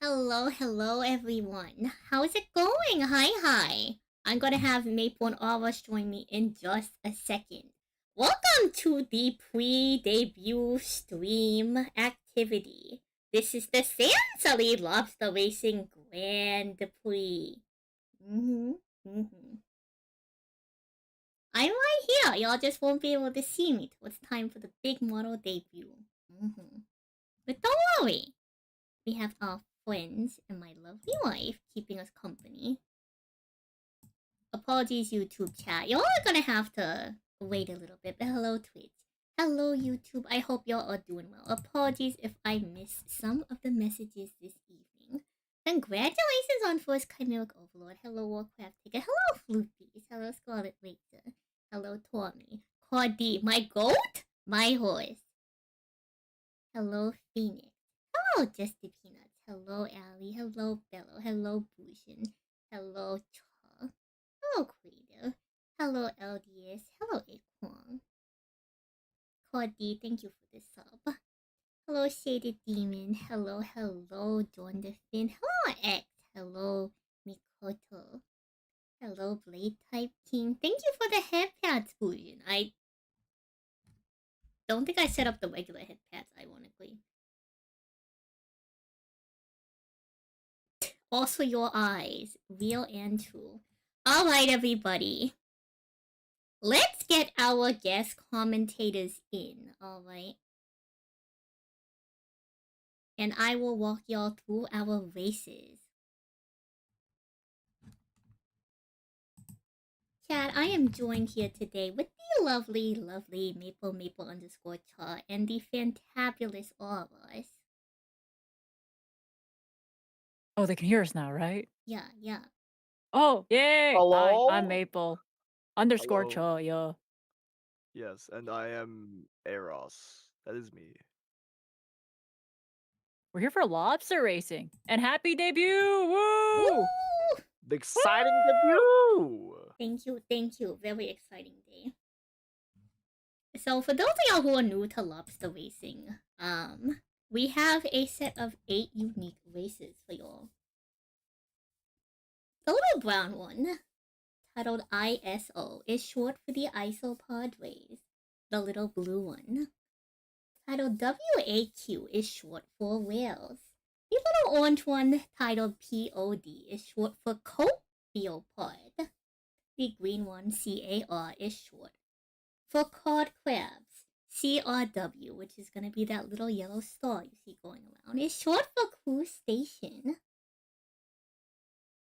Hello everyone. How's it going? Hi. I'm gonna have Maple and all of us join me in just a second. Welcome to the pre-debut stream activity. This is the Salie Lobster Racing Grand Prix. I'm right here. Y'all just won't be able to see me till it's time for the big model debut. But don't worry. We have our friends and my lovely wife keeping us company. Apologies, YouTube chat. Y'all are gonna have to wait a little bit. But hello, Twitch. Hello, YouTube. I hope y'all are doing well. Apologies if I missed some of the messages this evening. Congratulations on first Chimeric Overlord. Hello, Warcraft Ticket. Hello, Floopies. Hello, Scarlet Racer. Hello, Tommy. Cordy, my goat? My horse. Hello, Phoenix. Hello, Justy Peanuts. Hello, Allie. Hello, Bello. Hello, Bushin. Hello, Cha. Hello, Creator. Hello, LDS. Hello, Acorn. Cody, thank you for the sub. Hello, Shaded Demon. Hello, John the Finn. Hello, X. Hello, Mikoto. Hello, Blade Type King. Thank you for the headpads, Bushin. I don't think I set up the regular headpads, ironically. Also your eyes, real and true. Alright, everybody. Let's get our guest commentators in, alright? And I will walk y'all through our races. Chat, I am joined here today with the lovely Maple _ Cha and the fantabulous all of us. Oh, they can hear us now, right? Yeah. Oh, yay! Hello? I'm Maple _ Hello. Cha, yeah. Yes, and I am Eros. That is me. We're here for lobster racing. And happy debut! Woo! Woo! The exciting debut! Thank you. Very exciting day. So for those of y'all who are new to lobster racing, we have a set of 8 unique races for y'all. The little brown one, titled ISO, is short for the Isopadres. The little blue one, titled WAQ, is short for whales. The little orange one, titled POD, is short for Copiopod. The green one, CAR, is short for cod crabs. CRW, which is going to be that little yellow star you see going around, is short for crustacean.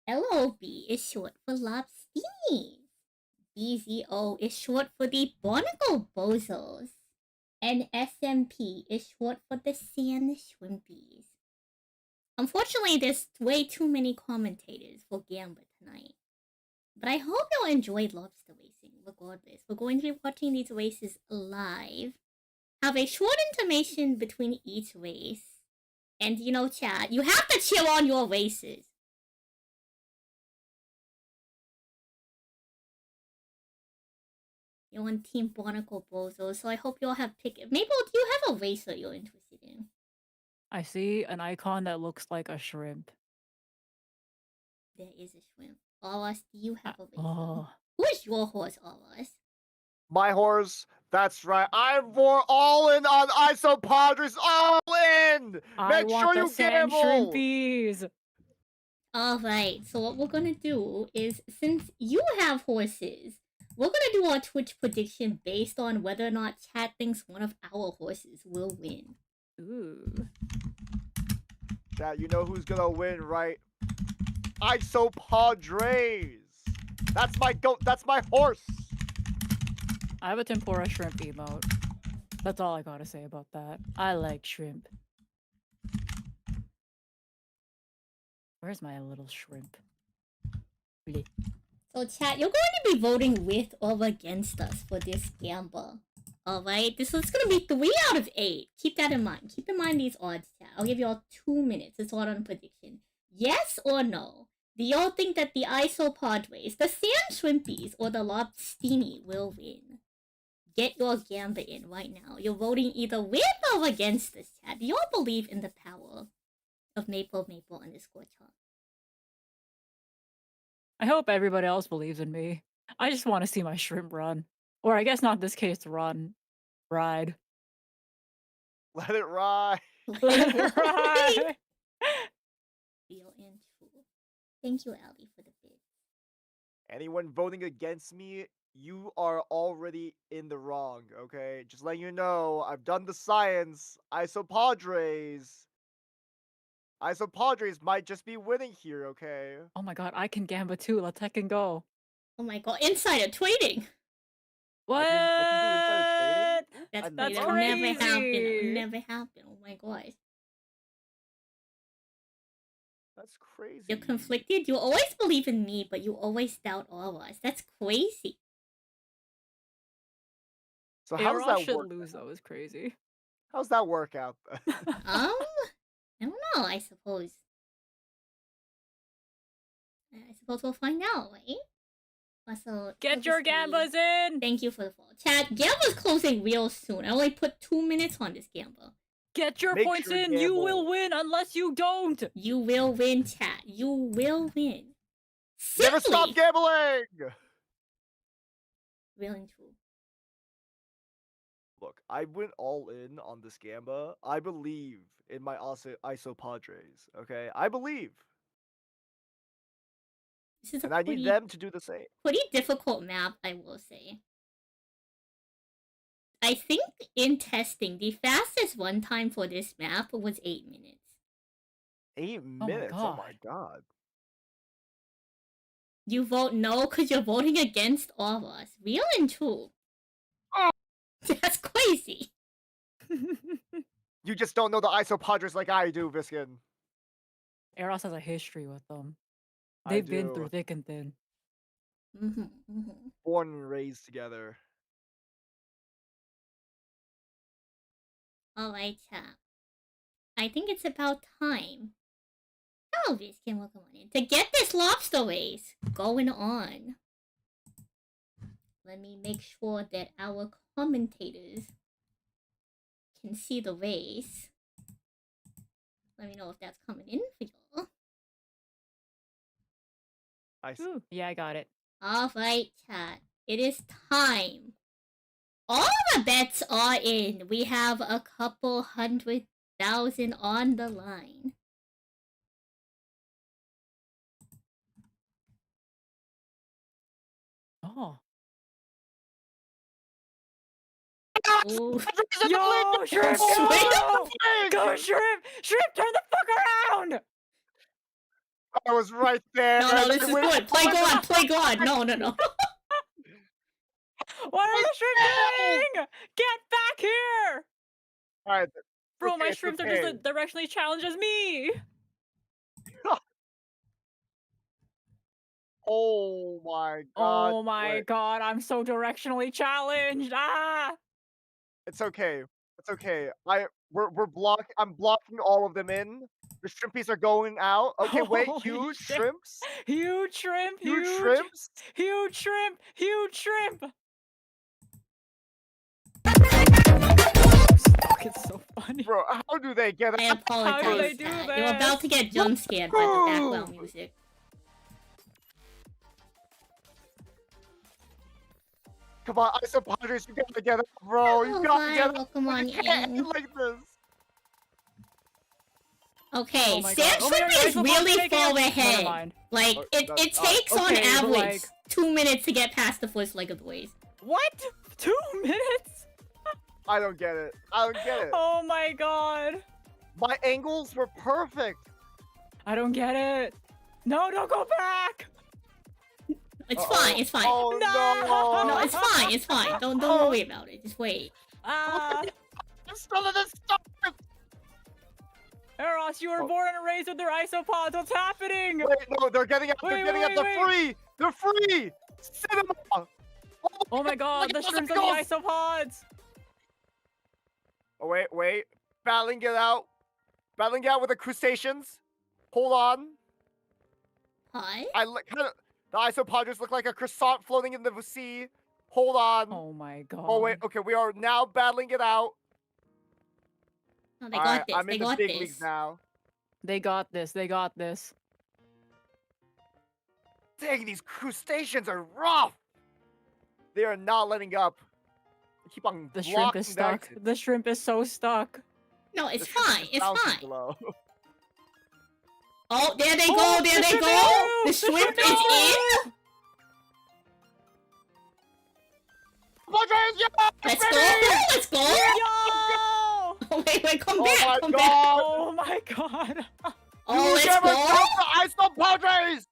LOB is short for lobsters. BZO is short for the barnacle bozos. And SMP is short for the sand shrimpies. Unfortunately, there's way too many commentators for Gamba tonight. But I hope y'all enjoyed lobster racing, regardless. We're going to be watching these races live. Have a short intermission between each race. And, chat, you have to cheer on your races. You're on Team Barnacle Bozo, so I hope y'all have picked... Maple, do you have a race that you're interested in? I see an icon that looks like a shrimp. There is a shrimp. Alas, do you have a race? Oh. Who is your horse, Alas? My horse, that's right. I'm all in on Isopadres, all in! Make sure you gamble! Shrimpies! Alright, so what we're gonna do is, since you have horses, we're gonna do our Twitch prediction based on whether or not chat thinks one of our horses will win. Ooh. Chat, you know who's gonna win, right? Isopadres! That's my goat, that's my horse! I have a tempura shrimp emote. That's all I gotta say about that. I like shrimp. Where's my little shrimp? Bleh. So chat, you're going to be voting with or against us for this gamble. Alright, this is going to be 3 out of 8. Keep that in mind. Keep in mind these odds, chat. I'll give y'all 2 minutes to start on prediction. Yes or no? Do y'all think that the Isopadres, the sand shrimpies, or the lobstini will win? Get your gamba in right now. You're voting either with or against this, chat. Do y'all believe in the power of maple_talk. I hope everybody else believes in me. I just want to see my shrimp run. Or I guess not this case, ride. Let it ride. Let it ride. Real and true. Thank you, Allie, for the bid. Anyone voting against me, you are already in the wrong, okay? Just letting you know, I've done the science. Isopadres might just be winning here, okay? Oh my god, I can gamba too. Let's heck and go. Oh my god, insider trading! What? I can do insider trading? That's I that love would it. never happen. That would crazy. never happen. Oh my god. That's crazy. You're conflicted? You always believe in me, but you always doubt all of us. That's crazy. So how does Eros that should work? lose though, is crazy. How's that work out then? I don't know, I suppose. I suppose we'll find out, right? Also, Get your gambas in! Thank you for the follow. Chat, Gamba's closing real soon. I only put 2 minutes on this Gamba. Get your Make points sure in! You will gamble. win unless you don't! You will win, chat. You will win. Never stop Simply. gambling! Real and true. Look, I went all in on this Gamba. I believe in my Isopadres, okay? I believe. This is a And I need them to do the same. pretty difficult map, I will say. I think in testing, the fastest run time for this map was 8 minutes. 8 minutes? Oh my god. You vote no because you're voting against all of us. Real and true. Oh. That's crazy. You just don't know the Isopadres like I do, Viskin. Eros has a history with them. I They've been do. through thick and thin. Born and raised together. Alright, chat. I think it's about time. Oh, Viskin, welcome on in. To get this lobster race going on. Let me make sure that our commentators can see the race. Let me know if that's coming in for y'all. Ooh, yeah, I got it. Alright, chat. It is time. All the bets are in. We have a couple 100,000 on the line. Oh. Ooh. Yo, Shrimp, go! Go, Shrimp! Shrimp, turn the fuck around! I was right there. No, this is good. Play God, play God. No. What are the shrimp doing? Get back here! Alright. Bro, okay, my shrimps are just as directionally challenged as me! Oh my god. Oh my god, I'm so directionally challenged! Ah! It's okay. It's okay. I'm blocking all of them in. The shrimpies are going out. Okay, wait, Holy huge shit. shrimps? Huge shrimp, Huge shrimps? huge shrimp, huge shrimp! It's so funny. Bro, how do they get it? I apologize. How do they do Chat. this? You're about to get jump scared by the background music. Come on, Isopadres, you gotta get it, bro. You gotta get it. Welcome on You can't in. end like this. Okay, Oh my Sand God. Shrimp is really far ahead. Mind. Like, it takes on okay, but, average like- 2 minutes to get past the first leg of the race. What? 2 minutes? I don't get it. I don't get it. Oh my god. My angles were perfect. I don't get it. No, don't go back. It's fine, it's fine. Oh no! No, it's fine, it's fine. Don't worry about it. Just wait. I'm still in the start. Eros, you were born and raised with their isopods. What's happening? Wait, no, they're getting out. They're Wait, getting out. wait, They're free. They're free. Cinema. Oh my god, the Look at shrimps those are the isopods. Oh wait. Battling it out. Battling it out with the crustaceans. Hold on. Hi? The isopods look like a croissant floating in the sea. Hold on. Oh my god. Oh wait, okay, we are now battling it out. No, they got this. I'm They in the got big this. leagues now. They got this. They got this. Dang, these crustaceans are rough. They are not letting up. They keep on The shrimp blocking is their stuck. exit. The shrimp is so stuck. No, The it's shrimp is fine. just It's bouncing fine. below. Oh, there they Oh, go. There the they shrimp go. is The through! shrimp The is shrimp in. Padres, yeah, Let's go. baby! Let's go. Yo! Wait, come Oh back. my Come back. god! Oh my god! Oh, You let's never go. doubt the ISO Padres!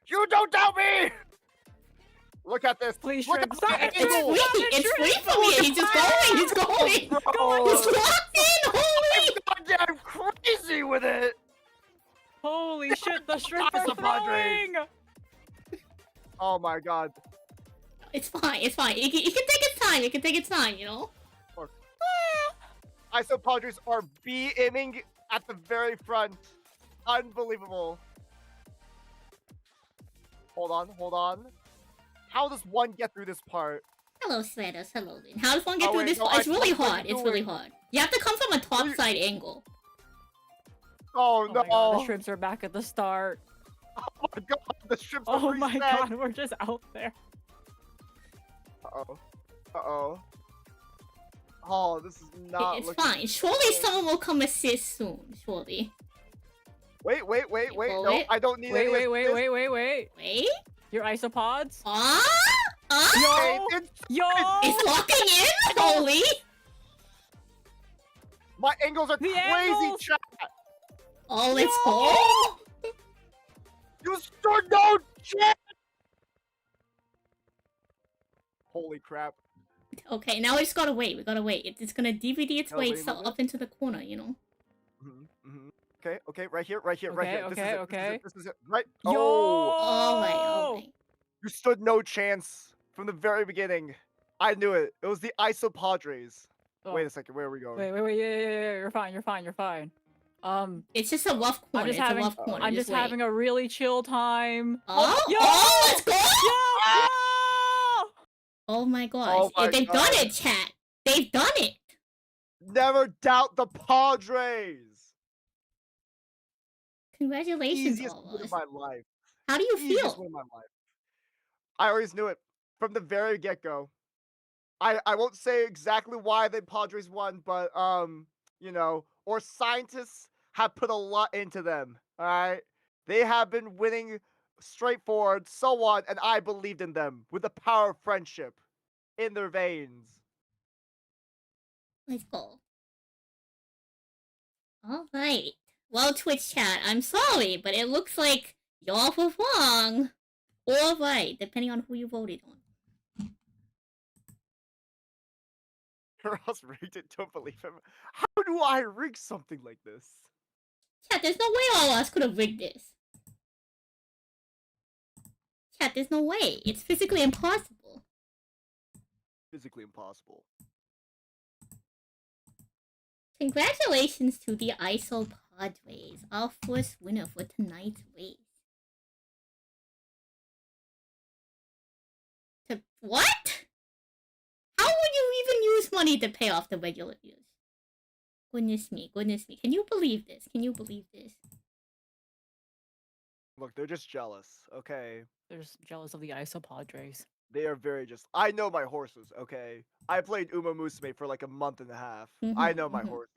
You don't doubt me! Look at this. Please, Look shrimp, at stop my it, It's shrimp! angle! free. Stop it, It's free shrimp! for me. He's just going. He's going. Bro, He's locked in. Holy. I'm goddamn crazy with it! Holy shit, the shrimp are ISO Padres. throwing! Oh my god. It's fine. It's fine. It can take its time. It can take its time. You know. ISO Padres are BMing at the very front. Unbelievable. Hold on, hold on. How does one get through this part? Hello, Slatus. Hello, Lynn. How does one get Oh, through wait, this? no, It's really what are hard. you It's really doing? hard. You have to come from a What are you- top side angle. Oh, Oh no! my god, the shrimps are back at the start. Oh my god, the shrimps are Oh my reset. god, we're just out there. Uh-oh. Uh-oh. Oh, this is not It's looking fine. Surely good. someone will come assist soon. Surely. Wait. Hold No, it. I don't need Wait, any wait, assist. wait. Wait. Your isopods? Okay, Yo! it's- Yo! It's locking in. Holy. my angles are The crazy, angles! chat. Oh, let's Yo! go. You stood no chance. Holy crap. Okay, now we just gotta wait. We gotta wait. It's gonna DVD its Oh, way wait, so wait. up into the corner, you know. Okay, right here. Okay. This is it. Right. Yo! Oh, All right. you stood no chance from the very beginning. I knew it. It was the ISO Padres. Oh, Wait a second. Where are we going? wait, yeah, you're fine. It's just a rough corner. just It's having- a rough corner. I'm just wait. having a really chill time. Oh, yo! oh, let's go! Yo! Oh my gosh. Oh my They've God. done it, chat. They've done it. Never doubt the Padres. Congratulations, Easiest all win of of us. my life. How do you Easiest feel? win of my life. I always knew it from the very get-go. I won't say exactly why the Padres won, but you know, or scientists have put a lot into them. All right, they have been winning straightforward, so on, and I believed in them with the power of friendship in their veins. Let's go. Alright. Well, Twitch chat, I'm sorry, but it looks like y'all were wrong. Or right, depending on who you voted on. Or else rigged it. Don't believe him. How do I rig something like this? Chat, there's no way all of us could have rigged this. Chat, there's no way. It's physically impossible. Physically impossible. Congratulations to the ISO Padres, our first winner for tonight's race. What? How would you even use money to pay off the regular dues? Goodness me. Can you believe this? Look, they're just jealous. Okay. They're just jealous of the isopadres. They are very just. I know my horses, okay? I played Uma Musume for like a month and a half. I know my horses.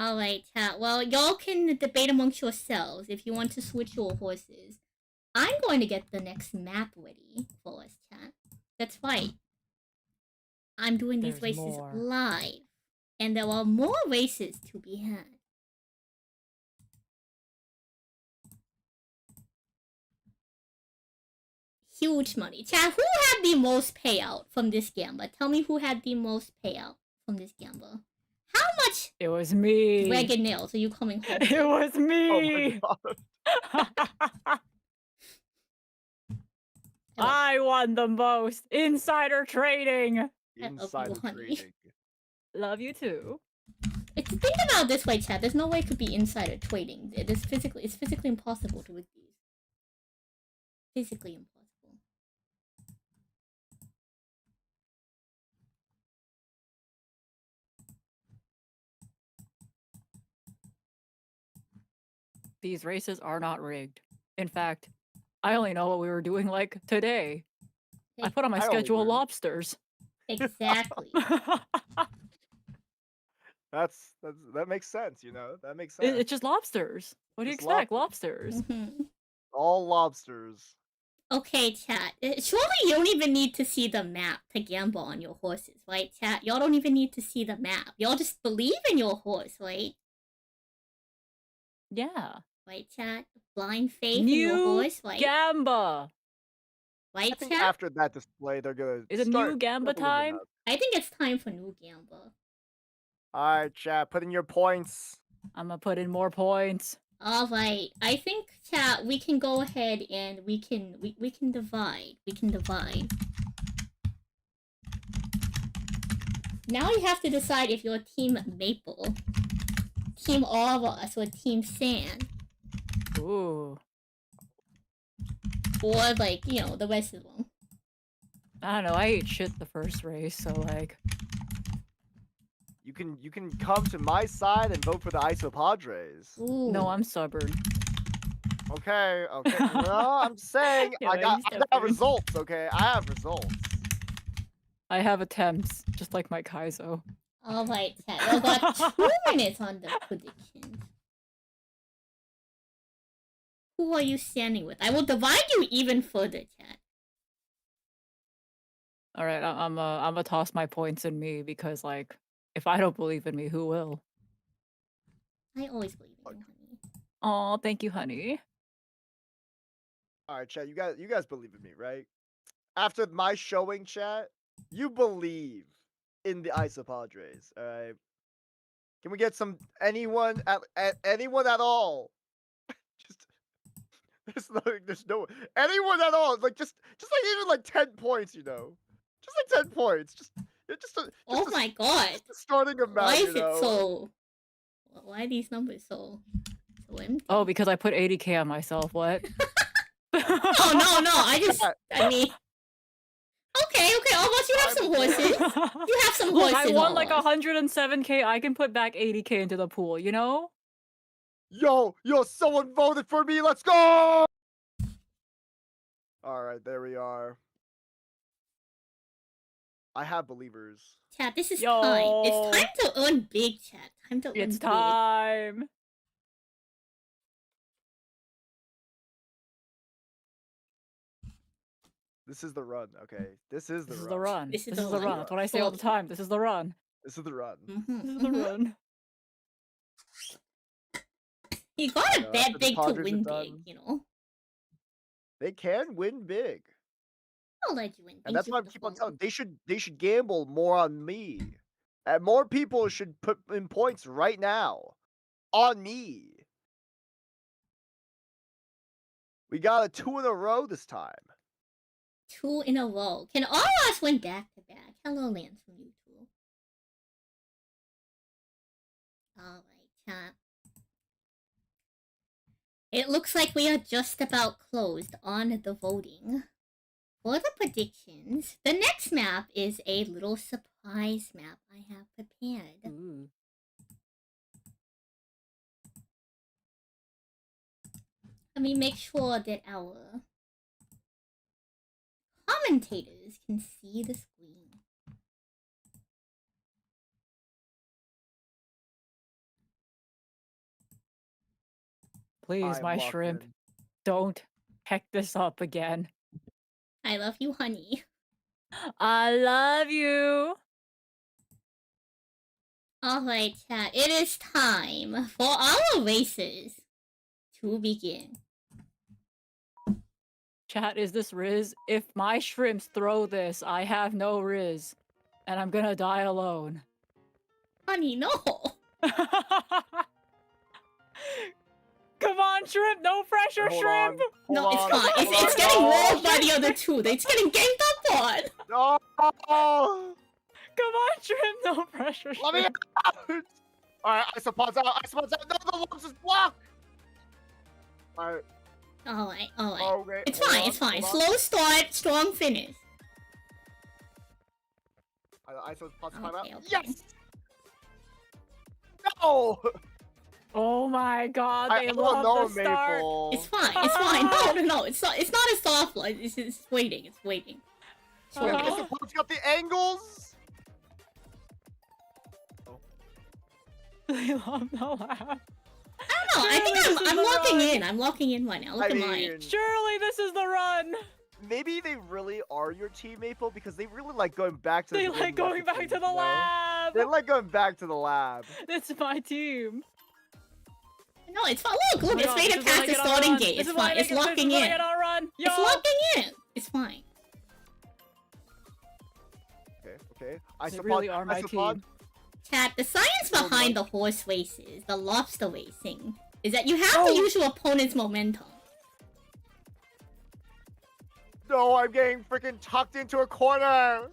Alright, chat. Well, y'all can debate amongst yourselves if you want to switch your horses. I'm going to get the next map ready for us, chat. That's right. I'm doing these There's races more. live. And there are more races to be had. Huge money. Chat, who had the most payout from this gambler? Tell me who had the most payout from this gambler. How much It was me. ragged nails are you coming home with? It was Oh my me. god. I won the most. Insider trading. Insider honey. trading. Love you too. Think about it this way, chat. There's no way it could be insider trading. It's physically impossible to rig these. Physically impossible. these races are not rigged. In fact, I only know what we were doing like today. I put on my I only schedule learned. lobsters. Exactly. That makes sense, you know? That makes sense. It's just lobsters. What do you Just expect? Lobsters. Mhm. All lobsters. Okay, chat. Surely you don't even need to see the map to gamble on your horses, right, chat? Y'all don't even need to see the map. Y'all just believe in your horse, right? Yeah. Right, chat? Blind faith in your New horse, right? Gamba. I Right, think chat? after that display, they're gonna Is it start new Gamba start believing time? us. I think it's time for new gamble. Alright, chat, put in your points. I'm gonna put in more points. Alright, I think, chat, we can go ahead and we can divide. We can divide. Now you have to decide if you're Team Maple, Team All of Us, or Team Sand. Ooh. Or, like, you know, the rest of them. I don't know, I ate shit the first race, so like... You can come to my side and vote for the ISO Padres. Ooh. No, I'm stubborn. Okay. No, I'm saying Yeah, I got stubborn. results, okay? I have results. I have attempts, just like my Kaizo. Alright, chat. Y'all got 2 minutes on the predictions. Who are you standing with? I will divide you even further, chat. Alright, I'm gonna toss my points in me because, like, if I don't believe in me, who will? I always believe in you, honey. Aw, thank you, honey. Alright, chat, you guys believe in me, right? After my showing, chat, you believe in the ISO Padres, alright? Can we get some anyone at all? Just there's no anyone at all. Like just like even like 10 points, you know. Just like 10 points. Oh my god. Just a starting amount, Why you is know? it so... Why are these numbers so empty? Oh, because I put 80k on myself, what? Oh, no, I mean... Okay, almost you have some horses. You have some Look, horses, I won like almost. 107k, I can put back 80k into the pool, you know? Yo, someone voted for me. Let's go! Alright, there we are. I have believers. Chat, this is Yo. time. It's time to earn big, chat. Time to earn It's big. time. This is the run, okay? This is the This run. is the run. This is This the is the run. run. That's what I say all the time. This is the run. This is the run. This is the run. You gotta Yeah, bet after the big to Padres are win big, done. you know? They can win big. I'll let you win. And that's why I keep on telling they should gamble more on me. And more people should put in points right now. On me. We got a 2 in a row this time. 2 in a row. Can all of us win back to back? Hello, Lance from YouTube. Alright, chat. It looks like we are just about closed on the voting. For the predictions, the next map is a little surprise map I have prepared. Ooh. Let me make sure that our commentators can see the screen. Please, my shrimp, don't heck this up again. I love you, honey. I love you. Alright, chat. It is time for our races to begin. Chat, is this Riz? If my shrimps throw this, I have no Riz. And I'm gonna die alone. Honey, no! Come on, shrimp! No pressure, shrimp! No, it's not. It's getting rolled by the other two. It's getting ganged up on! No! Come on, shrimp! No pressure, shrimp! Let me out! Alright, isopods out! Isopods out! No, the lobs is blocked! Alright. Alright. Okay, It's hold fine, on, it's fine. hold on. Slow start, strong finish. Isopods time out. Okay. Yes! No! Oh my god, I they don't love know, the start. Maple. It's fine. It's fine. No. It's not a soft one. It's waiting. It's waiting. It's Okay, waiting. I suppose got the angles. They love the laugh. I don't know. I Surely this think is I'm the locking run. in. I'm locking in right now. Look at mine. Surely this is the run. Maybe they really are your team, Maple, because they really like going back to. They the like beginning going of the back team, to the you know? lab. They like going back to the lab. It's my team. No, it's fine. Look, Oh my it's God, made this it is when I past the get on a starting run. gate. This It's is when I fine. make It's it- this is locking when I in. get on a run. Yo. It's locking in. It's fine. Okay. They really are my team. Chat, the science Oh, behind my- the horse races, the lobster racing, is that you have to use your opponent's momentum. No, I'm getting freaking tucked into a corner.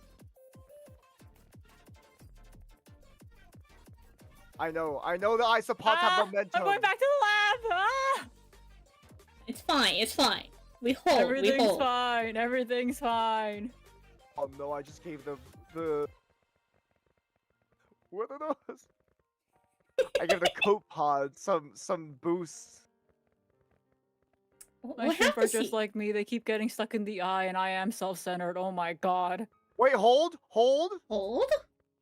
I know the isopods have momentum. I'm going back to the lab. Ah! It's fine. It's fine. We hold. Everything's we hold. fine. Everything's fine. Oh no, I just gave them the. What are those? I gave the coat pod some boosts. My We'll shrimp have are to just see. like me. They keep getting stuck in the eye, and I am self-centered. Oh my god. Wait, hold. Hold?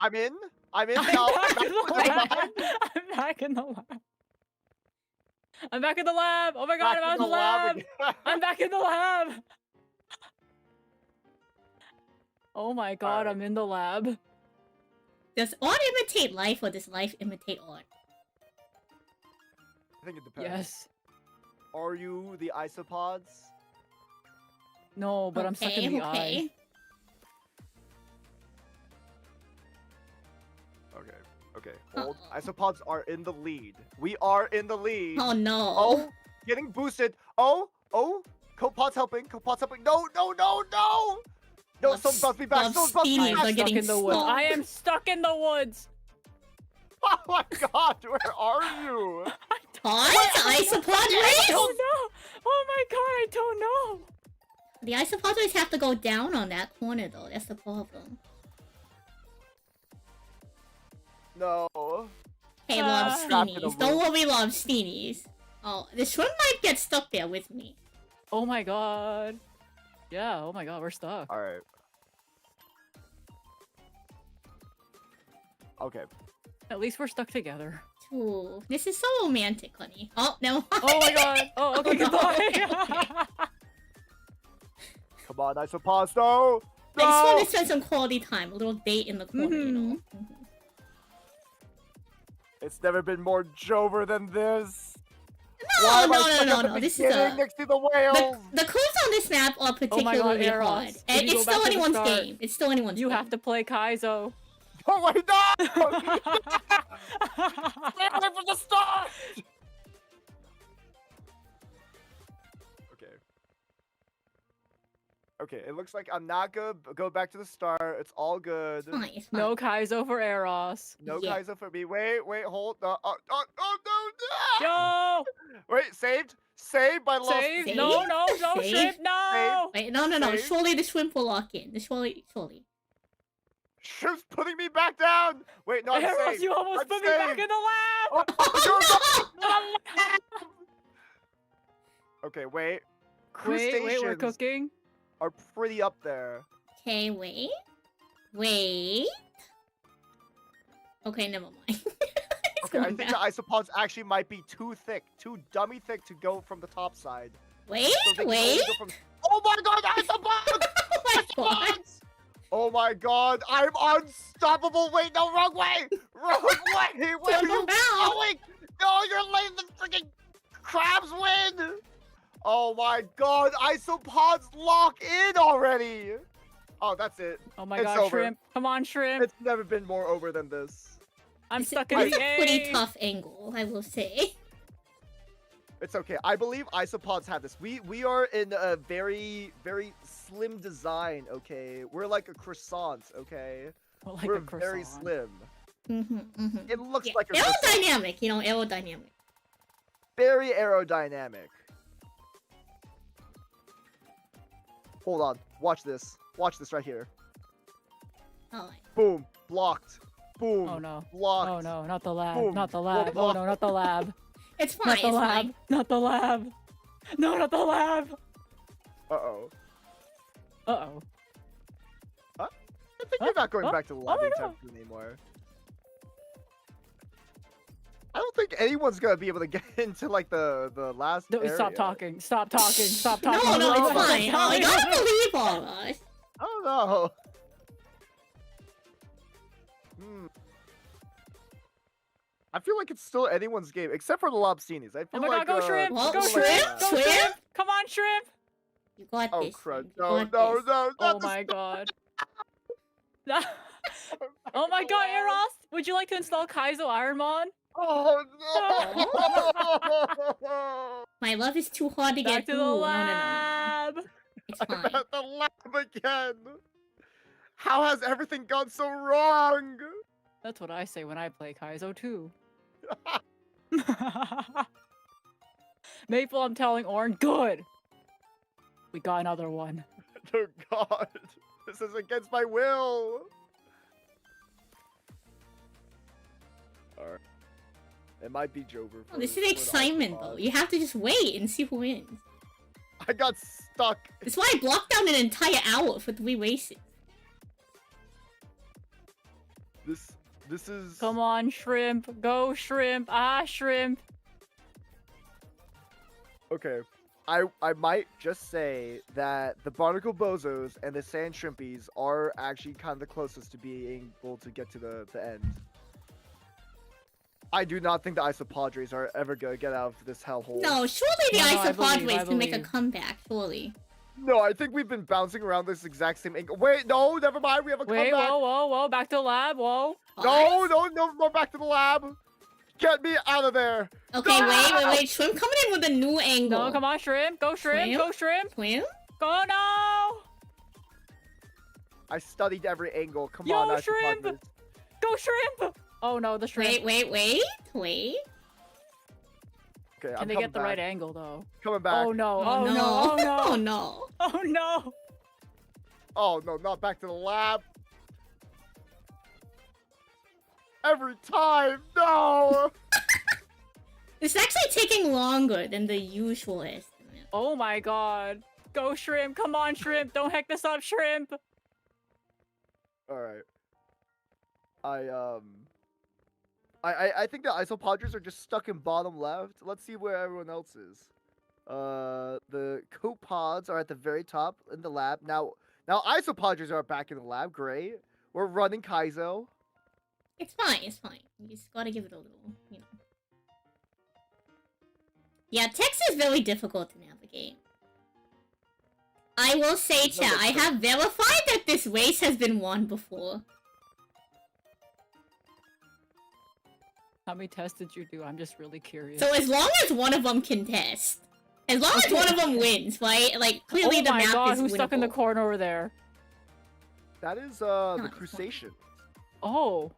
I'm in I'm now. back in the Back lab. behind. I'm back in the lab. I'm back in the lab. Oh my god, Back I'm out in of the lab. again. I'm back in the lab. Oh my god, Alright. I'm in the lab. Does art imitate life or does life imitate art? I think it depends. Yes. Are you the isopods? No, but I'm stuck in the eye. Okay. Okay. Hold. Isopods are in the lead. We are in the lead. Oh no. Oh, getting boosted. Oh. Coat pod's helping. No. No, someone's about to be back. Someone's about to be Steenies back. are getting in the woods. smoked. I am stuck in the woods. Oh my god, where are you? Todd? Isopod I race? don't know. Oh my god, I don't know. The isopod race have to go down on that corner though. That's the problem. No. Hey, Trapped in a Lobsteenies. Don't loop. worry, Lobsteenies. Oh, the shrimp might get stuck there with me. Oh my god. Yeah, oh my god, we're stuck. Alright. Okay. At least we're stuck together. Ooh, this is so romantic, honey. Oh, no. Oh my god. Oh, okay, Oh, no. goodbye. Come on, isopods, no! I just want No! to spend some quality time. A little date in the corner, you know? It's never been more Jover than this. Why am I stuck at the No. This is beginning next to the whales. The clues on this map are particularly Eros. hard. Did And you it's go back still to the anyone's start? game. It's still anyone's You game. have to play Kaizo. Oh my god! Stay away from the start! Okay, it looks like I'm not gonna go back to the start. It's all good. It's fine, it's fine. No Kaizo for Eros. No Yeah. Kaizo for me. Wait, hold. No. Yo! Wait, saved by lost. Save! Save? No, Save? ship, no! Wait, no. Save. Surely the shrimp will lock in. Surely. Shrimp's putting me back down. Wait, no, I'm Eros, saved. you almost I'm put me back saved. in the lab! Oh, okay, wait. Wait, we're Crustaceans cooking. are pretty up there. Okay, wait. Okay, never mind. It's Okay, I going think back. the isopods actually might be too thick, too dummy thick to go from the top side. Wait. So they can only go from... Oh my god, isopods! Oh my god. Oh my god, I'm unstoppable! Wait, no, wrong way! Wrong way! Where are Turn you around. going? No, you're letting the freaking crabs win! Oh my god, isopods lock in already! Oh, that's it. Oh my It's god, over. shrimp. Come on, shrimp. It's never been more over than this. I'm It's stuck in it's the a pretty A. tough angle, I will say. It's okay. I believe isopods have this. We are in a very, very slim design, okay? We're like a croissant, okay? Well, like We're a croissant. very slim. Mm-hmm. It looks Yeah. like a croissant. Aerodynamic, aerodynamic. Very aerodynamic. Hold on. Watch this. Watch this right here. Alright. Boom. Blocked. Boom. Oh no. Blocked. Oh no, not the lab. Boom. Not the lab. Oh no, not the lab. It's fine. Not the It's lab. fine. Not the lab. No, not the lab. Uh-oh. Uh-oh. I think you're not going back to the lab my anytime soon anymore. I don't think anyone's gonna be able to get into like the last No, area. stop talking. Stop talking. Stop No, talking. no, it's no, fine. Oh, you gotta believe all of us. I don't know. I feel like it's still anyone's game, except for the Lobstinis. I feel Oh my like, god, go shrimp! well, Go shrimp, shrimp! Go shrimp? shrimp! Come on, shrimp! You got Oh this. crud! You No, got no, this. no! Oh my god. Oh my god, Eros! Would you like to install Kaizo Ironmon? Oh no! My love is too hard to Back get to through. the No. lab! It's I'm fine. at the lab again. How has everything gone so wrong? That's what I say when I play Kaizo too. Maple, I'm telling Orin, good! We got another one. Oh god, this is against my will. Alright. It might be Jover. Oh, this is excitement, though. You have to just wait and see who wins. I got stuck. That's why I blocked down an entire hour for 3 races. This is. Come on, shrimp. Go, shrimp. Ah, shrimp. Okay. I might just say that the Barnacle Bozos and the Sand Shrimpies are actually kind of the closest to being able to get to the end. I do not think the Isopadres are ever going to get out of this hellhole. No, surely the No, I Isopadres can make a believe. comeback, surely. No, I think we've been bouncing around this exact same angle. Wait, no, never mind. We have a Wait, comeback. whoa, back to the lab, whoa. No, back to the lab. Get me out of there. Okay, No! wait. Shrimp coming in with a new angle. No, come on, shrimp. Go, shrimp. Swim? Go, shrimp. Swim? Go, no. I studied every angle. Come Yo, on, shrimp! Isopadres. Go, shrimp. Oh no, the shrimp. Wait. Okay, Can I'm they coming get the back. right angle though? Coming back. Oh no, Oh, oh no. no, oh no, Oh no. oh no. Oh no, not back to the lab. Every time, no. It's actually taking longer than the usual estimate. Oh my god. Go, shrimp. Come on, shrimp. Don't heck this up, shrimp. All right. I think the Isopadres are just stuck in bottom left. Let's see where everyone else is. The Copods are at the very top in the lab. Now Isopadres are back in the lab. Great. We're running Kaizo. It's fine. You just gotta give it a little, you know. Yeah, text is very difficult to navigate. I will say, chat, I have verified that this race has been won before. How many tests did you do? I'm just really curious. So as long as one of them can test, as long as one of them wins, right? Like, clearly oh the my map god, is who's stuck in the winnable. corner over there? That is the it's fine. Crusacian. Oh.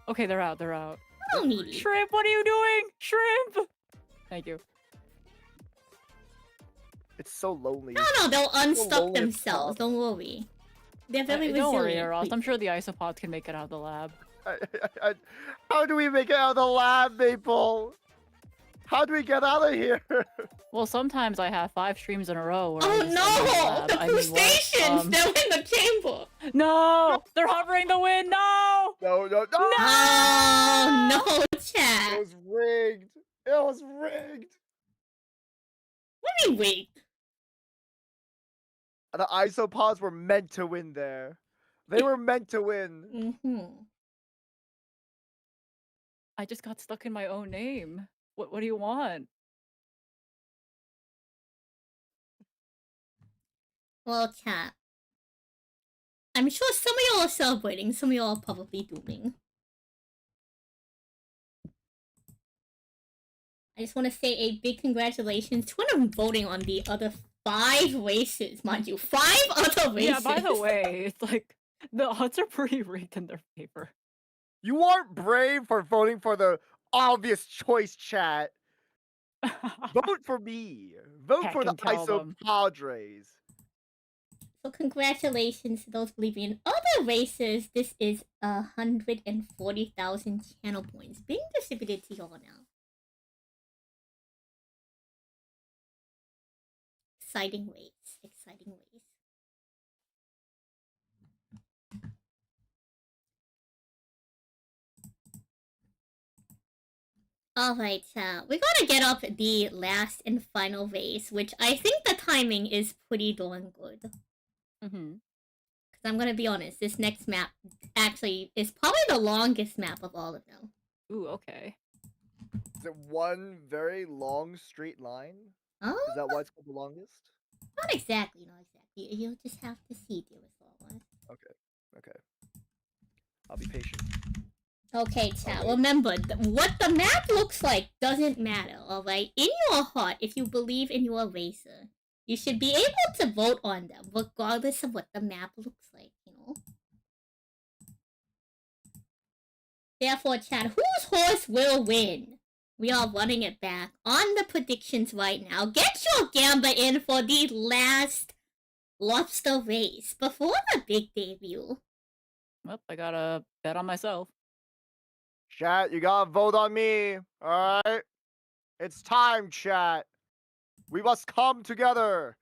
Okay, they're out, they're out. I don't need you. Shrimp, what are you doing? Shrimp! Thank you. It's so lonely. No, they'll unstuck lonely as themselves. fuck. Don't worry. They're very resilient. Don't worry, Eros. I'm sure the isopods can make it out of the lab. How do we make it out of the lab, Maple? How do we get out of here? Well, sometimes I have 5 streams in a row where Oh I'm just in the no! lab. The I mean, what? crustaceans! They're in the chamber! No! They're hovering the wind! No! No! Oh no, It chat! was rigged. It was rigged. What do you mean, wait? The isopods were meant to win there. They were meant to win. I just got stuck in my own name. What do you want? Well, chat. I'm sure some of y'all are celebrating, some of y'all are probably dooming. I just want to say a big congratulations to anyone voting on the other 5 races, mind you. 5 other races! Yeah, by the way, it's like, the odds are pretty rigged in their favor. You aren't brave for voting for the obvious choice, chat. Vote for me. Vote for the Heck and tell them. isopadres. So congratulations to those believing in other races. This is 140,000 channel points being distributed to y'all now. exciting ways. Exciting ways. Alright, we gotta get up the last and final vase, which I think the timing is pretty darn good. Mm-hmm. Because I'm gonna be honest, this next map actually is probably the longest map of all of them. Ooh, okay. Is it one very long straight line? Oh, Is that why it's called the longest? not exactly, not exactly. You'll just have to see, dearest one. Okay. I'll be patient. Okay, chat. Okay. Remember, what the map looks like doesn't matter, alright? In your heart, if you believe in your racer, you should be able to vote on them, regardless of what the map looks like, you know? Therefore, chat, whose horse will win? We are running it back on the predictions right now. Get your gamba in for the last Lobster race before the big debut. Well, I gotta bet on myself. Chat, you gotta vote on me. Alright? It's time, chat. We must come together.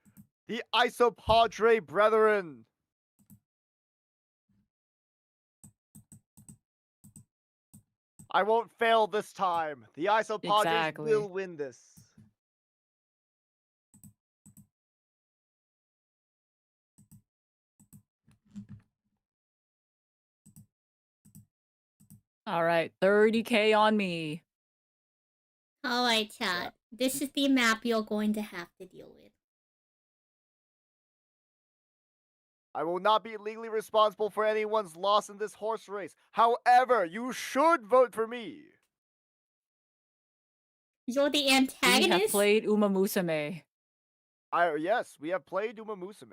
The Isopadre brethren. I won't fail this time. The Isopadres Exactly. will win this. All right, 30K on me. Alright, chat. This is the map you're going to have to deal with. I will not be legally responsible for anyone's loss in this horse race. However, you should vote for me. You're the We have antagonist? played Uma Musume. Yes, we have played Uma Musume.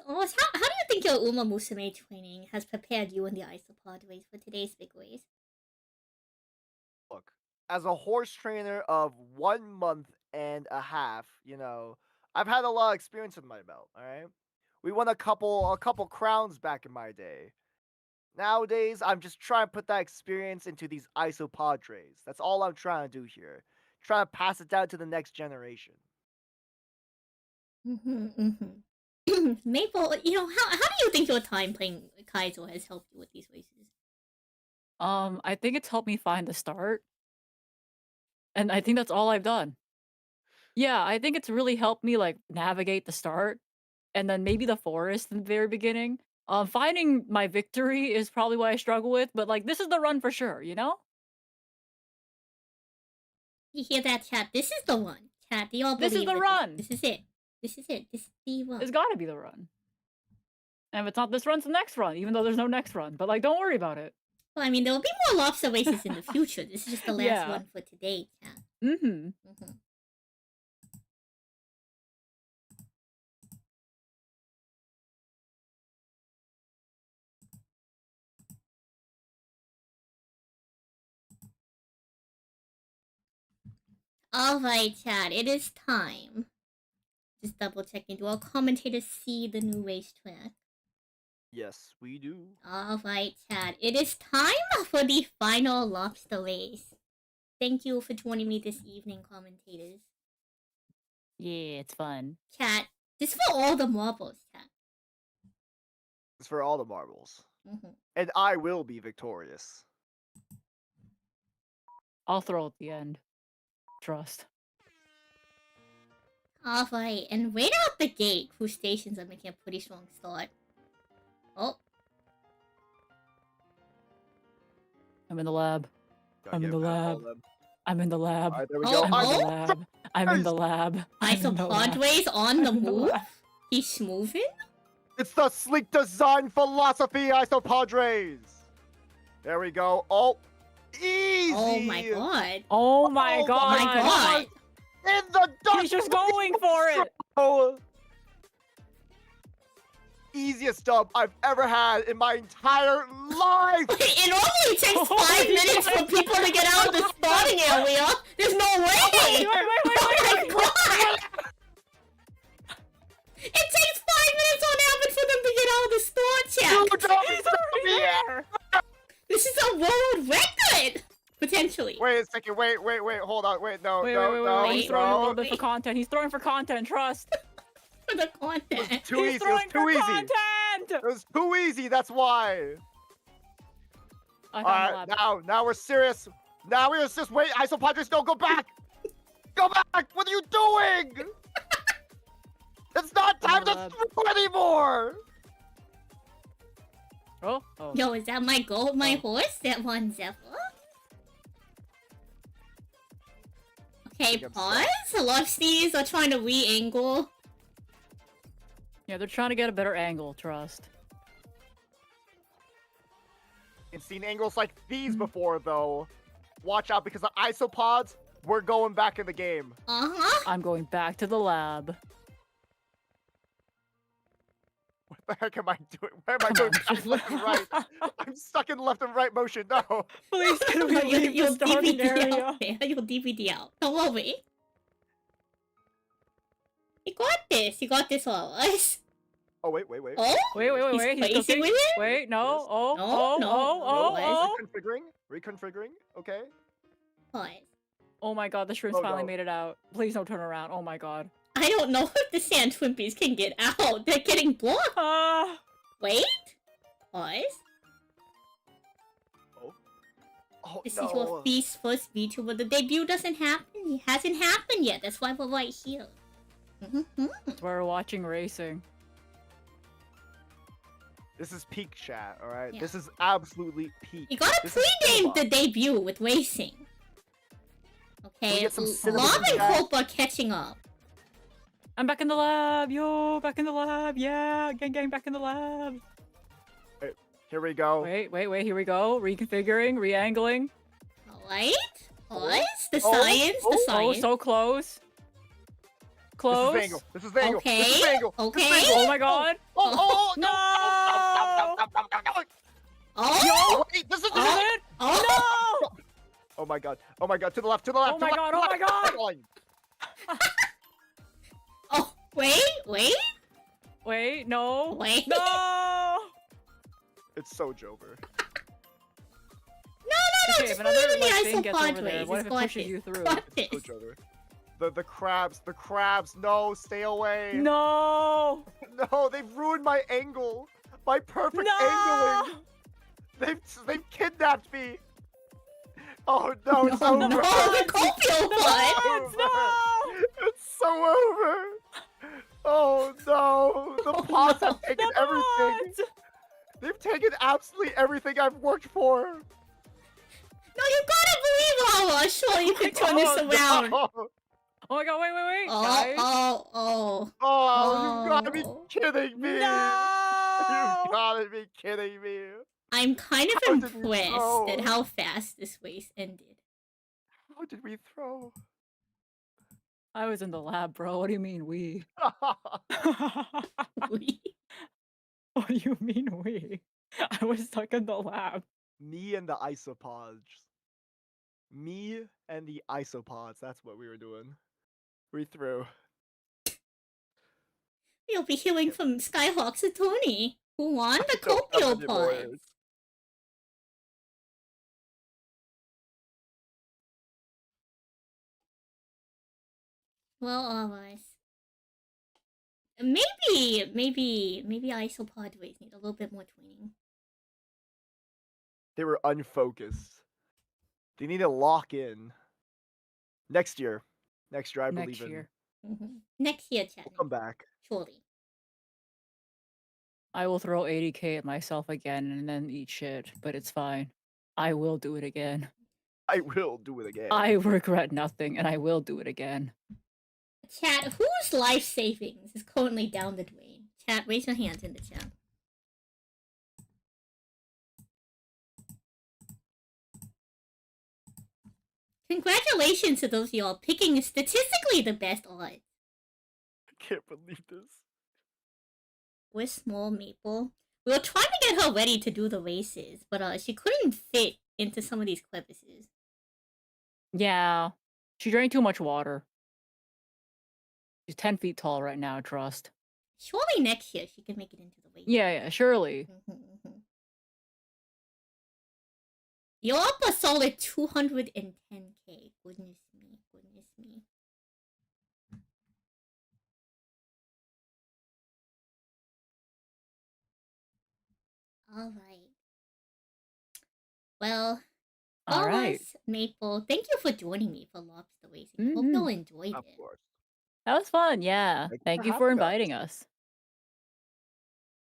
Oh, how do you think your Uma Musume training has prepared you in the Isopod race for today's big race? Look, as a horse trainer of 1 month and a half, I've had a lot of experience in my belt, alright? We won a couple crowns back in my day. Nowadays, I'm just trying to put that experience into these Isopadres. That's all I'm trying to do here. Trying to pass it down to the next generation. Maple, how do you think your time playing Kaizo has helped you with these races? I think it's helped me find the start. And I think that's all I've done. Yeah, I think it's really helped me like navigate the start and then maybe the forest in the very beginning. Finding my victory is probably what I struggle with, but like this is the run for sure, you know? You hear that, chat? This is the one. Chat, do you all This is believe the that run. This is it. This is it. This is the one. It's gotta be the run. And if it's not this run, it's the next run, even though there's no next run. But like, don't worry about it. Well, I mean, there will be more lobster races in the future. This is just the last Yeah. one for today, chat. Mm-hmm. Alright, chat, it is time. Just double checking. Do our commentators see the new racetrack? Yes, we do. Alright, chat. It is time for the final lobster race. Thank you for joining me this evening, commentators. Yeah, it's fun. Chat, this is for all the marbles, chat. It's for all the marbles. Mm-hmm. And I will be victorious. I'll throw at the end. Trust. Alright, and right out the gate, Crustaceans are making a pretty strong start. Oh. I'm in the lab. Gotta I'm in get the past all lab. of them. I'm in the lab. Alright, there we Oh, go. I'm in the oh. lab. I'm in the lab. I'm in the lab. Isopadres on the I'm in the move? lab. He's moving? It's the sleek design philosophy, Isopadres! There we go. Oh, easy! Oh my god. Oh my Oh god. my god. In the dark! He's just going for it. Oh. Easiest dub I've ever had in my entire life! It only takes Oh 5 minutes for people to get out of the spawning area. There's no way. Wait. Oh my god. It takes 5 minutes on average for them to get out of the store, chat. Dude, don't He's stop already me. there. This is a world record. eventually. Wait a second. Wait. Hold on. Wait. No. Wait, no. wait, wait, no. wait. He's throwing a little no. bit for content. He's throwing for content. Trust. For the content. Too He's easy. It was throwing too for easy. content. It was too easy. That's why. I All found the right. lab. Now we're serious. Now we're just wait. ISO Padres, no, go back. Go back. What are you doing? It's not time to throw anymore. Oh. Yo, is that my goat, my Oh. horse? That one Zephyr? Okay, think I'm pause. A lot of these are trying to re-angle. Yeah, they're trying to get a better angle. Trust. And seen angles like these before, though. Watch out, because the isopods, we're going back in the game. Uh-huh. I'm going back to the lab. What the heck am I doing? Where am I going back left and right? I'm stuck in left and right motion. No. Please, can we leave the You'll starting DVD area? out there. You'll DVD out. Don't worry. You got this. You got this, all of us. Oh, wait. Oh? Wait. He's He's crazy cooking. with it? Wait, no. Yes. Oh, No, oh, no, oh, no, oh, oh. Reconfiguring. Okay. Pause. Oh my god, the shrimps Oh, finally no. made it out. Please don't turn around. Oh my god. I don't know if the sand twimpies can get out. They're getting blocked. Ah. Wait. Pause. Oh, This no. is your first VTuber. The debut doesn't happen. It hasn't happened yet. That's why we're right here. That's why we're watching racing. This is peak chat, alright? Yeah. This is absolutely peak. You gotta This is pregame cinema. the debut with racing. we Okay, get some cinema Lob and chat? Cope are catching up. I'm back in the lab, yo! Back in the lab, yeah! Gang, back in the lab! Here we go. Wait, here we go. Reconfiguring, re-angling. Alright? Pause. The Oh, science, the Oh, science. so close. Close. This is the angle. This is the angle. Okay, This is the angle. This is the okay. angle. Oh my god! Oh, no! No! Oh! Wait, this is Is it? Oh! No! Oh my god. Oh my god. To the left. To the left. Oh to my the god, left, oh to the my left. Oh! Wait! Wait, no. Wait. No! It's so Jover. No, Okay, just if another literally like, thing gets over isopods there, race. what It's if it got pushes this. you through? Got So this. Jover. The crabs. No, stay away. No! No, they've ruined my angle. My perfect No! angling. They've kidnapped me. Oh no, it's No, over. no, the Copio pod! It's no! It's so over. Oh no, the pods have taken The everything. pods! They've taken absolutely everything I've worked for. No, you gotta believe Lava! Surely you can turn this Oh, around. no. Oh my god, wait, Oh, guys. Oh, you gotta be Oh. kidding me. No! You gotta be kidding me. I'm kind How of did we impressed throw? at how fast this race ended. How did we throw? I was in the lab, bro. What do you mean we? What do you mean we? I was stuck in the lab. Me and the isopods. Me and the isopods. That's what we were doing. We threw. You'll be hearing from Skyhawk's attorney, who won the Don't have Copio any pod. words. Well, alright. Maybe isopod rays need a little bit more training. They were unfocused. They need to lock in. Next year. Next year, I Next believe year. Next year, chat. We'll come back. Surely. I will throw 80k at myself again and then eat shit, but it's fine. I will do it again. I will do it again. I regret nothing, and I will do it again. Chat, whose life savings is currently down the drain? Chat, raise your hands in the chat. Congratulations to those of y'all picking statistically the best odds. I can't believe this. With Small Maple. We were trying to get her ready to do the races, but she couldn't fit into some of these crevices. Yeah. She drank too much water. She's 10 feet tall right now, trust. Surely next year she can make it into the race. Yeah, surely. You're up a solid 210k. Goodness me, goodness me. Alright. Well, All right. Always, Maple, thank you for joining me for Lobster Racing. I hope you all enjoyed Of it. course. That was fun. Yeah. Thank you Thank for you for having us. inviting us.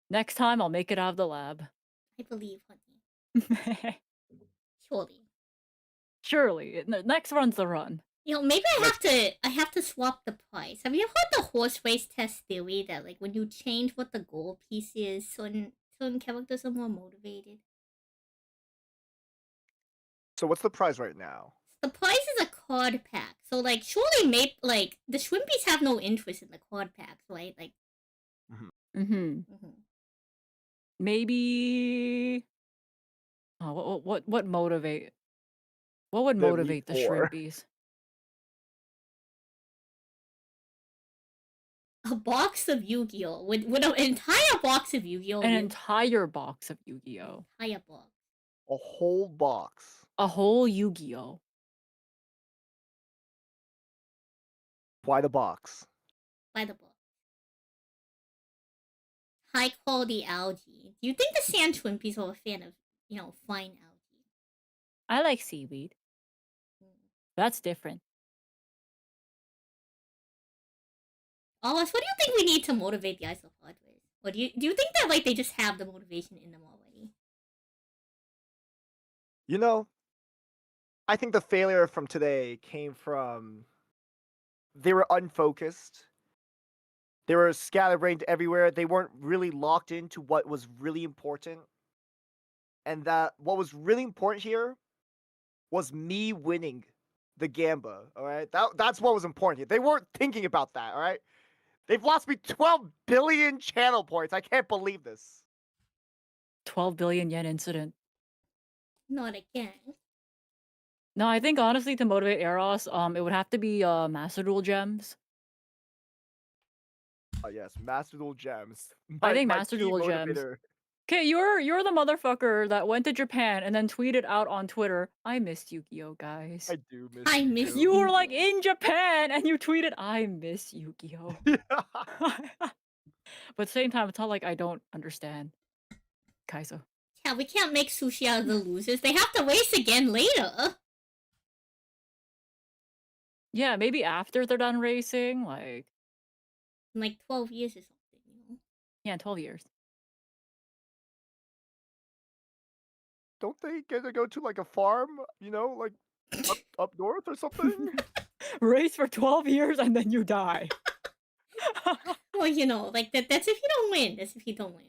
Next time, I'll make it out of the lab. I believe, honey. Surely. Surely. Next run's the run. You know, maybe I have to swap the price. Have you heard the horse race test theory that like when you change what the gold piece is, certain characters are more motivated? So what's the prize right now? The prize is a card pack. So like surely like the Shrimpies have no interest in the card packs, right? Like Maybe. Oh, what motivate? What would The Elite motivate the Four. Shrimpies? a box of Yu-Gi-Oh! With an entire box of Yu-Gi-Oh! An entire box of Yu-Gi-Oh! Entire box. A whole box. A whole Yu-Gi-Oh! Why the box? By the book. High quality algae. Do you think the sand Shrimpies are a fan of, fine algae? I like seaweed. That's different. Alice, what do you think we need to motivate the isopods? Or do you think that like they just have the motivation in them already? You know, I think the failure from today came from they were unfocused. They were scatterbrained everywhere. They weren't really locked into what was really important. And that what was really important here was me winning the Gamba. All right, that's what was important here. They weren't thinking about that. All right, they've lost me 12 billion channel points. I can't believe this. 12 billion yen incident. Not again. No, I think honestly to motivate Eros, it would have to be Master Duel gems. Oh yes, Master Duel gems. I think my Master key Duel gems. motivator. Okay, you're the motherfucker that went to Japan and then tweeted out on Twitter, "I missed Yu-Gi-Oh, guys." I do miss. I you miss too. You were like in Japan and you tweeted, "I miss Yu-Gi-Oh." But at the same time, it's not like I don't understand Kaizo. Yeah, we can't make sushi out of the losers. They have to race again later. Yeah, maybe after they're done racing, In like 12 years or something. Yeah, 12 years. Don't they get to go to like a farm? Like up north or something? Race for 12 years and then you die. Well, like that's if you don't win. That's if you don't win.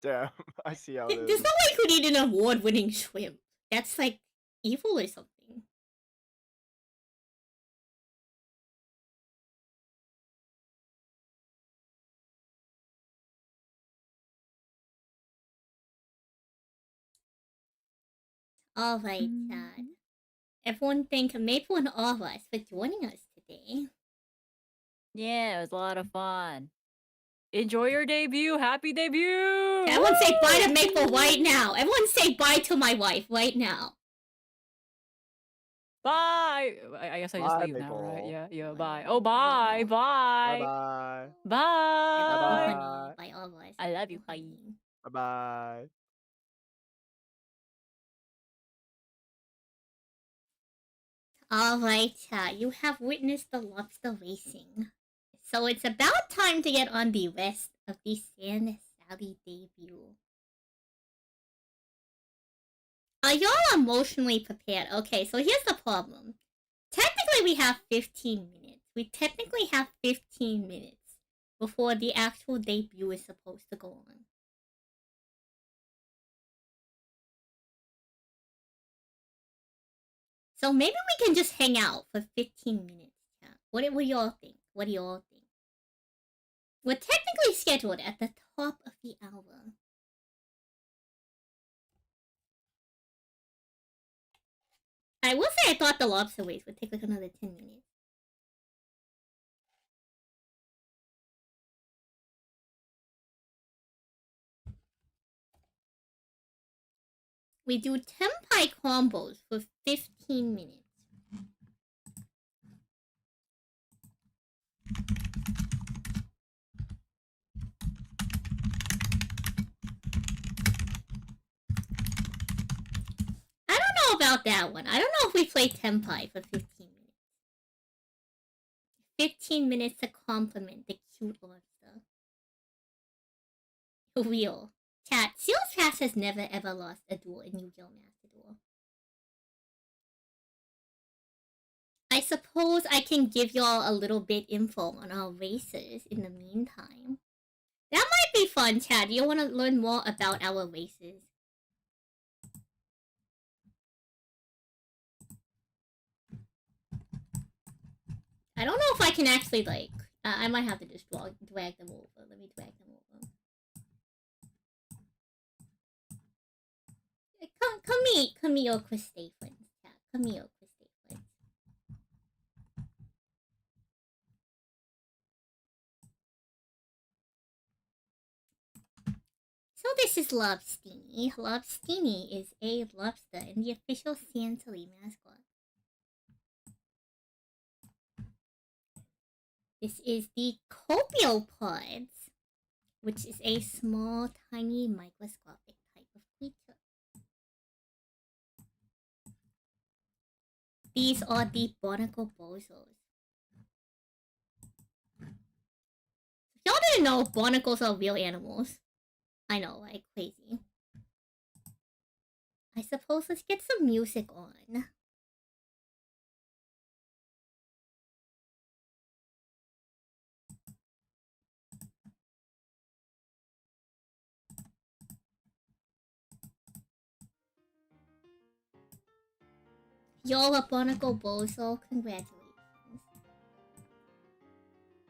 Damn, I see how it There's is. no way you could eat an award-winning shrimp. That's like evil or something. Alright, Chad. Everyone thank Maple and all of us for joining us today. Yeah, it was a lot of fun. Enjoy your debut. Happy debut. Everyone say bye to Maple right now. Everyone say bye to my wife right now. Bye. I guess I just Bye, leave now, right? Maple. Yeah, bye. Oh, bye. Bye. Bye-bye. Bye. Bye-bye. Bye, all of us. I love you. Bye. Bye-bye. Alright, you have witnessed the lobster racing. So it's about time to get on the rest of the Salie debut. Are y'all emotionally prepared? Okay, so here's the problem. Technically, we have 15 minutes. We technically have 15 minutes before the actual debut is supposed to go on. So maybe we can just hang out for 15 minutes. Yeah. What do y'all think? What do y'all think? We're technically scheduled at the top of the hour. I will say I thought the lobster race would take like another 10 minutes. we do Tenpai combos for 15 minutes. I don't know about that one. I don't know if we play Tenpai for 15 minutes. 15 minutes to compliment the cute lobster. Wheel. Chat. Seal's Pass has never ever lost a duel in Yu-Gi-Oh! Master Duel. I suppose I can give y'all a little bit info on our races in the meantime. That might be fun, Chad. You want to learn more about our races? I don't know if I can actually, like... I might have to just drag them over. Let me drag them over. Come here, crustaceans. Yeah, come here, crustaceans. So this is Lobstini. Lobstini is a lobster and the official Salie mascot. This is the copiopods, which is a small, tiny, microscopic type of creature. These are the barnacle bozos. Y'all didn't know barnacles are real animals. I know, like crazy. I suppose let's get some music on. Y'all a barnacle bozo, congratulations.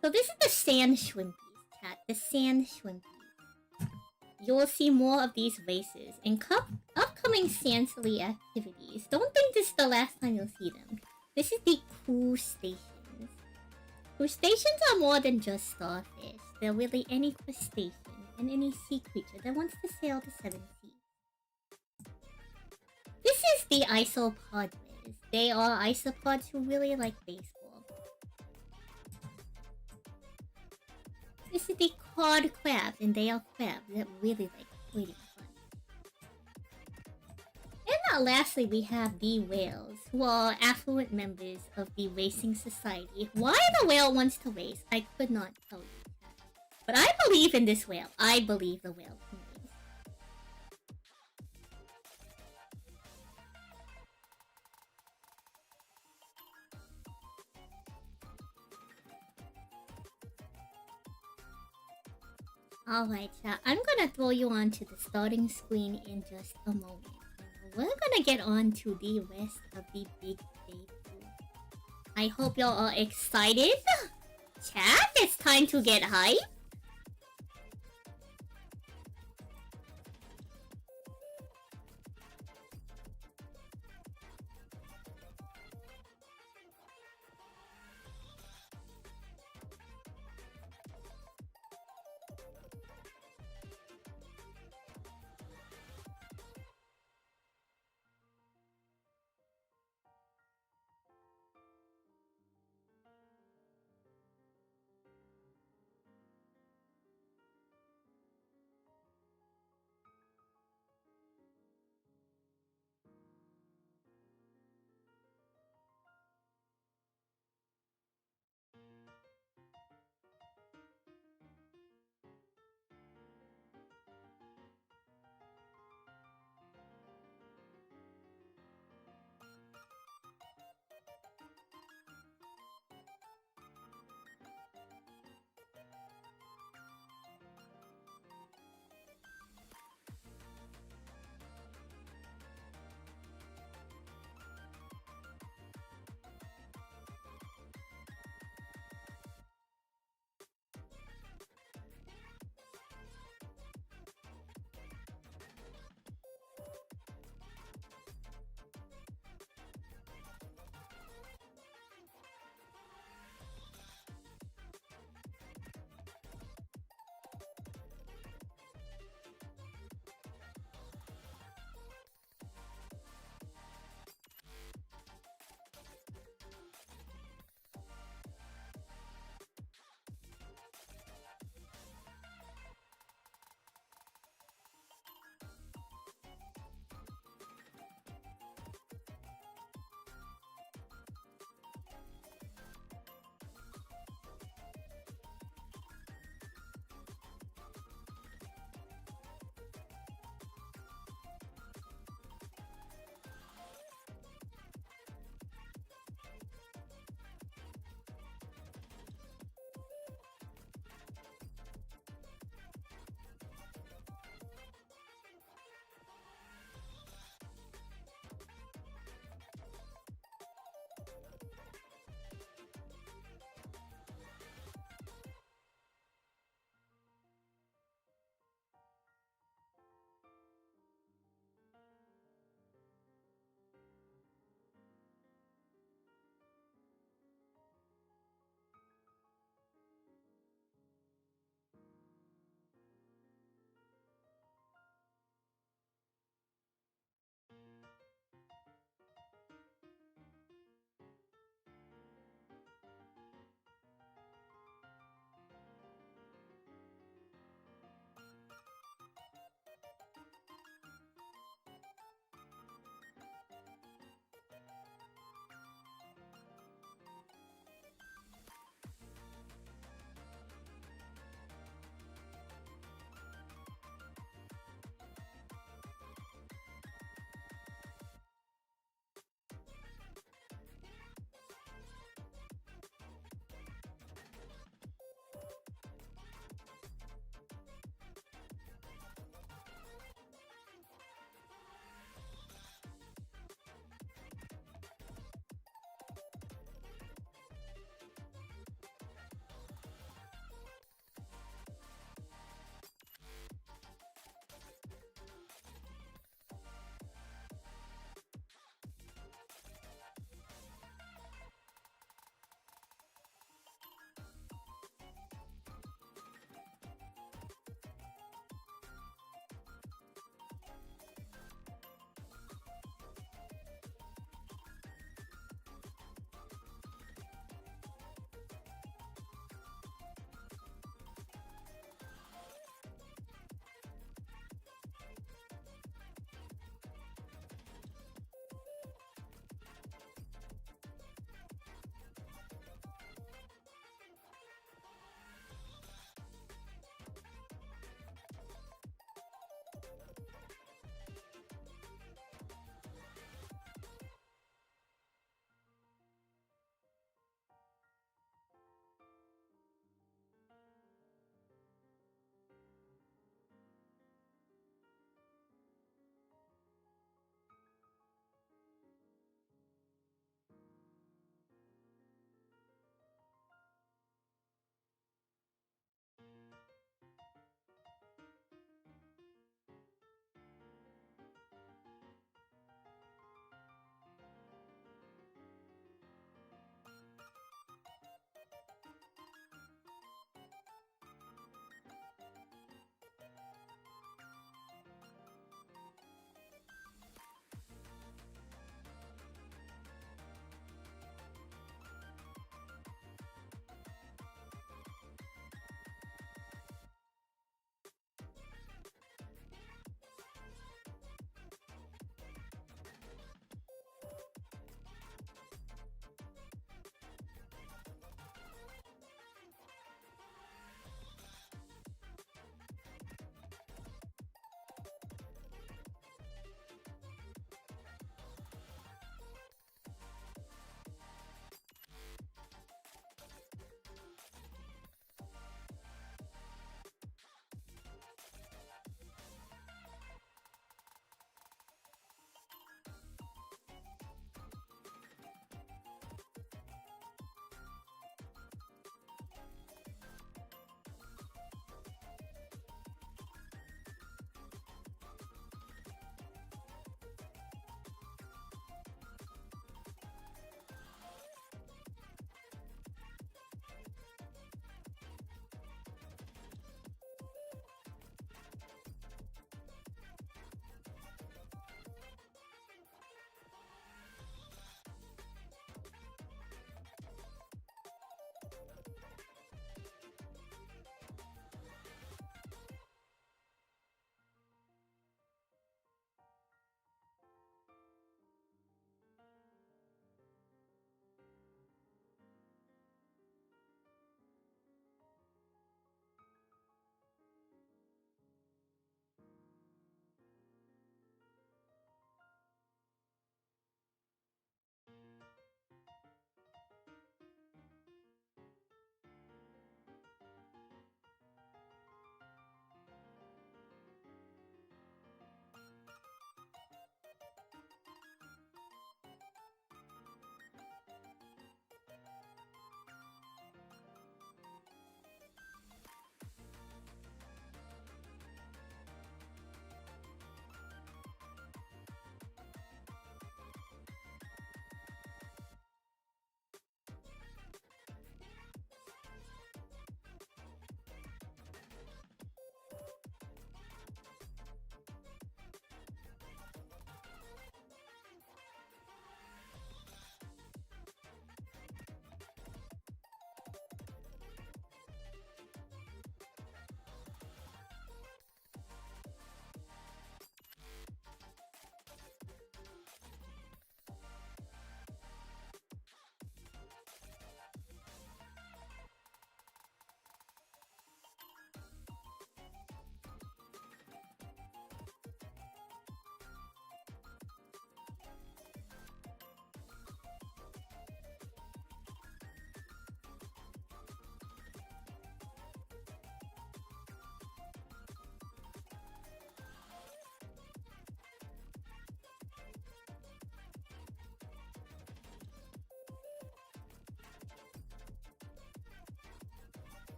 So this is the sand shrimpies, chat. The sand shrimpies. You'll see more of these races in upcoming Salie activities. Don't think this is the last time you'll see them. This is the crustaceans. Crustaceans are more than just starfish. They're really any crustacean and any sea creature that wants to sail the 7 seas. This is the isopods. They are isopods who really like baseball. This is the cod crabs, and they are crabs that really like eating fun. And lastly, we have the whales, who are affluent members of the racing society. Why the whale wants to race, I could not tell you. But I believe in this whale. I believe the whale can race. Alright, chat. I'm gonna throw you onto the starting screen in just a moment. We're gonna get on to the rest of the big debut. I hope y'all are excited. Chat, it's time to get hype.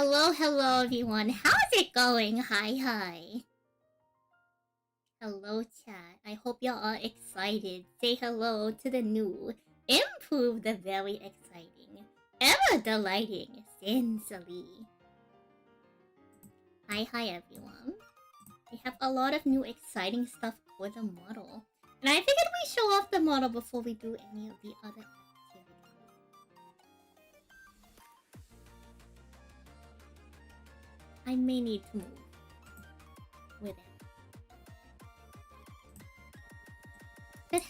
Hello, hello everyone. How's it going? Hi. Hello chat. I hope y'all are excited. Say hello to the new, improved, the very exciting, ever delighting Salie. Hi everyone. We have a lot of new exciting stuff for the model. And I figured we show off the model before we do any of the other activities. I may need to move with it. But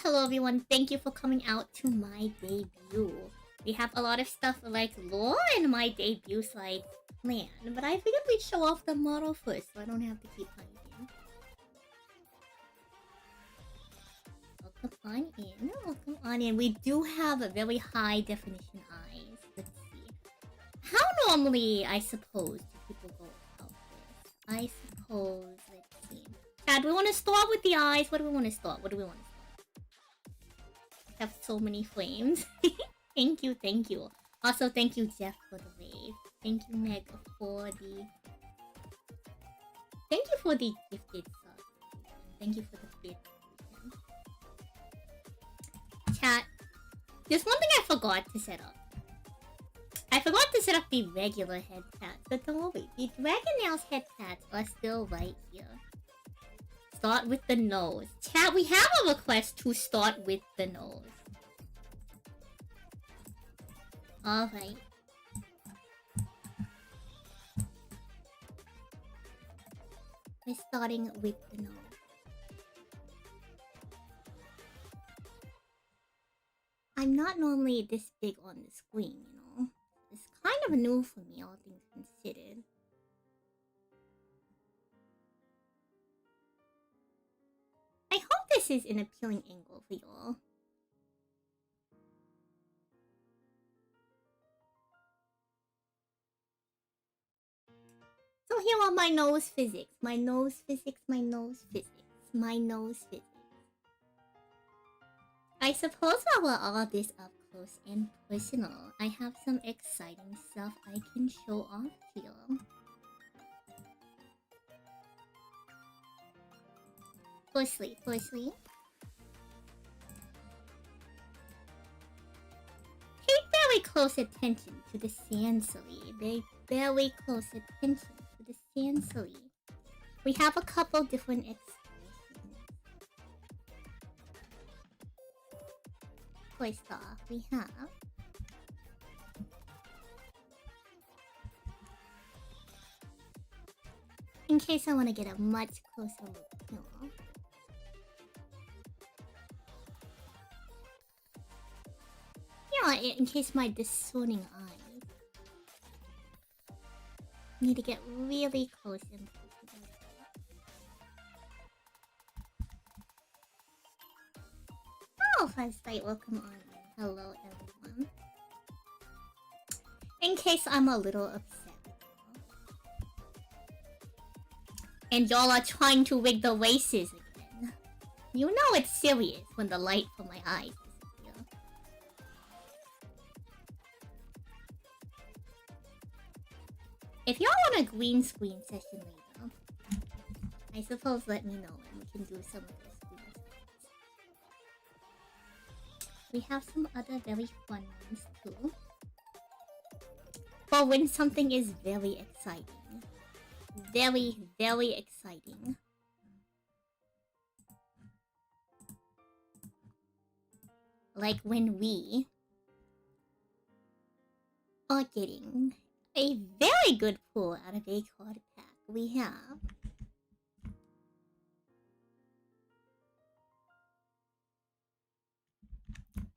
hello everyone. Thank you for coming out to my debut. We have a lot of stuff like lore in my debut slide planned, but I figured we'd show off the model first so I don't have to keep hiding. Welcome on in. We do have a very high definition eyes. Let's see. How normally, I suppose, do people go about this? I suppose, let's see. Chad, we want to start with the eyes. What do we want to start? I have so many flames. Thank you. Also, thank you, Jeff, for the wave. Thank you, Meg, for the... Thank you for the gifted sub. Thank you for the bit. Chat, there's one thing I forgot to set up. I forgot to set up the regular head tats, but don't worry, the Dragon Nails head tats are still right here. Start with the nose. Chat, we have a request to start with the nose. Alright. We're starting with the nose. I'm not normally this big on the screen, you know? It's kind of new for me, all things considered. I hope this is an appealing angle for y'all. So here are my nose physics. My nose physics. I suppose while we're all this up close and personal, I have some exciting stuff I can show off here. Firstly. Pay very close attention to the Salie. Pay very close attention to the Salie. We have a couple different expressions. First off, we have in case I want to get a much closer look, in case my discerning eyes need to get really close and personal. Oh, first sight, welcome on in. Hello, everyone. In case I'm a little upset with y'all. And y'all are trying to rig the races again. You know it's serious when the light from my eyes disappear. If y'all want a green screen session later, I suppose let me know and we can do some of this green screens. We have some other very fun ones too. For when something is very exciting. Very, very exciting. Like when we are getting a very good pull out of a card pack. We have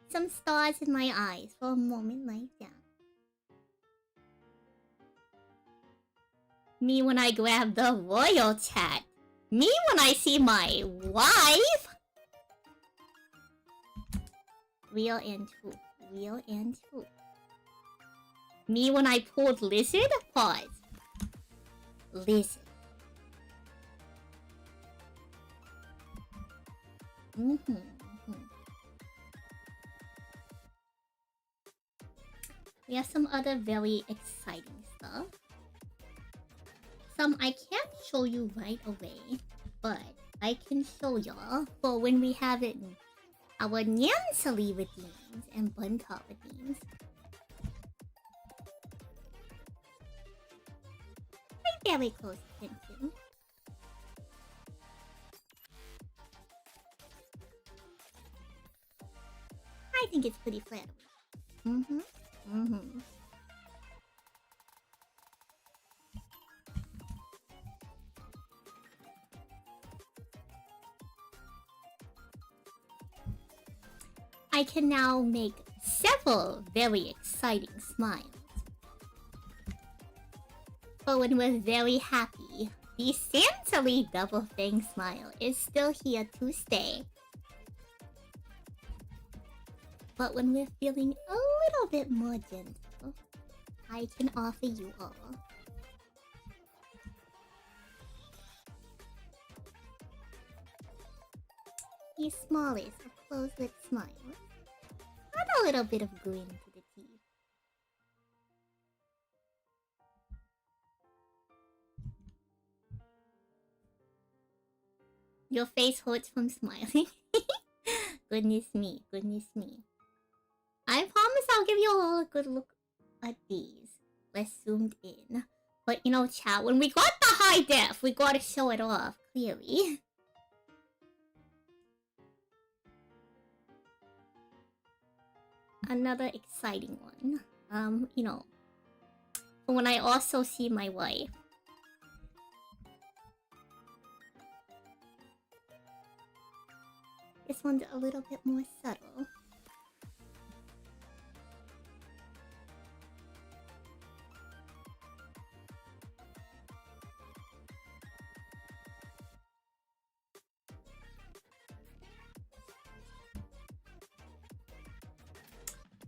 some stars in my eyes for a moment like that. Me when I grab the royal chat. Me when I see my wife. Real and true. Real and true. Me when I pulled lizard. Pause. Lizard. We have some other very exciting stuff. Some I can't show you right away, but I can show y'all for when we have it in our Nyan Salie redeems and Buntop redeems. Pay very close attention. I think it's pretty flattering. Mm-hmm. Mm-hmm. I can now make several very exciting smiles. But when we're very happy, the Salie Double Fang smile is still here to stay. But when we're feeling a little bit more gentle, I can offer you all the smallest of closed lip smiles. Add a little bit of grin to the teeth. Your face hurts from smiling. Goodness me, goodness me. I promise I'll give you all a good look at these. Less zoomed in. But you know, chat, when we got the high def, we gotta show it off, clearly. Another exciting one. You know, when I also see my wife. This one's a little bit more subtle.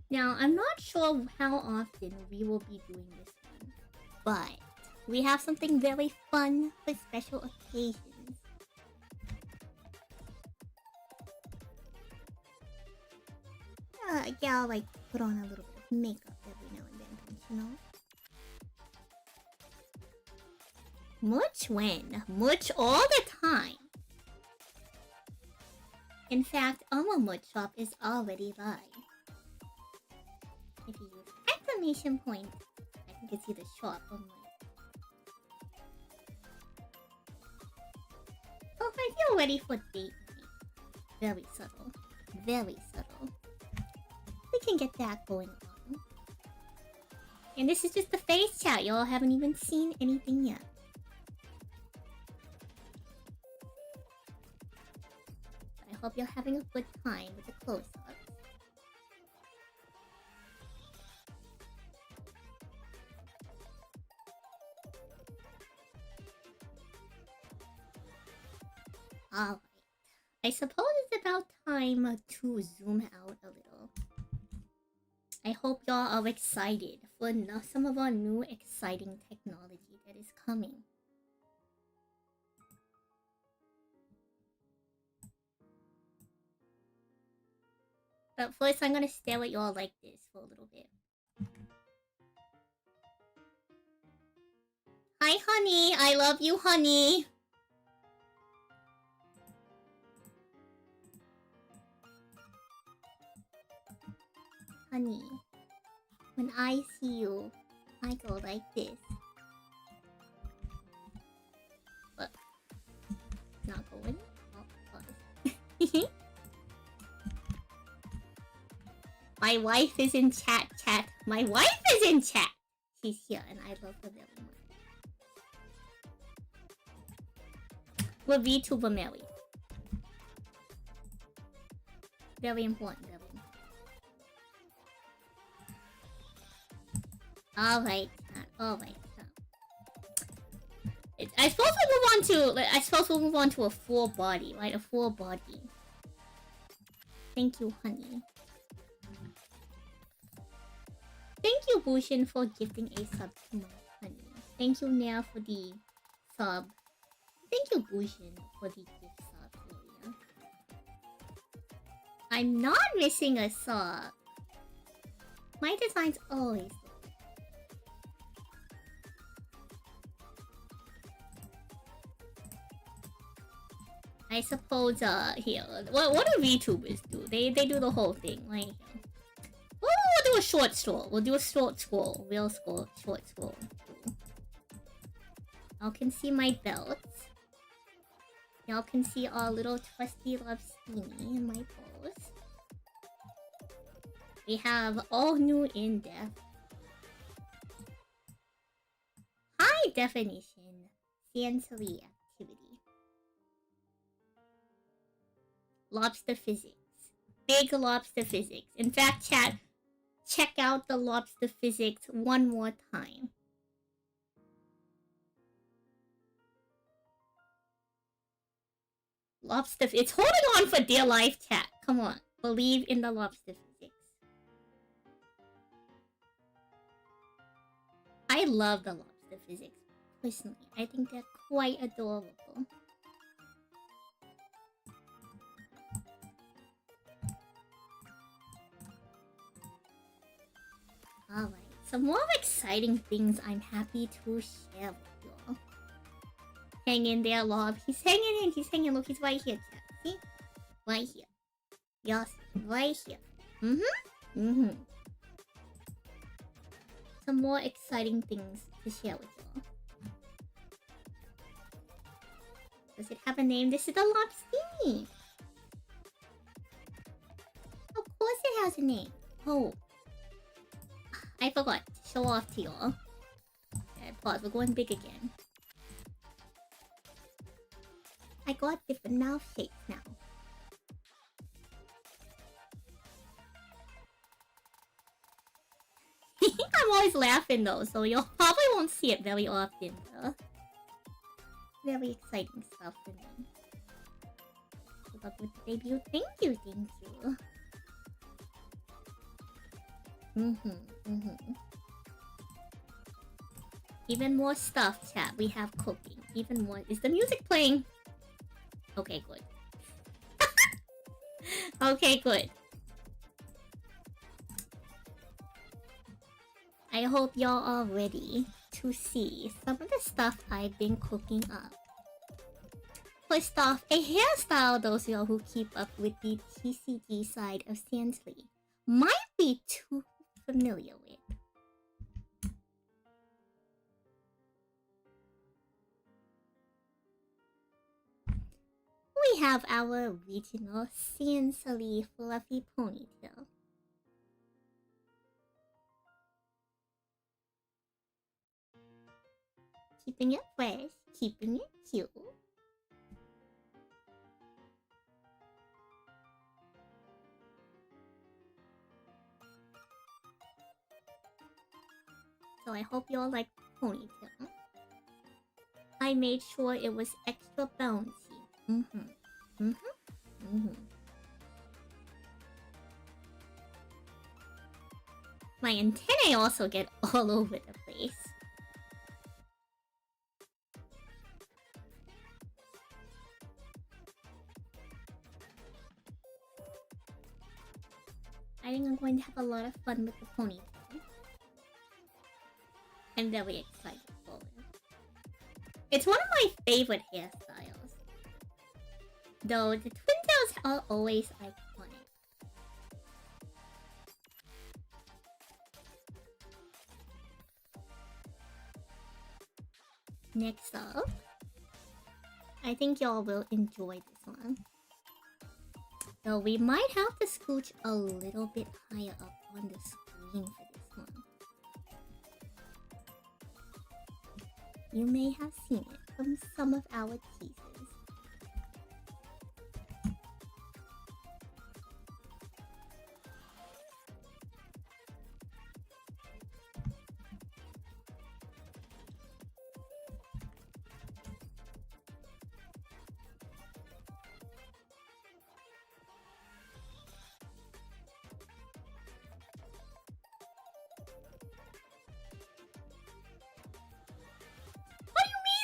Now, I'm not sure how often we will be doing this one, but we have something very fun for special occasions. A gal like put on a little bit of makeup every now and then, don't you know? Much when? Much all the time. In fact, our much shop is already live. If you use exclamation point, I think it's either shop or much. Oh, I feel ready for date night. Very subtle. Very subtle. We can get that going on. And this is just the face chat. Y'all haven't even seen anything yet. I hope you're having a good time with the close-ups. Alright. I suppose it's about time to zoom out a little. I hope y'all are excited for some of our new exciting technology that is coming. But first, I'm gonna stare at y'all like this for a little bit. Hi, honey. I love you, honey. Honey, when I see you, I go like this. Look. Not going. Oh, pause. My wife is in chat. My wife is in chat. She's here and I love her very much. We're VTuber Mary. Very important, very important. Alright, alright. I suppose we'll move on to a full body, right? A full body. Thank you, honey. Thank you, Bushin, for gifting a sub to my honey. Thank you, Nair, for the sub. Thank you, Bushin, for the gift sub earlier. I'm not missing a sub. My designs always look. I suppose, here. What do VTubers do? They do the whole thing, like, we'll do a short scroll. We'll do a short scroll. Real scroll, short scroll. Y'all can see my belts. Y'all can see our little trusty Lobstini in my pose. We have all new in-depth. High definition Salie activity. Lobster physics. Big lobster physics. In fact, chat, check out the lobster physics one more time. Lobster, it's holding on for dear life, chat. Come on, believe in the lobster physics. I love the lobster physics, personally. I think they're quite adorable. Alright, some more exciting things I'm happy to share with y'all. Hang in there, Lob. He's hanging in. He's hanging. Look, he's right here, chat. See? Right here. Yes, right here. Some more exciting things to share with y'all. Does it have a name? This is the Lobstini. Of course it has a name. Oh. I forgot to show off to y'all. Okay, pause. We're going big again. I got different mouth shapes now. I'm always laughing though, so you'll probably won't see it very often though. Very exciting stuff for me. Keep up with the debut. Thank you, thank you. Even more stuff, chat. We have cooking. Even more. Is the music playing? Okay, good. Okay, good. I hope y'all are ready to see some of the stuff I've been cooking up. First off, a hairstyle those of y'all who keep up with the TCG side of Salie might be too familiar with. We have our original Salie fluffy ponytail. Keeping it fresh, keeping it cute. So I hope y'all like the ponytail. I made sure it was extra bouncy. My antennae also get all over the place. I think I'm going to have a lot of fun with the ponytail. I'm very excited for it. It's one of my favorite hairstyles. Though the twin tails are always iconic. Next up, I think y'all will enjoy this one. Though we might have to scooch a little bit higher up on the screen for this one. You may have seen it from some of our teasers.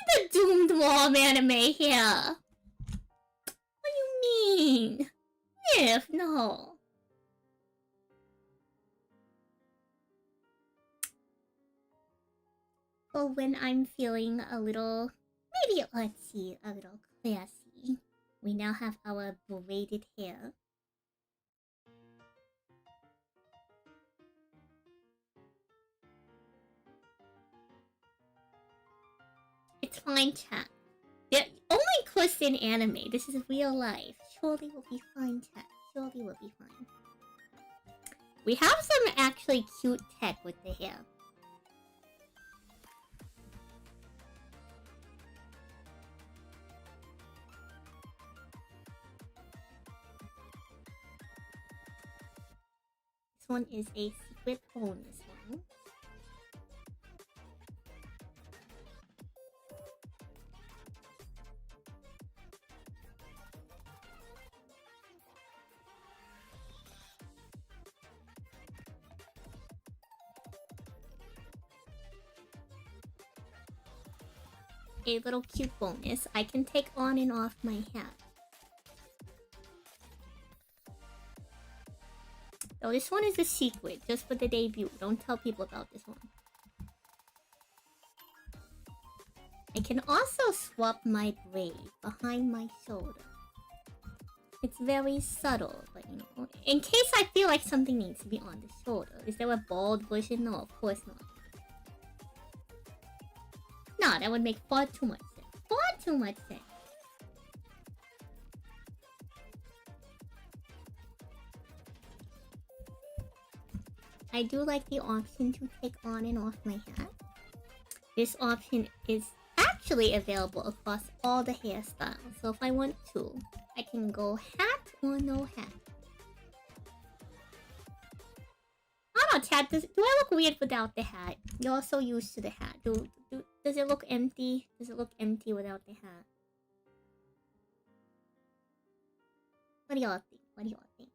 The Doomed Mom anime here. What do you mean? If no. Or when I'm feeling a little, maybe artsy, a little classy. We now have our braided hair. It's fine, chat. They're only cursed in anime. This is real life. Surely we'll be fine, chat. Surely we'll be fine. We have some actually cute tech with the hair. This one is a secret bonus one. A little cute bonus. I can take on and off my hat. Oh, this one is a secret, just for the debut. Don't tell people about this one. I can also swap my braid behind my shoulder. It's very subtle, but you know, in case I feel like something needs to be on the shoulder. Is there a bald version? No, of course not. No, that would make far too much sense. Far too much sense. I do like the option to take on and off my hat. This option is actually available across all the hairstyles. So if I want to, I can go hat or no hat. I don't know, chat. Do I look weird without the hat? You're so used to the hat. Does it look empty? Does it look empty without the hat? What do y'all think? What do y'all think?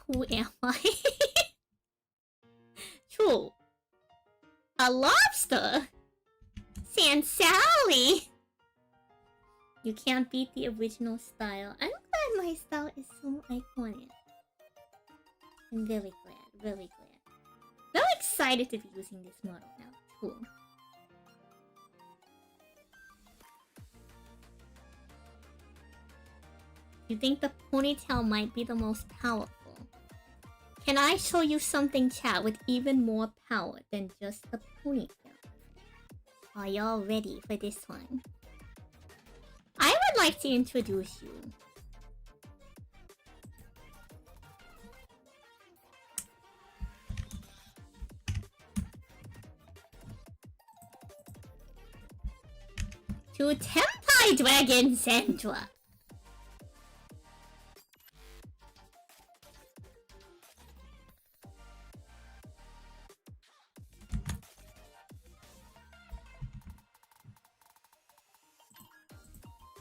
Who am I? True. A lobster? Salie! You can't beat the original style. I'm glad my style is so iconic. I'm very glad, very glad. Very excited to be using this model now, too. You think the ponytail might be the most powerful? Can I show you something, chat, with even more power than just the ponytail? Are y'all ready for this one? I would like to introduce you. To Tenpai Dragon Sandra.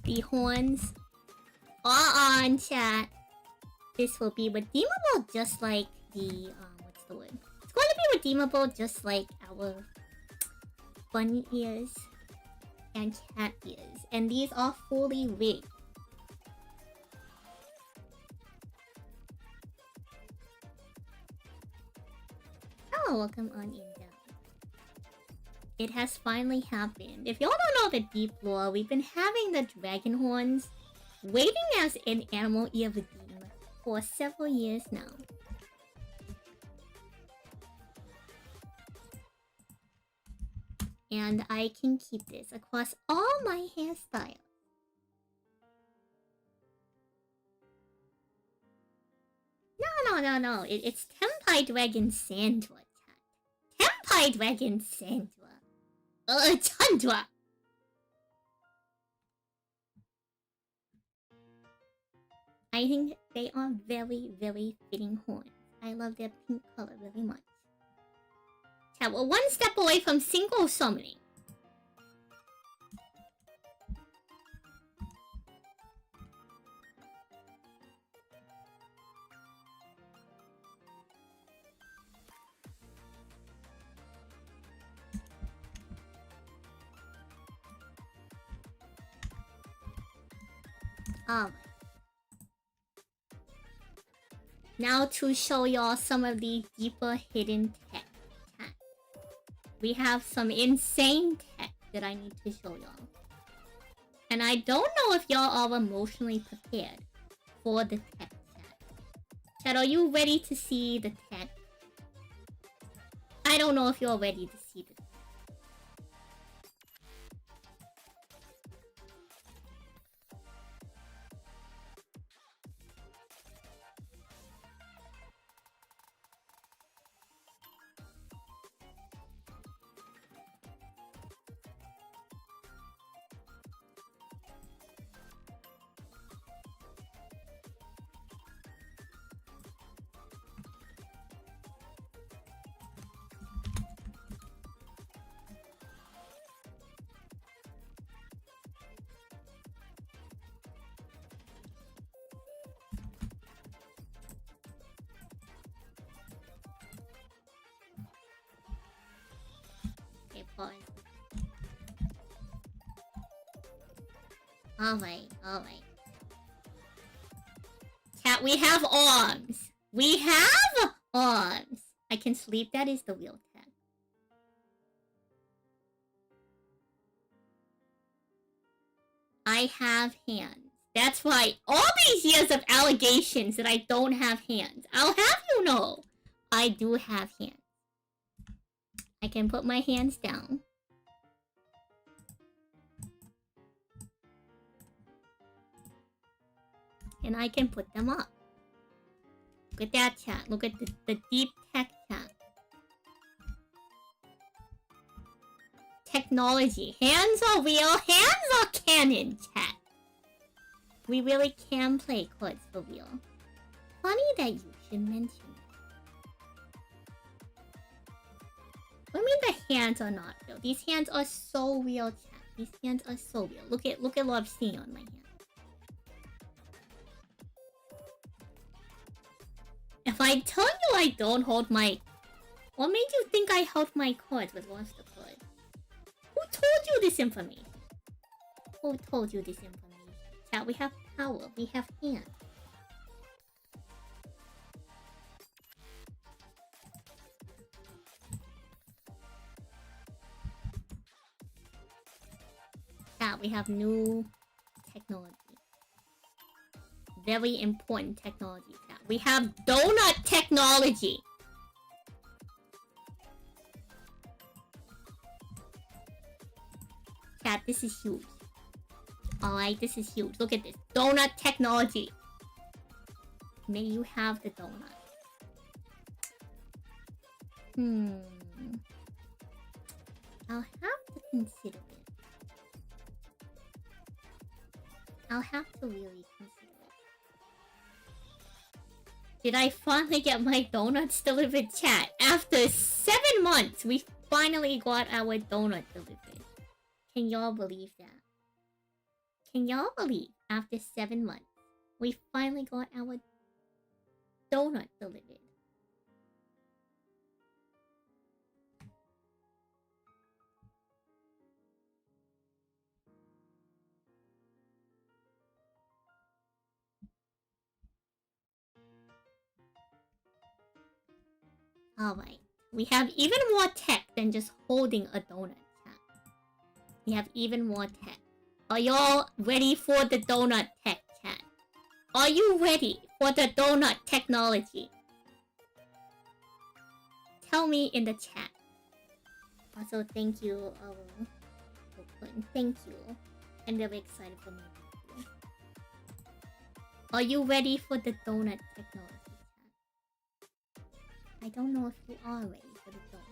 The horns are on, chat. This will be redeemable just like the, what's the word? It's going to be redeemable just like our bunny ears and cat ears. And these are fully rigged. Oh, welcome on in, guys. It has finally happened. If y'all don't know the deep lore, we've been having the dragon horns waiting as an animal ear redeem for several years now. And I can keep this across all my hairstyles. No. It's Tenpai Dragon Sandra, chat. Tenpai Dragon Sandra. Tundra! I think they are very, very fitting horns. I love their pink color very much. Chat, we're one step away from single summoning. Alright. Now to show y'all some of the deeper hidden tech. we have some insane tech that I need to show y'all. And I don't know if y'all are emotionally prepared for the tech, chat. Chat, are you ready to see the tech? I don't know if you're ready to see the tech. Okay, pause. Alright. Cat, we have arms. We have arms. I can sleep. That is the real tech. I have hands. That's right. All these years of allegations that I don't have hands. I'll have you know, I do have hands. I can put my hands down. And I can put them up. Look at that, chat. Look at the deep tech, chat. Technology. Hands are real. Hands are canon, chat. We really can play cards for real. Funny that you should mention it. What do you mean the hands are not real? These hands are so real, chat. These hands are so real. Look at Lobster on my hand. If I tell you I don't hold my... What made you think I held my cards with Lobster card? Who told you this information? Who told you this information? Chat, we have power. We have hands. Chat, we have new technology. Very important technology, chat. We have donut technology. Chat, this is huge. Alright, this is huge. Look at this. Donut technology. May you have the donut. I'll have to consider it. I'll have to really consider it. Did I finally get my donuts delivered, chat? After 7 months, we finally got our donut delivered. Can y'all believe that? Can y'all believe after 7 months, we finally got our donut delivered? Alright. We have even more tech than just holding a donut, chat. We have even more tech. Are y'all ready for the donut tech, chat? Are you ready for the donut technology? Tell me in the chat. Also, thank you, Brooklyn. Thank you. I'm very excited for me. Are you ready for the donut technology, chat? I don't know if you are ready for the donut.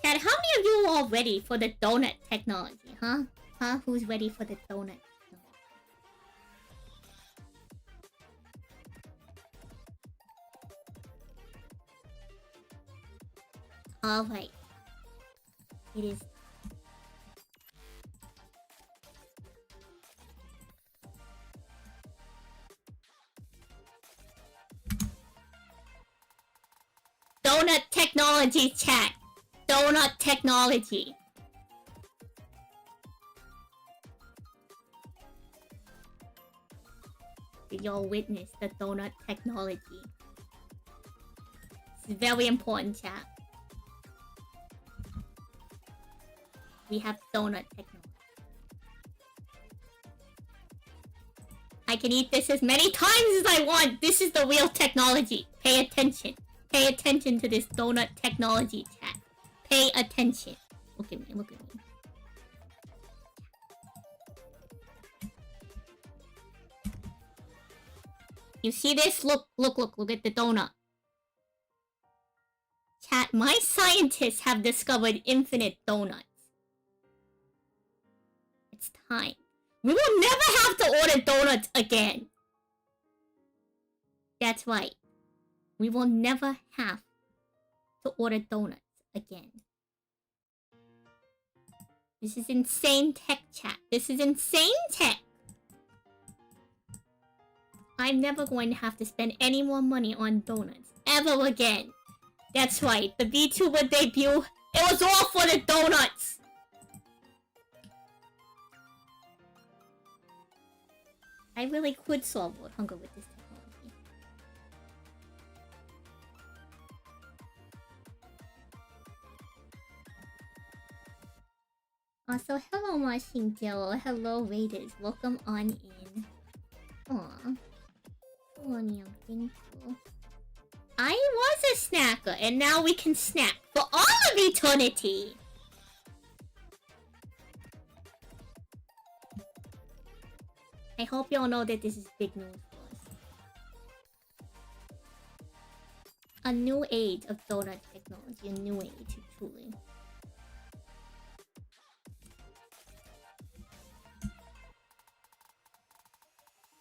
Chat, how many of you are ready for the donut technology, huh? Huh? Who's ready for the donut technology? Alright. It is... Donut technology, chat! Donut technology! Did y'all witness the donut technology? It's very important, chat. We have donut technology. I can eat this as many times as I want. This is the real technology. Pay attention. Pay attention to this donut technology, chat. Pay attention. Look at me, look at me. You see this? Look at the donut. Chat, my scientists have discovered infinite donuts. It's time. We will never have to order donuts again. That's right. We will never have to order donuts again. This is insane tech, chat. This is insane tech. I'm never going to have to spend any more money on donuts ever again. That's right. The VTuber debut, it was all for the donuts. I really could solve world hunger with this technology. Also, hello Marshingale, hello Raiders, welcome on in. Aww. Millennium, thank you. I was a snacker, and now we can snack for all of eternity! I hope y'all know that this is big news for us. A new age of donut technology, a new age, truly.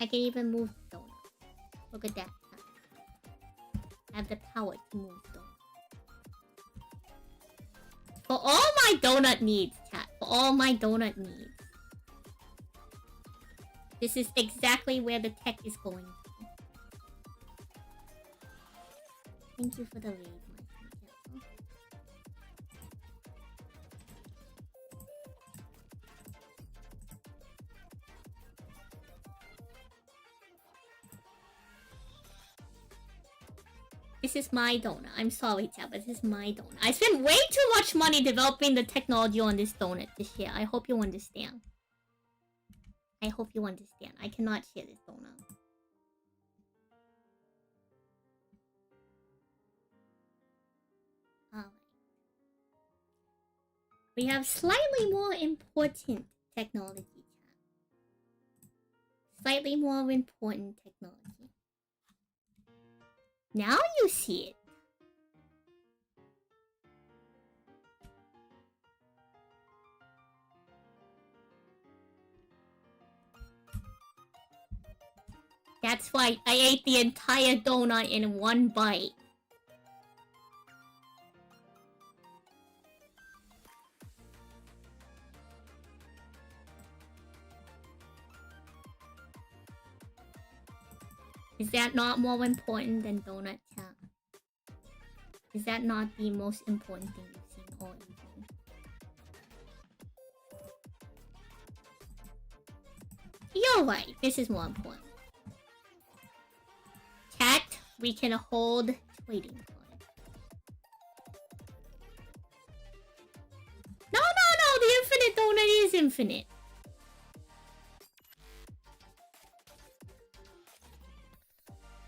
I can even move the donut. Look at that. I have the power to move donut. For all my donut needs, chat. For all my donut needs. This is exactly where the tech is going to. Thank you for the raid, my friend. This is my donut. I'm sorry, chat, but this is my donut. I spent way too much money developing the technology on this donut this year. I hope you understand. I hope you understand. I cannot share this donut. Alright. We have slightly more important technology, chat. Slightly more important technology. Now you see it. That's why I ate the entire donut in one bite. Is that not more important than donut, chat? Is that not the most important thing you've seen all evening? You're right, this is more important. Chat, we can hold trading cards. No, the infinite donut is infinite.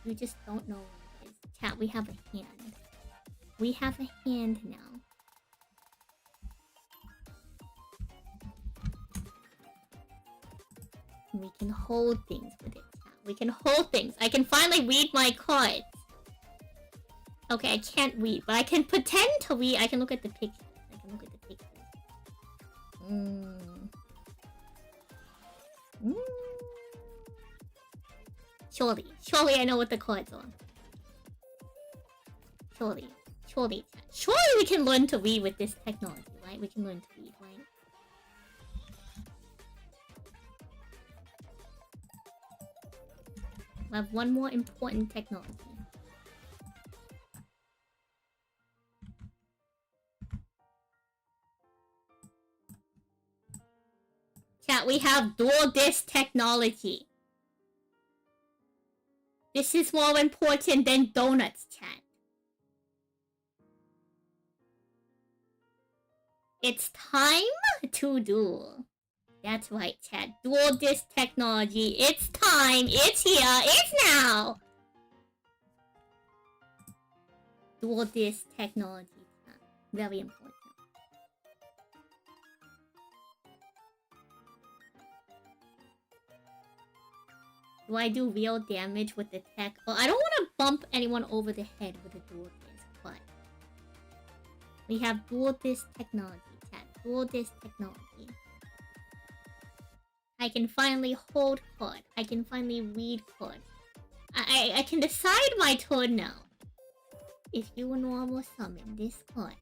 You just don't know what it is. Chat, we have a hand. We have a hand now. We can hold things with it, chat. We can hold things. I can finally read my cards. Okay, I can't read, but I can pretend to read. I can look at the pictures. Surely I know what the cards are. Surely we can learn to read with this technology, right? We can learn to read, right? We have one more important technology. Chat, we have dual disc technology. This is more important than donuts, chat. It's time to duel. That's right, chat. Dual disc technology. It's time. It's here. It's now. Dual disc technology. Very important. Do I do real damage with the tech? Well, I don't want to bump anyone over the head with a dual disc, but we have dual disc technology, chat. Dual disc technology. I can finally hold card. I can finally read card. I can decide my turn now. If you normal summon this card.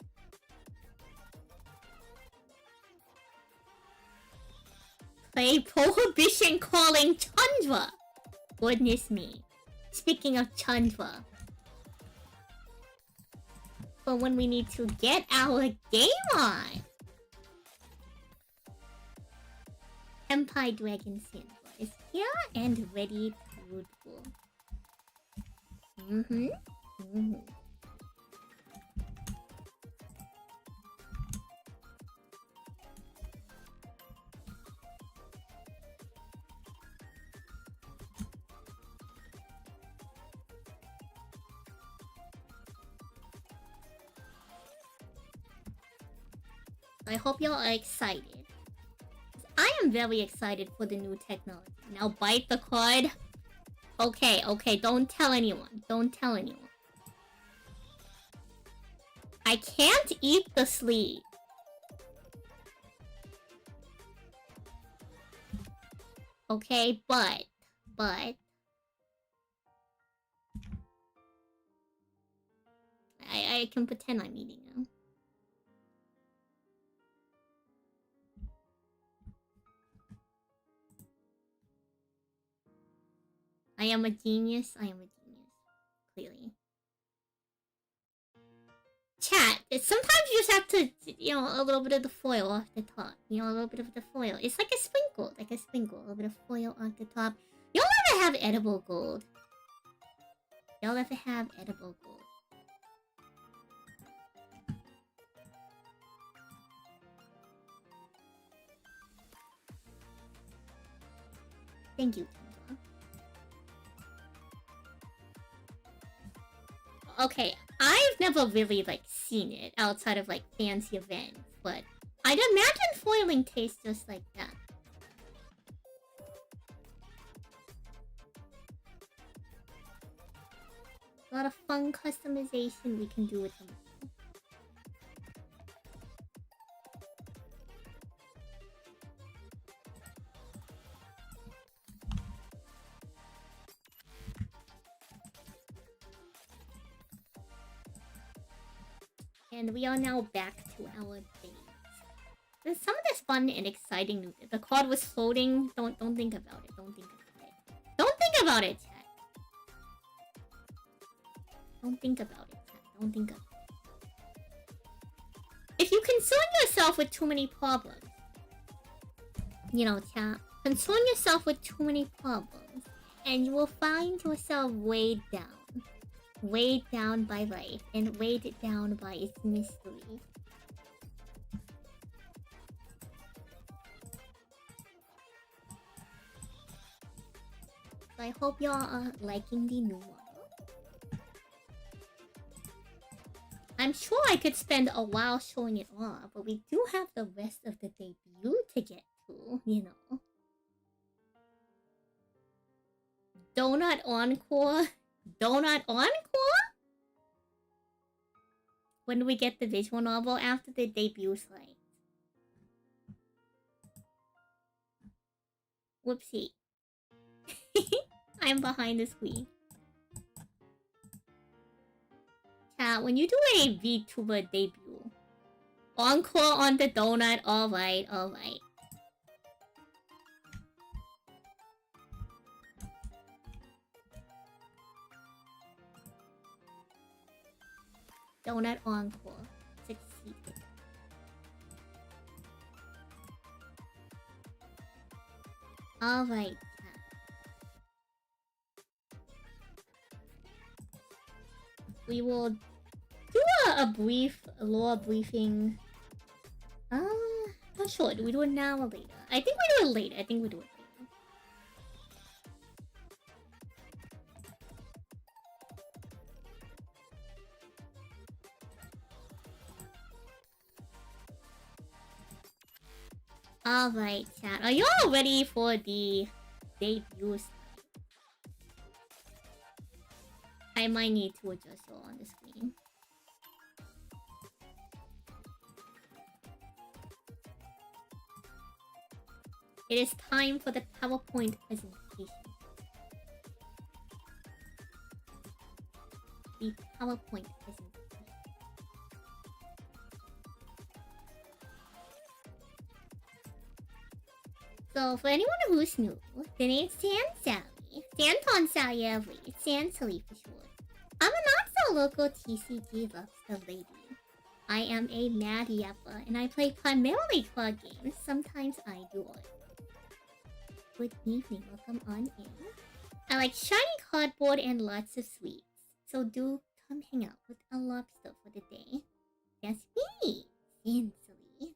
Play Prohibition Calling Chandra. Goodness me. Speaking of Chandra. For when we need to get our game on. Empire Dragon Sandra is here and ready to duel. I hope y'all are excited. I am very excited for the new technology. Now bite the card. Okay, okay, don't tell anyone. Don't tell anyone. I can't eat the sleeve. Okay, but... I can pretend I'm eating them. I am a genius. I am a genius. Clearly. Chat, sometimes you just have to, you know, a little bit of the foil off the top. You know, a little bit of the foil. It's like a sprinkle. Like a sprinkle. A little bit of foil off the top. Y'all ever have edible gold? Y'all ever have edible gold? Thank you, Kendra. Okay, I've never really, like, seen it outside of, like, fancy events, but I'd imagine foiling tastes just like that. A lot of fun customization we can do with them. And we are now back to our base. There's some of this fun and exciting news. The card was floating. Don't think about it. Don't think about it. Don't think about it, chat. Don't think about it, chat. Don't think about it. If you concern yourself with too many problems, you know, chat, concern yourself with too many problems, and you will find yourself weighed down. Weighed down by life and weighed down by its mystery. So I hope y'all are liking the new one. I'm sure I could spend a while showing it off, but we do have the rest of the debut to get to, you know. Donut Encore? Donut Encore? When do we get the visual novel? After the debut slide. Whoopsie. I'm behind the screen. Chat, when you do a VTuber debut, encore on the donut, alright, alright. Donut encore. Succeeded. Alright, chat. We will do a brief lore briefing not sure. Do we do it now or later? I think we do it later. Alright, chat. Are you all ready for the debuts? I might need to adjust all on the screen. It is time for the PowerPoint presentation. The PowerPoint presentation. So, for anyone who's new, the name's Salie. Santon Salie, Salie for short. I'm a not-so-local TCG Lobster lady. I am a mad yapper, and I play primarily card games. Sometimes I do art. Good evening, welcome on in. I like shiny cardboard and lots of sweets. So do come hang out with a lobster for the day. Yes, me, Salie.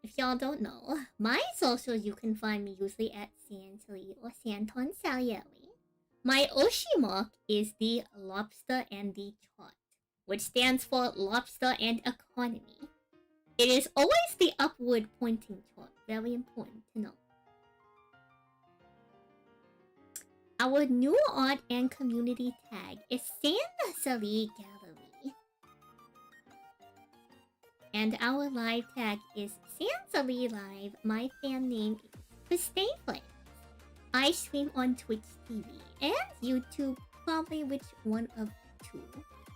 If y'all don't know, my socials you can find me usually at Salie or Santon Salie. My Oshi mark is the Lobster and the Chart, which stands for Lobster and Economy. It is always the upward pointing chart, very important to know. Our new art and community tag is Salie Gallery. And our live tag is Salie Live. My fan name is Christopher. I stream on Twitch TV and YouTube, probably which one of two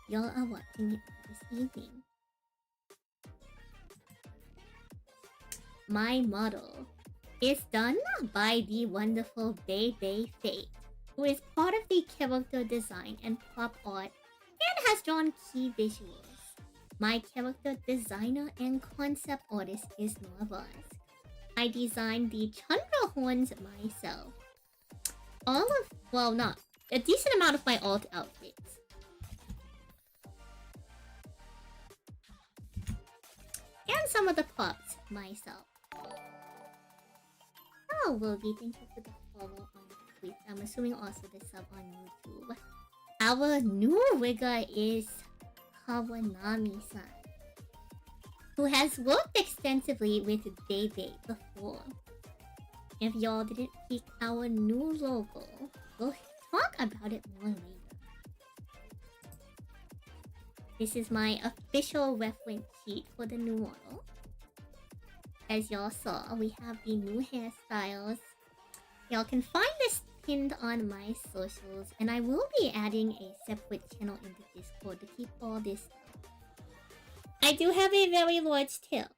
y'all are watching it this evening. My model is done by the wonderful Bebe Fate, who is part of the character design and prop art and has drawn key visuals. My character designer and concept artist is Norvas. I designed the Chandra horns myself. A decent amount of my alt outfits. And some of the props myself. Oh, Wilby, thank you for the follow on Twitch. I'm assuming also the sub on YouTube. Our new rigger is Kawanami-san, who has worked extensively with Bebe before. If y'all didn't pick our new logo, we'll talk about it more later. This is my official reference sheet for the new model. As y'all saw, we have the new hairstyles. Y'all can find this pinned on my socials, and I will be adding a separate channel in the Discord to keep all this stuff. I do have a very large tail.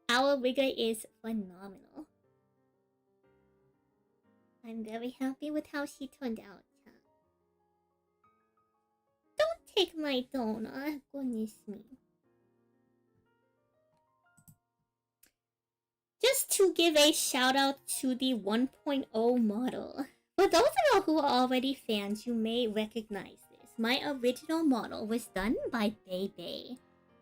Our rigger is phenomenal. I'm very happy with how she turned out. Don't take my donut, goodness me. Just to give a shout out to the 1.0 model. For those of you who are already fans, you may recognize this. My original model was done by Bebe.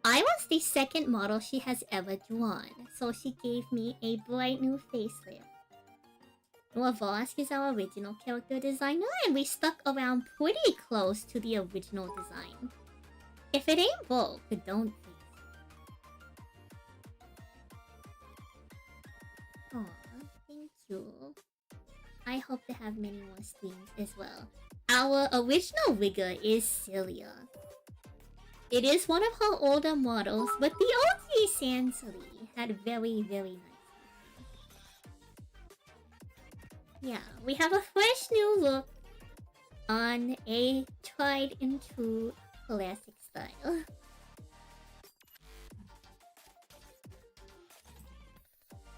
I was the second model she has ever drawn, so she gave me a bright new facelift. Vosk is our original character designer, and we stuck around pretty close to the original design. If it ain't broke, don't fix it. Aw, thank you. I hope to have many more streams as well. Our original rigger is Celia. It is one of her older models, but the OG Salie had very, very nice. Yeah, we have a fresh new look on a tried and true classic style.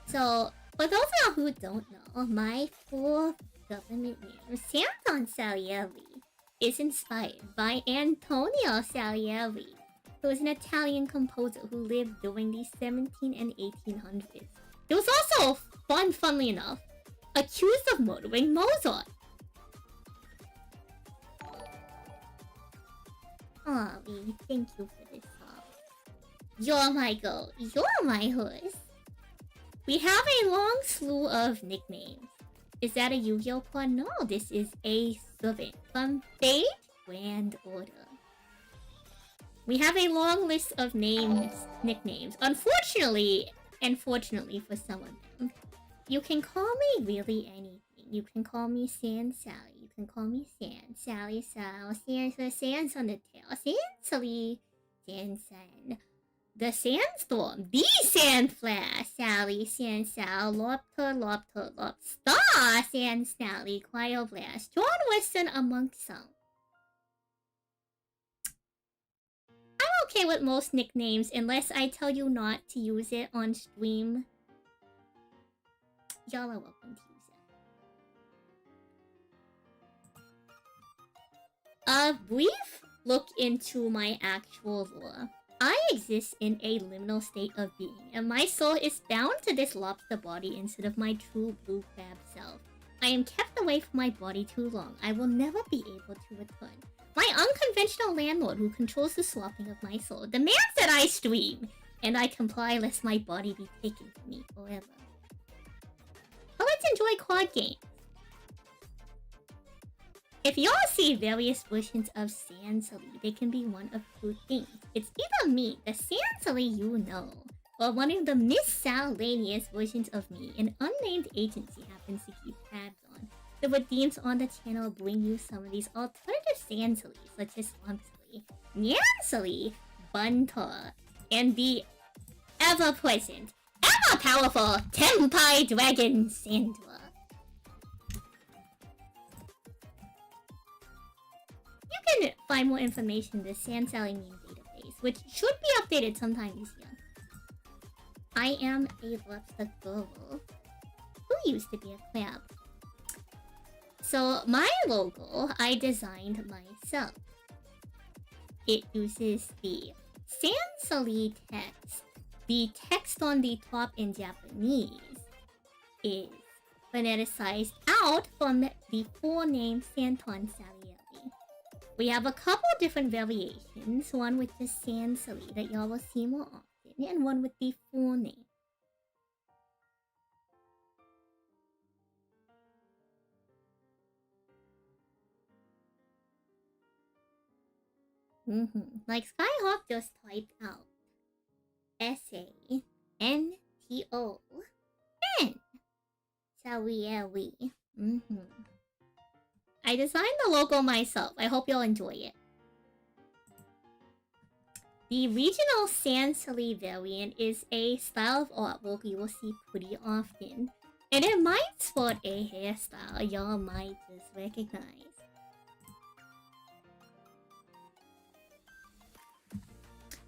So, for those of you who don't know, my full government name, Santon Salieri, is inspired by Antonio Salieri, who was an Italian composer who lived during the 17 and 1800s. He was also, funnily enough, accused of murdering Mozart. Aw, Lee, thank you for this song. You're my goat. You're my horse. We have a long slew of nicknames. Is that a Yu-Gi-Oh pun? No, this is a servant from Fate Grand Order. We have a long list of nicknames. Unfortunately, and fortunately for some of them, you can call me really anything. You can call me Sand Sally. You can call me Sand Sally Sal. Sands on the tail. Sand Salie. Sand Sand. The Sandstorm. The Sand Flash. Sally. Sand Sal. Lobster. Lobster. Sand Sally. Cryo Blast. John Weston amongst some. I'm okay with most nicknames unless I tell you not to use it on stream. Y'all are welcome to use it. A brief look into my actual lore. I exist in a liminal state of being, and my soul is bound to this lobster body instead of my true blue crab self. I am kept away from my body too long. I will never be able to return. My unconventional landlord who controls the swapping of my soul demands that I stream, and I comply lest my body be taken from me forever. But let's enjoy card games. If y'all see various versions of Sand Salie, they can be one of two things. It's either me, the Sand Salie you know, or one of the miscellaneous versions of me an unnamed agency happens to keep tabs on. The redeems on the channel bring you some of these alternative Sand Salies, such as Slump Salie, Nyan Salie, Buntor, and the ever-present, ever-powerful Tenpai Dragon Sandra. You can find more information in the Sand Salie meme database, which should be updated sometime this year. I am a lobster girl who used to be a crab. So my logo, I designed myself. It uses the Sand Salie text. The text on the top in Japanese is phoneticized out from the full name Santon Salieri. We have a couple different variations, one with the Sand Salie that y'all will see more often, and one with the full name. Like Skyhawk just typed out S-A-N-T-O N Salieri. I designed the logo myself. I hope you'll enjoy it. The regional Sand Salie variant is a style of artwork you will see pretty often, and it might sport a hairstyle y'all might just recognize.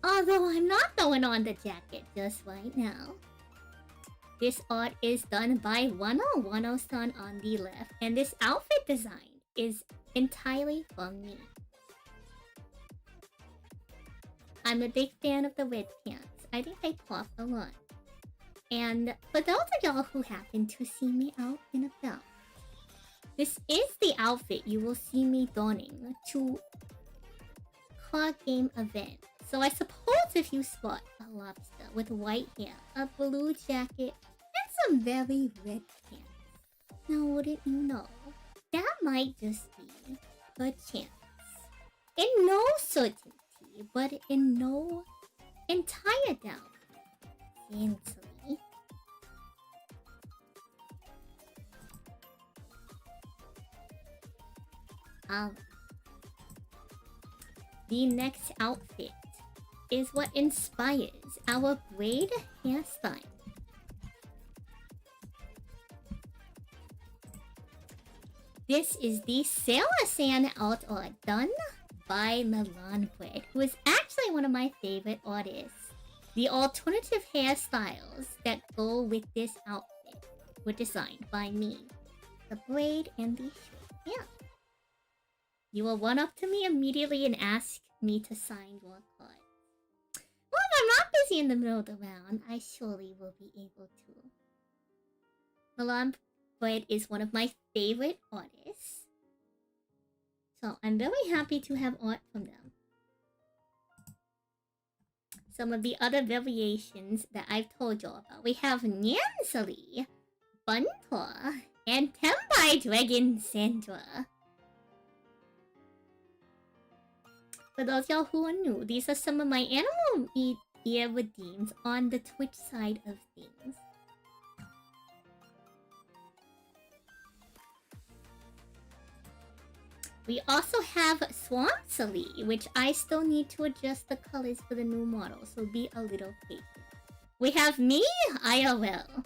Although I'm not throwing on the jacket just right now. This art is done by 1010-san on the left, and this outfit design is entirely from me. I'm a big fan of the red pants. I think they pop a lot. And for those of y'all who happen to see me out and about, this is the outfit you will see me donning to card game events. So I suppose if you spot a lobster with white hair, a blue jacket, and some very red pants, now wouldn't you know, that might just be a chance. In no certainty, but in no entire doubt, Sansely. The next outfit is what inspires our braid hairstyle. This is the Sailor Sand art done by Milan Bread, who is actually one of my favorite artists. The alternative hairstyles that go with this outfit were designed by me. The braid and the short hair. You will run up to me immediately and ask me to sign your card. Well, if I'm not busy in the middle of the round, I surely will be able to. Milan Bread is one of my favorite artists. So I'm very happy to have art from them. some of the other variations that I've told y'all about. We have Salie, Buntor, and Tempai Dragon Sandra. For those y'all who are new, these are some of my animal year redeems on the Twitch side of things. We also have Swamp Salie, which I still need to adjust the colors for the new model, so be a little patient. We have me, IRL.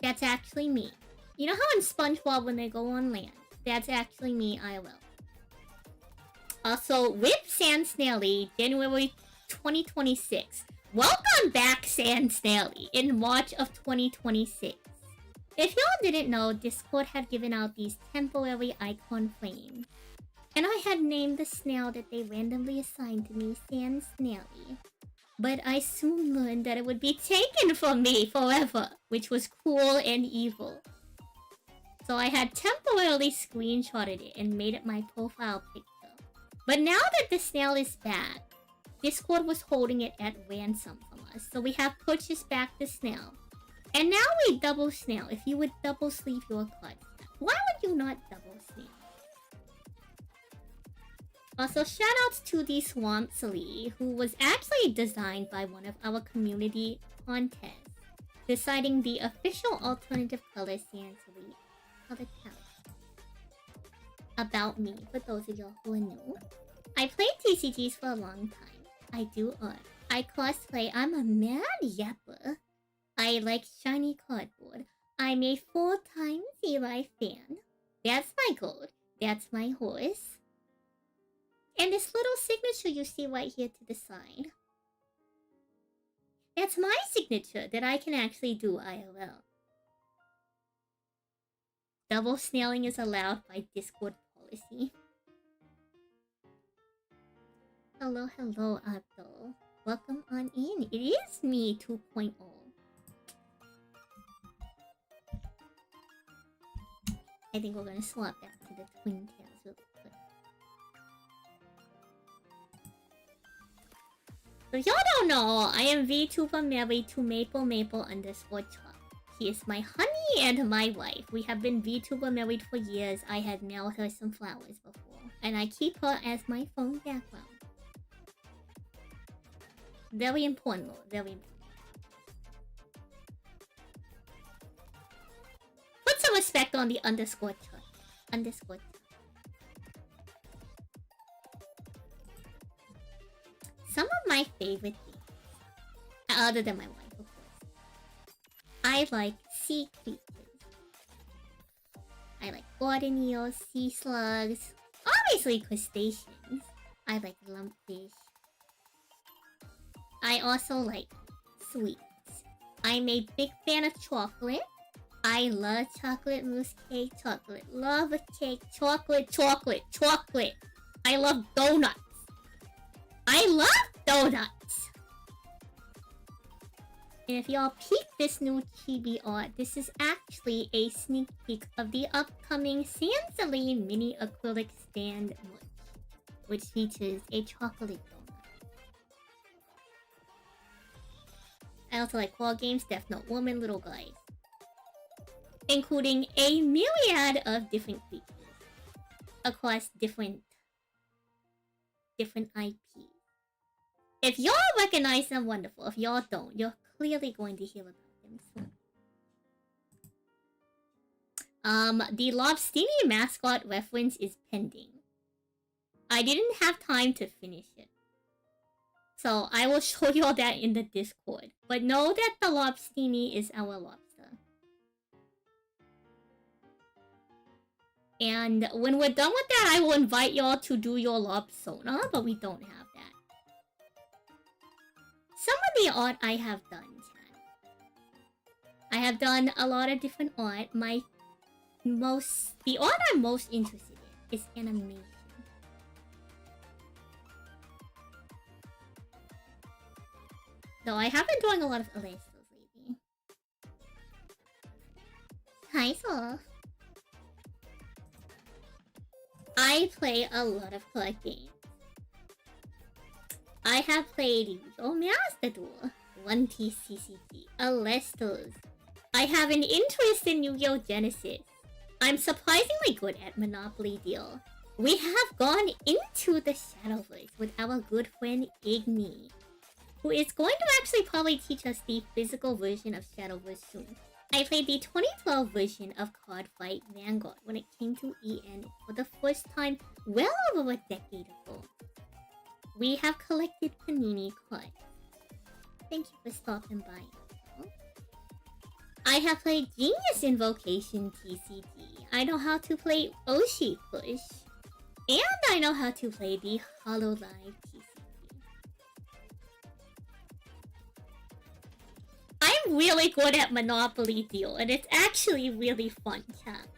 That's actually me. You know how in SpongeBob when they go on land? That's actually me, IRL. Also, Whip Sand Snaily, January 2026. Welcome back, Sand Snaily, in March of 2026. If y'all didn't know, Discord had given out these temporary icon frames. And I had named the snail that they randomly assigned to me Sand Snaily. But I soon learned that it would be taken from me forever, which was cruel and evil. So I had temporarily screenshotted it and made it my profile picture. But now that the snail is back, Discord was holding it at ransom from us. So we have purchased back the snail. And now we double snail. If you would double sleeve your cards, why would you not double snail? Also, shoutouts to the Swamp Salie, who was actually designed by one of our community contests, deciding the official alternative color Sand Salie color palette. About me, for those of y'all who are new. I played TCGs for a long time. I do art. I cosplay. I'm a mad yapper. I like shiny cardboard. I'm a full-time Eli fan. That's my gold. That's my horse. And this little signature you see right here to the side. That's my signature that I can actually do IRL. Double snailing is allowed by Discord policy. Hello, hello, Abdul. Welcome on in. It is me 2.0. I think we're gonna swap back to the twin tails real quick. So if y'all don't know, I am VTuber married to Maple_Chalk. She is my honey and my wife. We have been VTuber married for years. I had mailed her some flowers before. And I keep her as my phone background. Very important though, very important. Put some respect on the underscore chart. Underscore chart. Some of my favorite things, other than my wife, of course. I like sea creatures. I like garden eels, sea slugs, obviously crustaceans. I like lumpfish. I also like sweets. I'm a big fan of chocolate. I love chocolate mousse cake, chocolate lava cake, chocolate. I love donuts. I love donuts. And if y'all peek this new chibi art, this is actually a sneak peek of the upcoming Sand Salie mini acrylic stand merch, which features a chocolate donut. I also like Claw Games, Death Note Woman, Little Guys, including a myriad of different creatures across different IPs. If y'all recognize them, wonderful. If y'all don't, you're clearly going to hear about them soon. The Lobster mascot reference is pending. I didn't have time to finish it, so I will show y'all that in the Discord. But know that the Lobster is our lobster. And when we're done with that, I will invite y'all to do your Lobsona, but we don't have that. Some of the art I have done, chat. I have done a lot of different art. The art I'm most interested in is animation. Though I have been doing a lot of illustrators lately. Hi, Soul. I play a lot of card games. I have played Yu-Gi-Oh! Master Duel, One Piece TCG, Alestos. I have an interest in Yu-Gi-Oh! Genesis. I'm surprisingly good at Monopoly Deal. We have gone into the Shadowverse with our good friend Igni, who is going to actually probably teach us the physical version of Shadowverse soon. I played the 2012 version of Card Fight Vanguard when it came to EN for the first time well over a decade ago. We have collected Panini cards. Thank you for stopping by. I have played Genius Invocation TCG. I know how to play Oshi Push. And I know how to play the Hololive TCG. I'm really good at Monopoly Deal, and it's actually really fun, chat.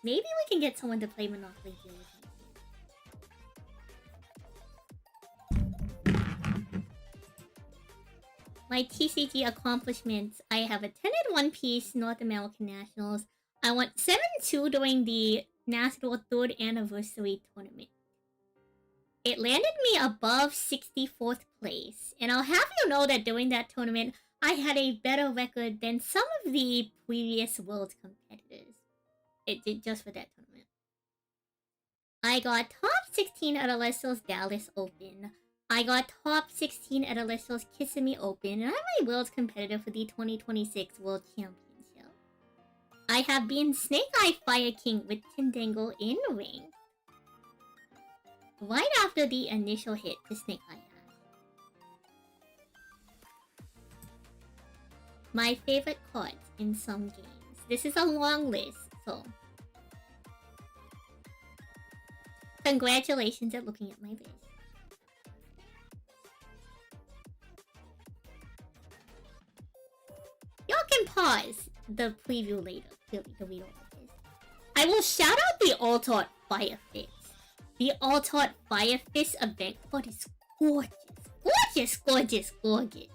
Maybe we can get someone to play Monopoly Deal with me. My TCG accomplishments: I have attended One Piece North American Nationals. I went 7-2 during the National 3rd Anniversary Tournament. It landed me above 64th place, and I'll have you know that during that tournament, I had a better record than some of the previous world competitors. It did just for that tournament. I got top 16 at Alesso's Dallas Open. I got top 16 at Alesso's Kissimmee Open, and I'm a world competitor for the 2026 World Championship. I have been Snake Eye Fire King with Tindangle in ring. Right after the initial hit to Snake Eye Ash. My favorite cards in some games. This is a long list, so... Congratulations at looking at my list. Y'all can pause the preview later, clearly, to read all of this. I will shout out the Altart Fire Fist. The Altart Fire Fist event card is gorgeous. Gorgeous, gorgeous, gorgeous.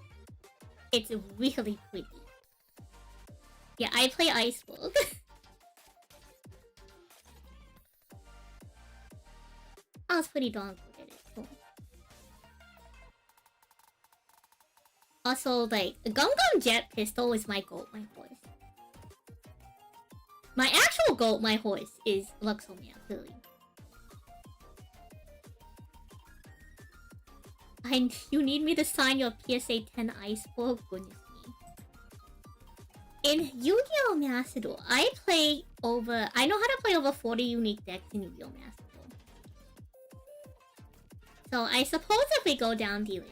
It's really pretty. Yeah, I play Ice World. I was pretty darn good at it. Cool. Also, like, the Gum Gum Jet Pistol is my goat, my horse. My actual goat, my horse, is Luxomia, clearly. And you need me to sign your PSA 10 Ice Ball? Goodness me. In Yu-Gi-Oh! Master Duel, I know how to play over 40 unique decks in Yu-Gi-Oh! Master Duel. So I suppose if we go down the list.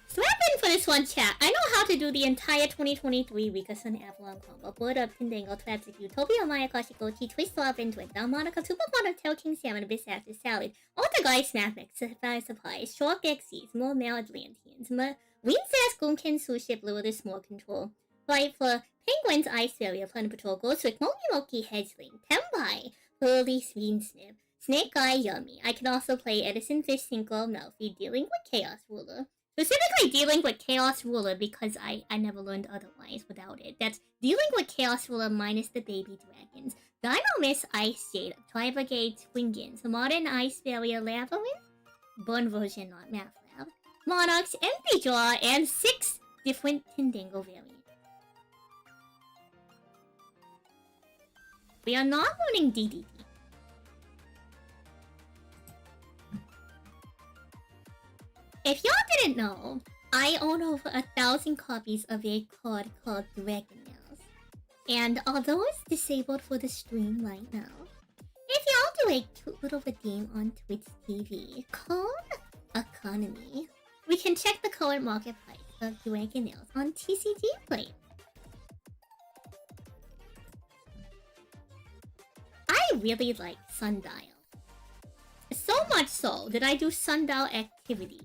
Strap in for this one, chat. I know how to do the entire 2023 Rika Sun Avalon combo. Blood Up, Tindangle, Twapsic, Utopia, Maya, Kashikochi, Twist Off, into it. Monica, Super Quantum, Tail King Salmon, Abyss After Salad. Alter Guy, Snapmix, Supplies, Shark Xyz, more Male Atlanteans, Wingsass, Goonkin, Suship, Lewis, More Control. Flight for Penguins, Ice Barrier, Planet Patrol, Ghost Trick, Moki, Hedgeling, Tembai, Hurley, Sween Snip, Snake Guy, Yummy. I can also play Edison Fish, Cinco, Melfi, dealing with Chaos Ruler. Specifically dealing with Chaos Ruler because I never learned otherwise without it. That's dealing with Chaos Ruler minus the baby dragons. Dino Miss, Ice Jade, Tri-Brigade, Twingins, Modern Ice Barrier, Labyrinth, Burn version, not Math Lab, Monarchs, Empty Jaw, and 6 different Tindangle variants. We are not learning DDD. If y'all didn't know, I own over 1,000 copies of a card called Dragon Nails. And although it's disabled for the stream right now, if y'all do a cute little redeem on Twitch TV called Economy, we can check the current market price of Dragon Nails on TCG Play. I really like Sundial. So much so that I do Sundial activities.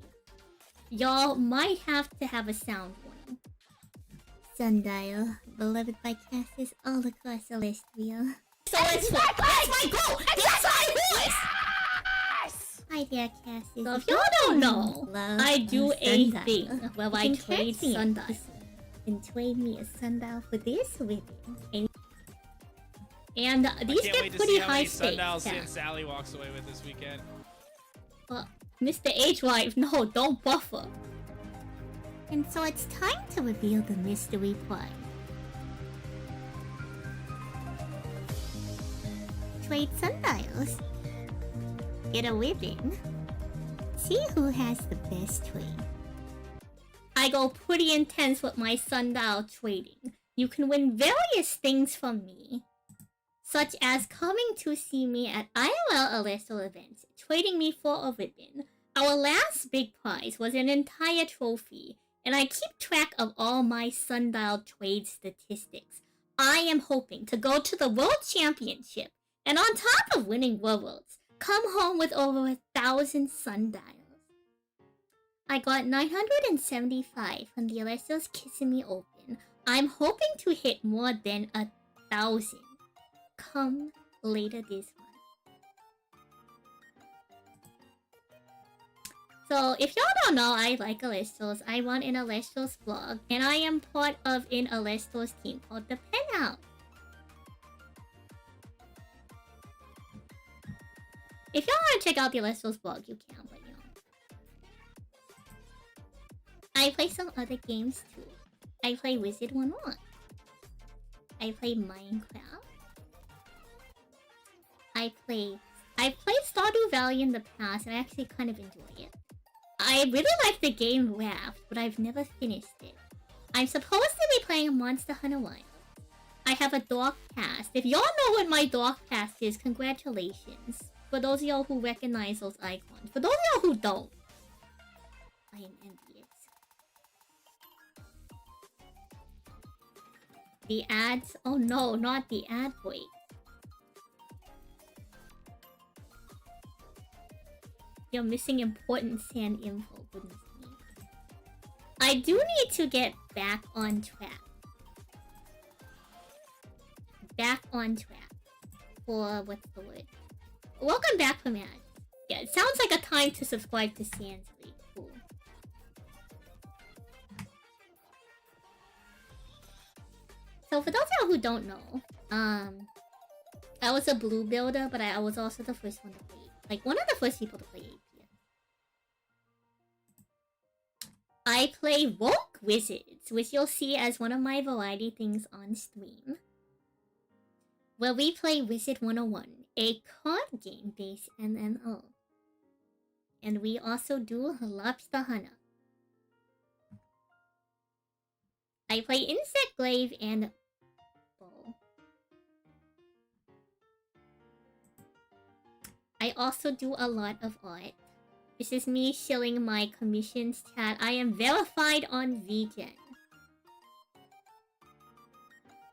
Y'all might have to have a sound warning. Sundial, beloved by casters all across Celestia. So it's that's my goal! That's my voice! Yes! Hi there, casters. So if y'all don't know, I do a thing where I trade Sundial. And trade me a Sundial for this ribbon. And these Can't get wait to pretty see how high many stakes. sundials Yeah. and Salie walks away with this weekend. Mr. H-Wife, no, don't buffer. And so it's time to reveal the mystery prize. Trade sundials. Get a ribbon. See who has the best trade. I go pretty intense with my sundial trading. You can win various things from me, such as coming to see me at IRL Celestial events, trading me for a ribbon. Our last big prize was an entire trophy, and I keep track of all my sundial trade statistics. I am hoping to go to the World Championship, and on top of winning Worlds, come home with over 1,000 sundials. I got 975 from the Celestials Kissing Me Open. I'm hoping to hit more than 1,000 come later this month. So if y'all don't know, I like Celestials. I run an Celestials blog, and I am part of an Celestials team called the Penthouse. If y'all want to check out the Celestials blog, you can, but you know. I play some other games too. I play Wizard 101. I play Minecraft. I've played Stardew Valley in the past, and I actually kind of enjoy it. I really like the game Raft, but I've never finished it. I'm supposed to be playing Monster Hunter Wild. I have a Dark Past. If y'all know what my Dark Past is, congratulations. For those of y'all who recognize those icons. For those of y'all who don't, I am envious. The ads? Oh no, not the ad break. You're missing important sand info, goodness me. I do need to get back on track. Back on track. For, what's the word? Welcome back from ads. Yeah, it sounds like a time to subscribe to Sansly. Cool. So for those of y'all who don't know, I was a blue builder, but I was also the first one to play. Like, one of the first people to play APS. I play Woke Wizards, which you'll see as one of my variety things on stream. Where we play Wizard 101, a card game based MMO. And we also do Lobster Hunter. I play Insect Glaive and Bow. I also do a lot of art. This is me shilling my commissions chat. I am verified on VGen.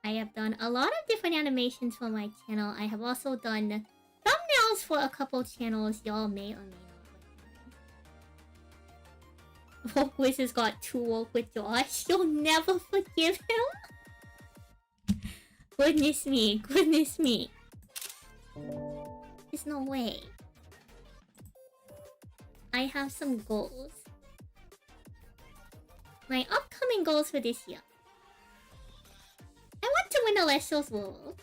I have done a lot of different animations for my channel. I have also done thumbnails for a couple channels y'all may or may not recognize. Woke Wiz has got too woke with Josh. You'll never forgive him? Goodness me, goodness me. There's no way. I have some goals. My upcoming goals for this year. I want to win Celestial's World.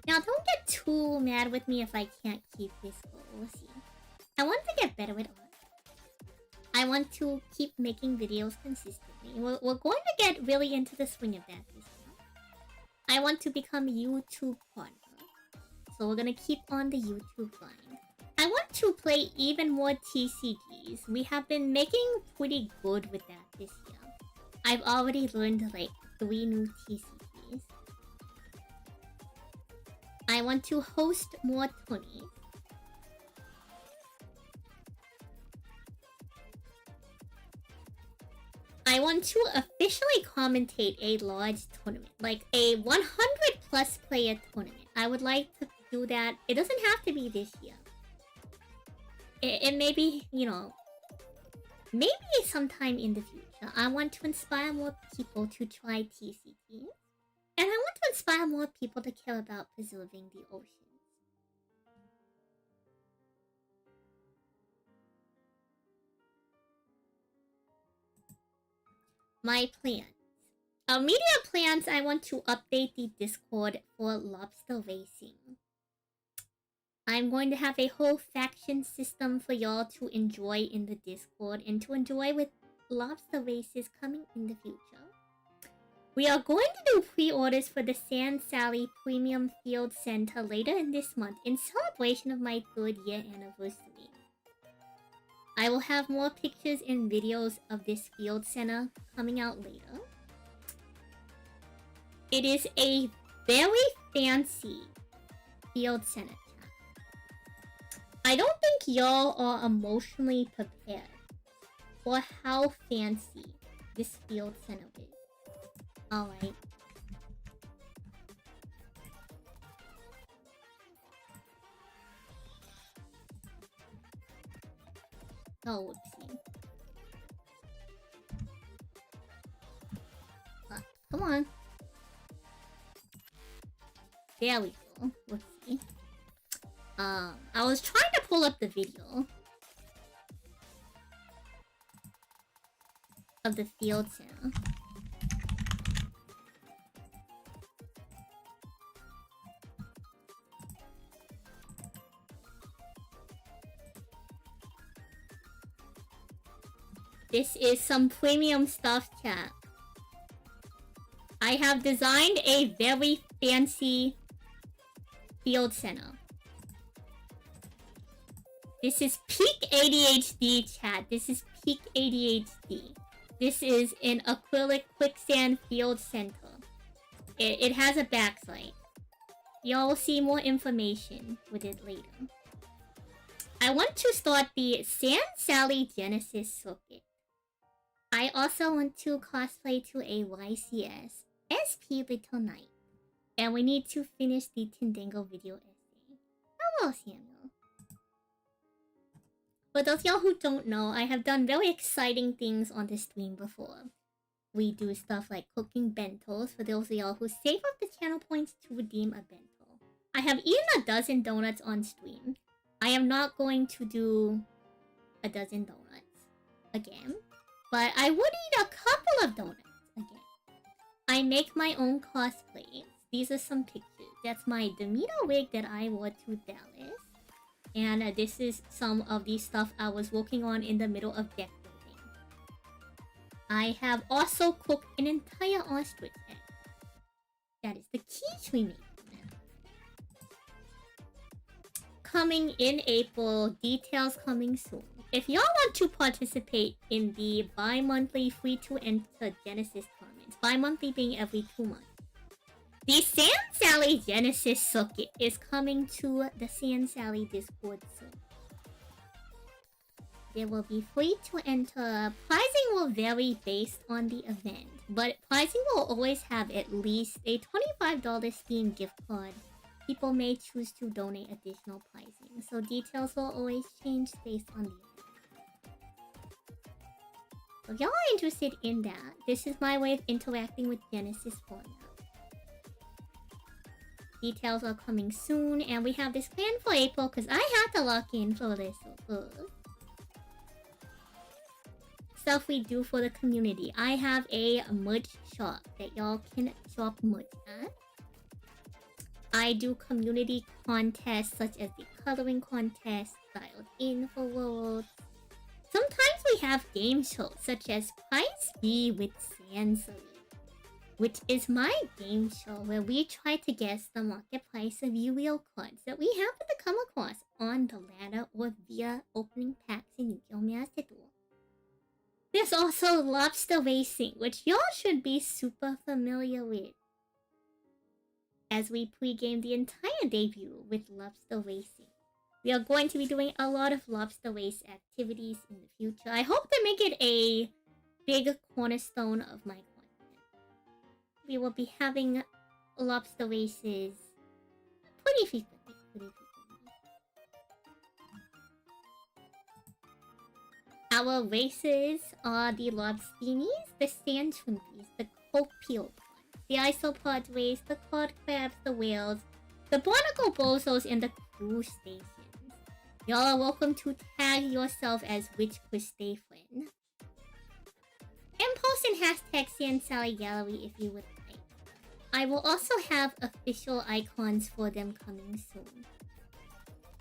Now, don't get too mad with me if I can't keep this goal. We'll see. I want to get better at art. I want to keep making videos consistently. We're going to get really into the swing of that this year. I want to become YouTube partner. So we're gonna keep on the YouTube grind. I want to play even more TCGs. We have been making pretty good with that this year. I've already learned like 3 new TCGs. I want to host more tourneys. I want to officially commentate a large tournament, like a 100 plus player tournament. I would like to do that. It doesn't have to be this year. It may be, you know, maybe sometime in the future. I want to inspire more people to try TCG. And I want to inspire more people to care about preserving the oceans. My plans. Media plans, I want to update the Discord for lobster racing. I'm going to have a whole faction system for y'all to enjoy in the Discord and to enjoy with lobster races coming in the future. We are going to do pre-orders for the Salie Premium Field Center later in this month in celebration of my 3rd year anniversary. I will have more pictures and videos of this field center coming out later. It is a very fancy field center. I don't think y'all are emotionally prepared for how fancy this field center is. Alright. Oh, whoopsie. Come on. There we go. Whoopsie. I was trying to pull up the video of the field center. This is some premium stuff, chat. I have designed a very fancy field center. This is peak ADHD, chat. This is peak ADHD. This is an acrylic quicksand field center. It has a backlight. Y'all will see more information with it later. I want to start the Salie Genesis circuit. I also want to cosplay to a YCS SP Little Knight. And we need to finish the Tindango video essay. Hello, Samuel. For those of y'all who don't know, I have done very exciting things on this stream before. We do stuff like cooking bentos for those of y'all who save up the channel points to redeem a bento. I have eaten a dozen donuts on stream. I am not going to do a dozen donuts again, but I would eat a couple of donuts again. I make my own cosplays. These are some pictures. That's my Demeter wig that I wore to Dallas. And this is some of the stuff I was working on in the middle of deck building. I have also cooked an entire ostrich egg. That is the quiche we made. Coming in April, details coming soon. If y'all want to participate in the bi-monthly free-to-enter Genesis tournaments, bi-monthly being every 2 months, the Salie Genesis circuit is coming to the Salie Discord soon. There will be free to enter. Pricing will vary based on the event, but pricing will always have at least a $25 Steam gift card. People may choose to donate additional pricing, so details will always change based on the event. So if y'all are interested in that, this is my way of interacting with Genesis format. Details are coming soon, and we have this plan for April because I had to lock in for this stuff we do for the community. I have a merch shop that y'all can shop merch at. I do community contests such as the coloring contest, dialed in for worlds. Sometimes we have game shows such as Prize B with Salie, which is my game show where we try to guess the market price of Yu-Gi-Oh cards that we happen to come across on the ladder or via opening packs in Yu-Gi-Oh! Master Duel. There's also Lobster Racing, which y'all should be super familiar with, as we pre-game the entire debut with Lobster Racing. We are going to be doing a lot of Lobster Race activities in the future. I hope to make it a big cornerstone of my content. We will be having Lobster Races pretty frequently. Our races are the Lobstinis, the Sand Shrimpies, the Copial ones, the Isopod race, the Cod Crabs, the Whales, the Barnacle Bozos, and the Cruise Stations. Y'all are welcome to tag yourself as which crustacean. And post can hashtag Salie Gallery if you would like. I will also have official icons for them coming soon.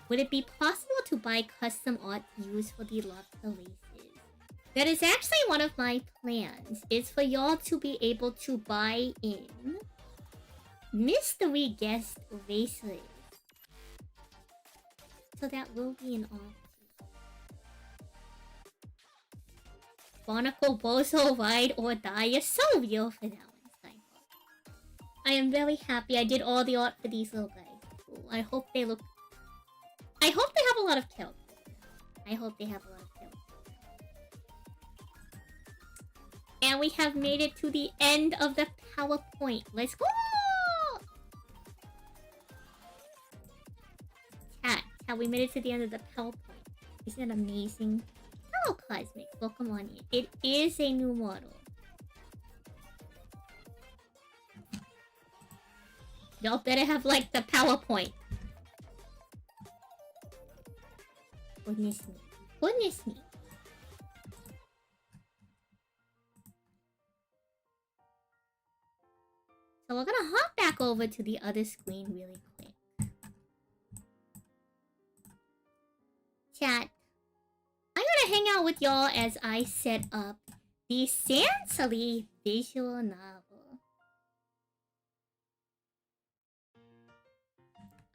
Would it be possible to buy custom art used for the Lobster races? That is actually one of my plans, is for y'all to be able to buy in mystery guest races. So that will be an option. Barnacle Bozo Ride or Die is so real for that one, Skyfall. I am very happy I did all the art for these little guys. Ooh, I hope they look... I hope they have a lot of characters. I hope they have a lot of characters. And we have made it to the end of the PowerPoint. Let's go! Chat, we made it to the end of the PowerPoint. Isn't it amazing? Hello, Cosmic. Welcome on in. It is a new model. Y'all better have liked the PowerPoint. Goodness me. Goodness me. So we're gonna hop back over to the other screen really quick. Chat. I'm gonna hang out with y'all as I set up the Salie visual novel.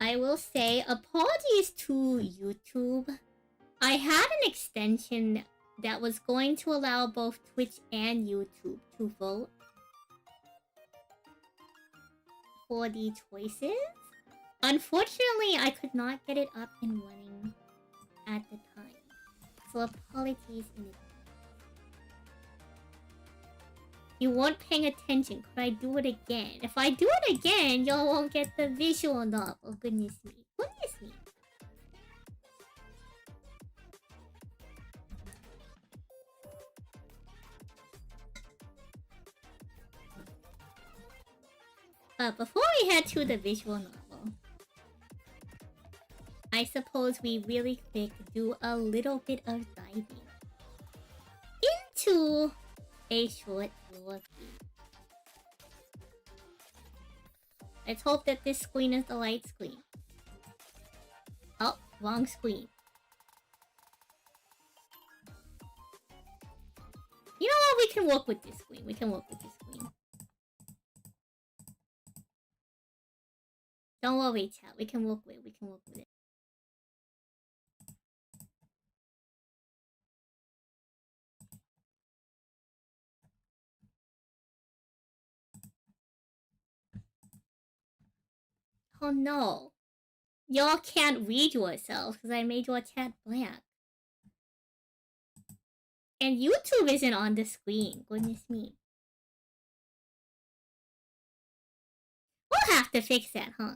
I will say apologies to YouTube. I had an extension that was going to allow both Twitch and YouTube to vote for the choices. Unfortunately, I could not get it up and running at the time. So apologies in advance. You weren't paying attention. Could I do it again? If I do it again, y'all won't get the visual novel. Goodness me. Goodness me. But before we head to the visual novel, I suppose we really quick do a little bit of diving into a short review. Let's hope that this screen is the right screen. Oh, wrong screen. You know what? We can work with this screen. We can work with this screen. Don't worry, chat. We can work with it. We can work with it. Oh no. Y'all can't read yourselves because I made your chat blank. And YouTube isn't on the screen. Goodness me. We'll have to fix that, huh?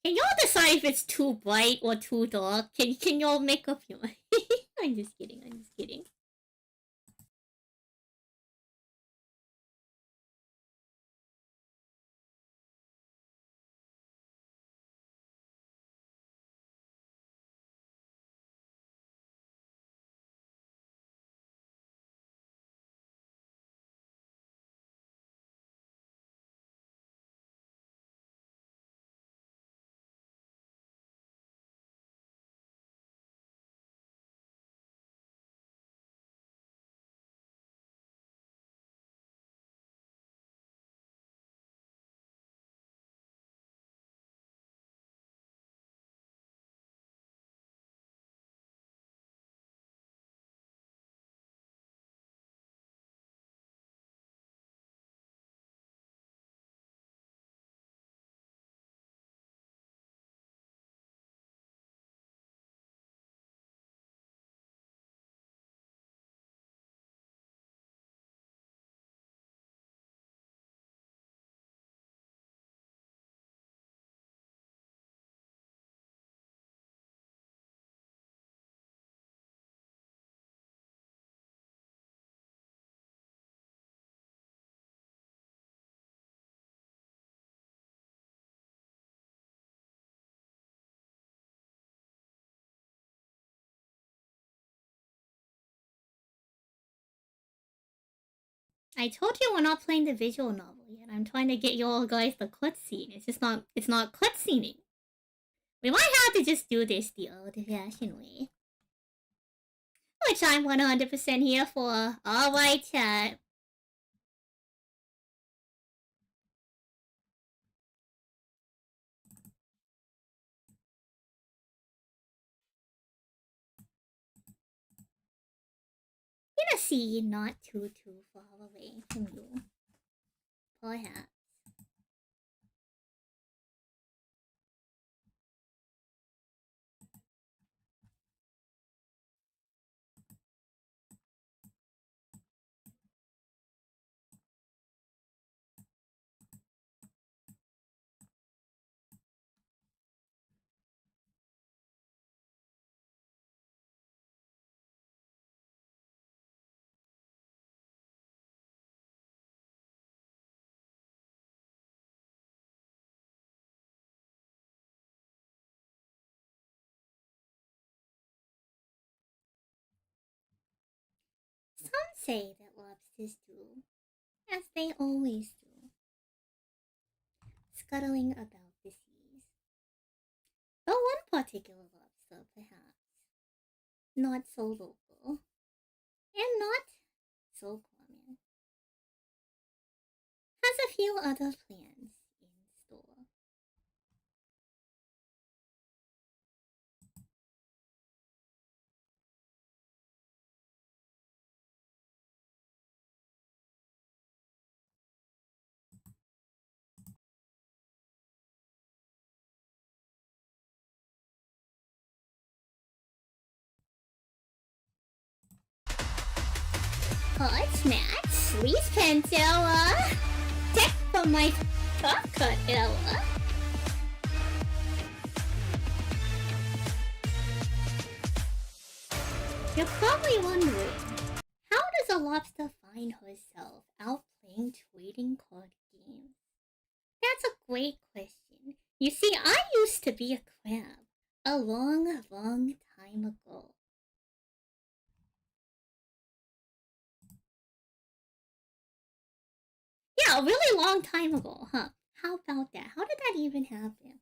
Can y'all decide if it's too bright or too dark? Can y'all make up your mind? I'm just kidding, I'm just kidding. I told you we're not playing the visual novel yet. I'm trying to get you all guys the cutscene. It's not cutscening. We might have to just do this the old-fashioned way. Which I'm 100% here for. Alright, chat. Gonna see not too far away from you. Perhaps. Some say that lobsters do, as they always do, scuttling about the seas. Though one particular lobster, perhaps, not so local, and not so common, has a few other plans in store. Hot match, sleeve pencil, tech from my top cut, Ella. You're probably wondering, how does a lobster find herself out playing trading card games? That's a great question. You see, I used to be a crab a long time ago. Yeah, a really long time ago, huh? How about that? How did that even happen?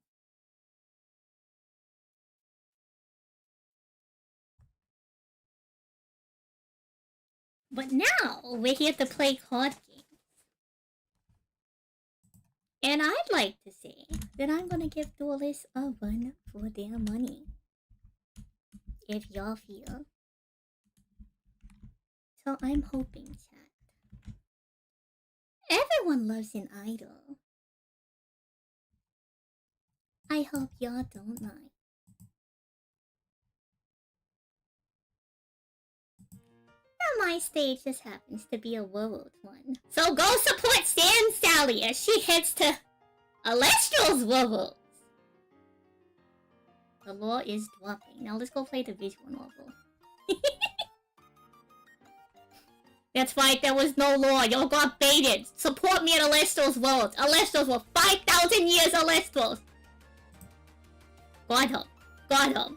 But now, we're here to play card games. And I'd like to say that I'm gonna give duelists a run for their money. If y'all feel. So I'm hoping, chat. Everyone loves an idol. I hope y'all don't mind. Now my stage just happens to be a world one. So go support Salie as she heads to Alestral's world. The law is dropping. Now let's go play the visual novel. That's right, there was no law. Y'all got baited. Support me in Alestro's world. Alestro's world. 5,000 years Alestros. Got him. Got him.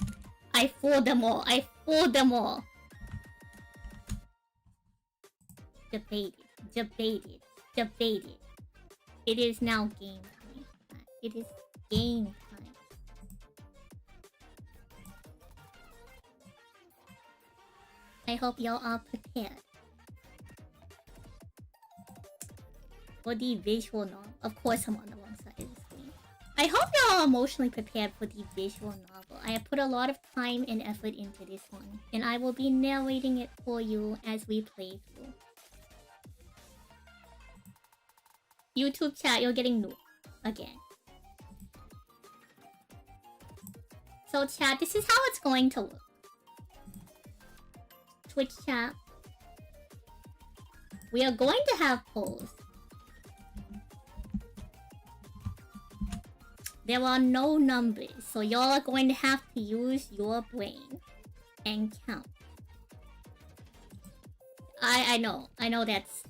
I fooled them all. I fooled them all. Debated. Debated. Debated. It is now game time. It is game time. I hope y'all are prepared for the visual novel. Of course I'm on the wrong side of the screen. I hope y'all are emotionally prepared for the visual novel. I have put a lot of time and effort into this one, and I will be narrating it for you as we play through. YouTube chat, you're getting new again. So chat, this is how it's going to look. Twitch chat. We are going to have polls. There are no numbers, so y'all are going to have to use your brain and count. I know that's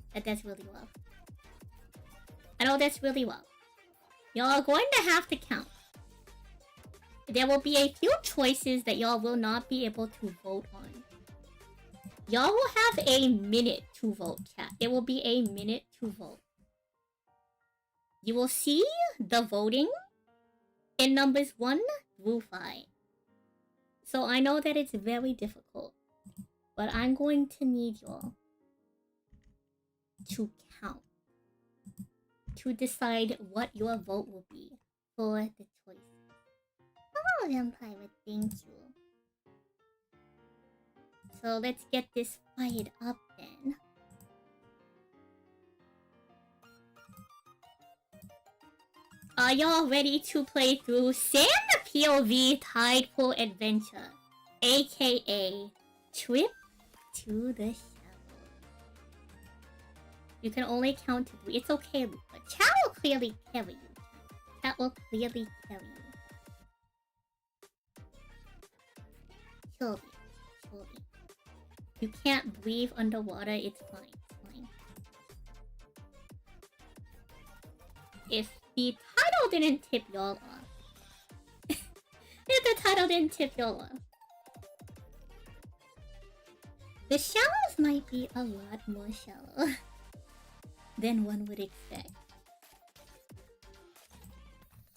really rough. I know that's really rough. Y'all are going to have to count. There will be a few choices that y'all will not be able to vote on. Y'all will have a minute to vote, chat. There will be a minute to vote. You will see the voting in numbers 1 through 5. So I know that it's very difficult, but I'm going to need y'all to count to decide what your vote will be for the choices. Oh, Vampire, thank you. So let's get this fired up then. Are y'all ready to play through Sam POV Tideful Adventure, aka Trip to the Shadows? You can only count to 3. It's okay, Luca. Chat will clearly carry you. Chat will clearly carry you. Surely. Surely. You can't breathe underwater, it's fine. It's fine. If the title didn't tip y'all off. If the title didn't tip y'all off. The shallows might be a lot more shallow than one would expect.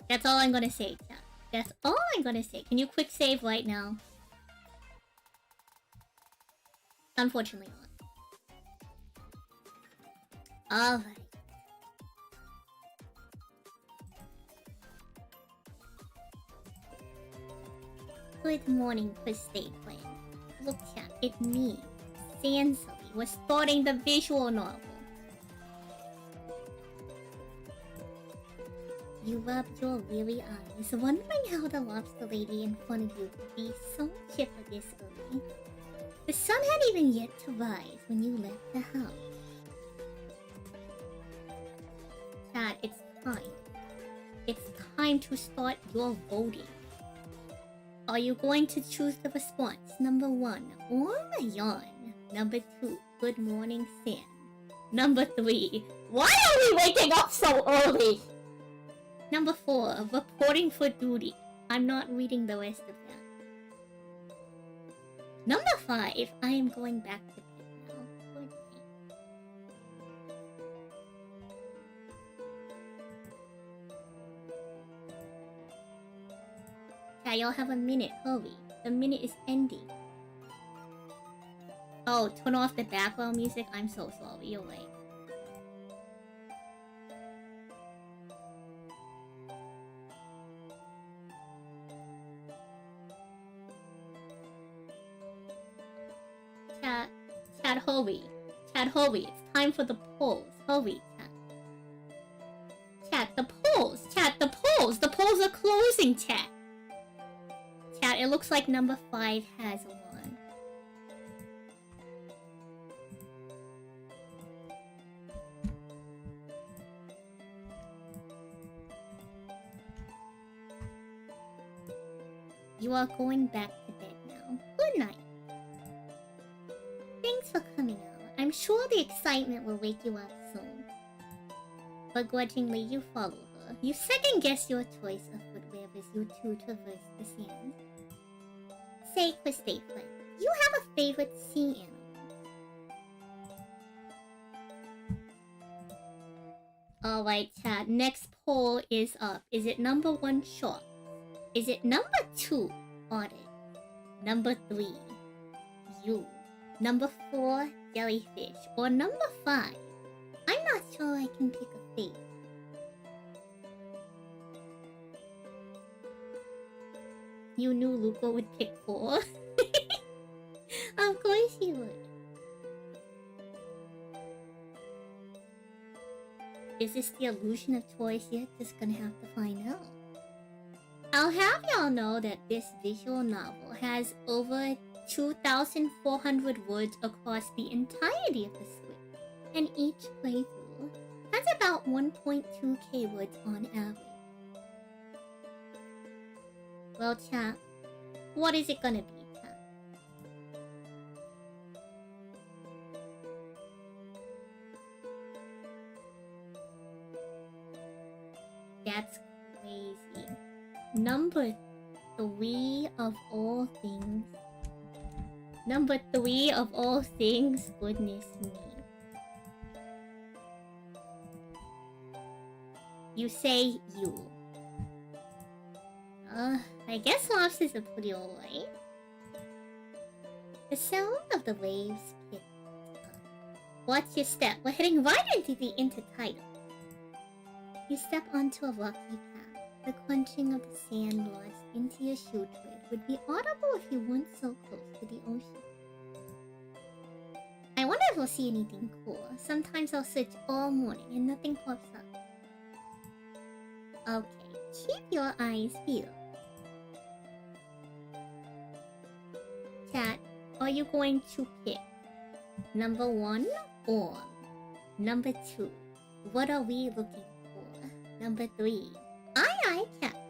That's all I'm gonna say, chat. That's all I'm gonna say. Can you quick save right now? Unfortunately not. Alright. Good morning, State Plan. Look chat, it's me, Salie. We're starting the visual novel. You rubbed your weary eyes, wondering how the lobster lady in front of you could be so chipper this early. The sun hadn't even yet to rise when you left the house. Chat, it's time. It's time to start your voting. Are you going to choose the response? Number 1, warm yawn. Number 2, good morning, Sam. Number 3, why are we waking up so early? Number 4, reporting for duty. I'm not reading the rest of that. Number 5, I am going back to bed now. Good night. Yeah, y'all have a minute. Hurry. The minute is ending. Oh, turn off the background music? I'm so sorry. You're right. Chat, hurry. Chat, hurry. It's time for the polls. Hurry, chat. Chat, the polls. Chat, the polls. The polls are closing, chat. Chat, it looks like number 5 has won. You are going back to bed now. Good night. Thanks for coming out. I'm sure the excitement will wake you up soon. Begrudgingly, you follow her. You second-guess your choice of footwear as you two traverse the sand. Say, Christopher, do you have a favorite sea animal? Alright, chat. Next poll is up. Is it number 1, shark? Is it number 2, otter? Number 3, you? Number 4, jellyfish? Or number 5? I'm not sure I can pick a favorite. You knew Luca would pick 4. Of course he would. Is this the illusion of choice yet? Just gonna have to find out. I'll have y'all know that this visual novel has over 2,400 words across the entirety of the script, and each playthrough has about 1.2k words on average. Well, chat, what is it gonna be, chat? That's crazy. Number 3 of all things. Number 3 of all things, goodness me. You say you. I guess lobsters are pretty alright. The sound of the waves picked up. Watch your step. We're heading right into the intertidal. You step onto a rocky path. The crunching of the sand lost into your shoe tread would be audible if you weren't so close to the ocean. I wonder if we'll see anything cool. Sometimes I'll search all morning and nothing pops up. Okay, keep your eyes peeled. Chat, are you going to pick number 1 or number 2? What are we looking for? Number 3, aye, Captain.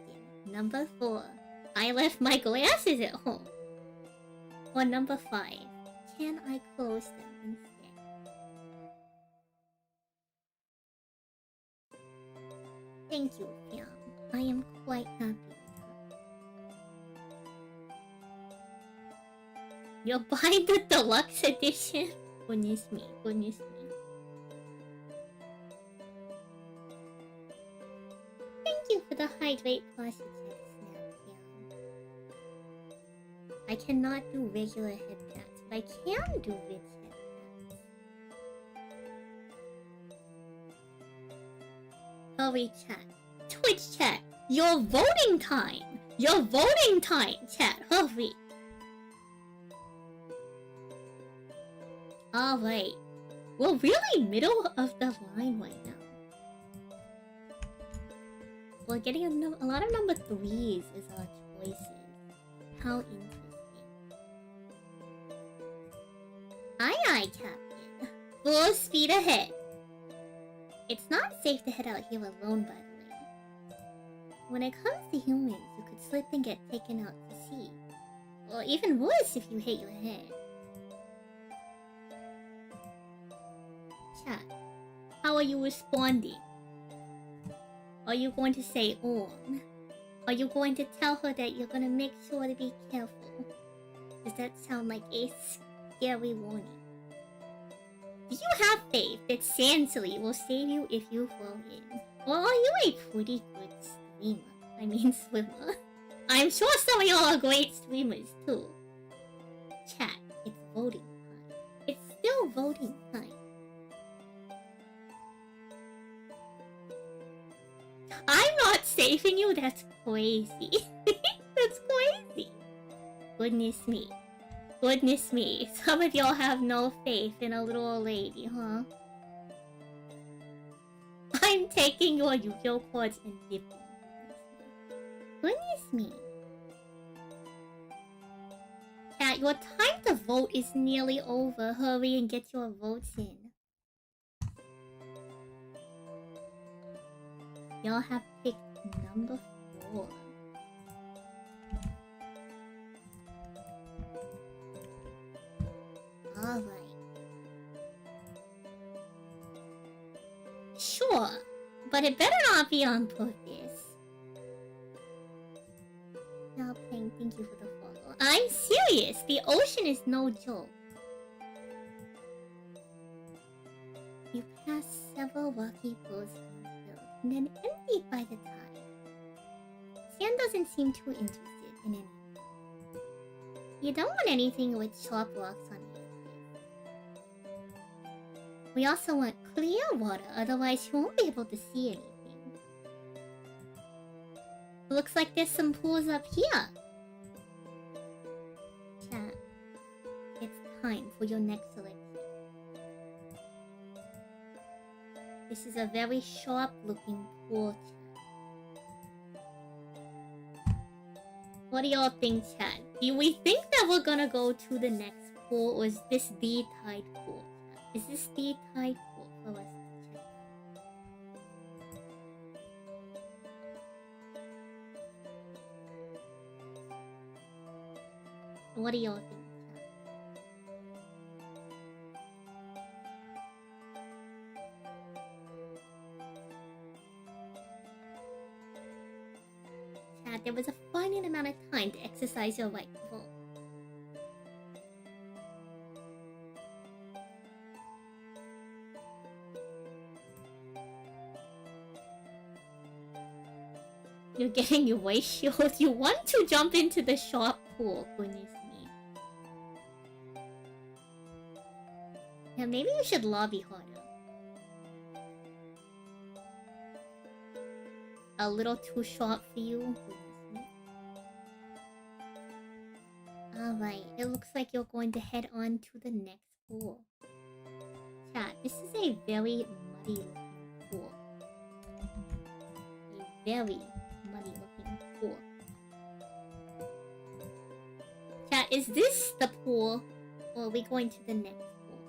Number 4, I left my glasses at home. Or number 5, can I close them instead? Thank you, Piam. I am quite happy with her. You're buying the deluxe edition? Goodness me, goodness me. Thank you for the hydrate plus check, Snap, Piam. I cannot do regular head pats, but I can do rich head pats. Hurry, chat. Twitch chat. Your voting time. Your voting time, chat. Hurry. Alright. We're really middle of the line right now. We're getting a lot of number 3s as our choices. How interesting. Aye, Captain. Full speed ahead. It's not safe to head out here alone, by the way. When it comes to humans, you could slip and get taken out to sea. Or even worse if you hit your head. Chat, how are you responding? Are you going to say Are you going to tell her that you're gonna make sure to be careful? Does that sound like a scary warning? Do you have faith that Salie will save you if you fall in? Or are you a pretty good swimmer? I'm sure some of y'all are great streamers too. Chat, it's voting time. It's still voting time. I'm not saving you? That's crazy. That's crazy. Goodness me. Goodness me. Some of y'all have no faith in a little old lady, huh? I'm taking your Yu-Gi-Oh cards and dipping. Goodness me. Cat, your time to vote is nearly over. Hurry and get your votes in. Y'all have picked number 4. Alright. Sure, but it better not be on purpose. Now, Peng, thank you for the follow. I'm serious, the ocean is no joke. You pass several rocky pools and then emptied by the tide. Sand doesn't seem too interested in anything. You don't want anything with sharp rocks on it. We also want clear water, otherwise you won't be able to see anything. Looks like there's some pools up here. Chat, it's time for your next selection. This is a very sharp looking pool, chat. What do y'all think, chat? Do we think that we're gonna go to the next pool, or is this the tide pool? Is this the tide pool for us to check out? What do y'all think, chat? Chat, there was a finite amount of time to exercise your right to vote. You're getting your waist shield. You want to jump into the sharp pool, goodness me. Yeah, maybe you should lobby harder. A little too sharp for you, goodness me. Alright, it looks like you're going to head on to the next pool. Chat, this is a very muddy looking pool. A very muddy looking pool. Chat, is this the pool? Or are we going to the next pool?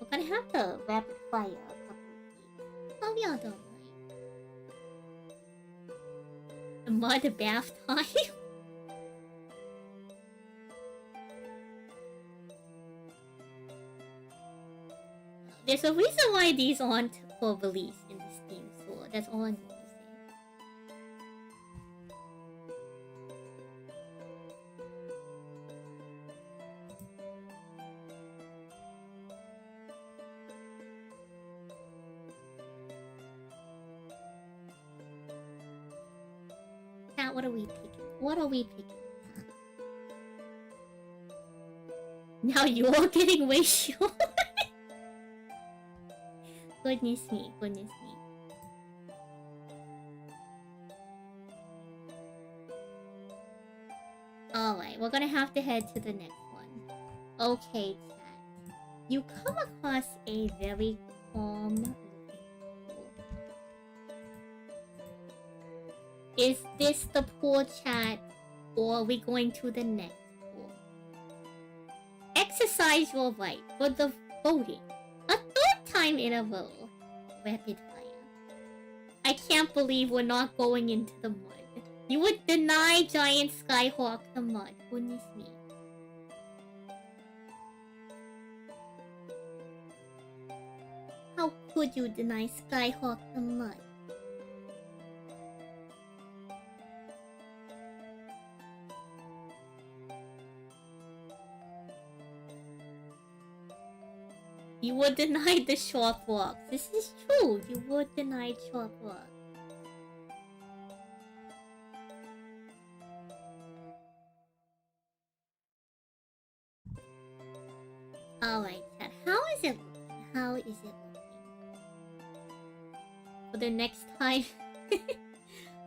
We're gonna have to rapid fire a couple of these. Oh, y'all don't mind. The mud bath time? There's a reason why these aren't for release in the Steam store. That's all I'm going to say. Cat, what are we picking? What are we picking? Now you're getting way short. Goodness me, goodness me. Alright, we're gonna have to head to the next one. Okay, chat. You come across a very calm looking pool. Is this the pool, chat? Or are we going to the next pool? Exercise your right for the voting. A third time in a row. Rapid fire. I can't believe we're not going into the mud. You would deny Giant Skyhawk the mud. Goodness me. How could you deny Skyhawk the mud? You were denied the sharp walks. This is true. You were denied sharp walks. Alright, chat. How is it looking? How is it looking? For the next time?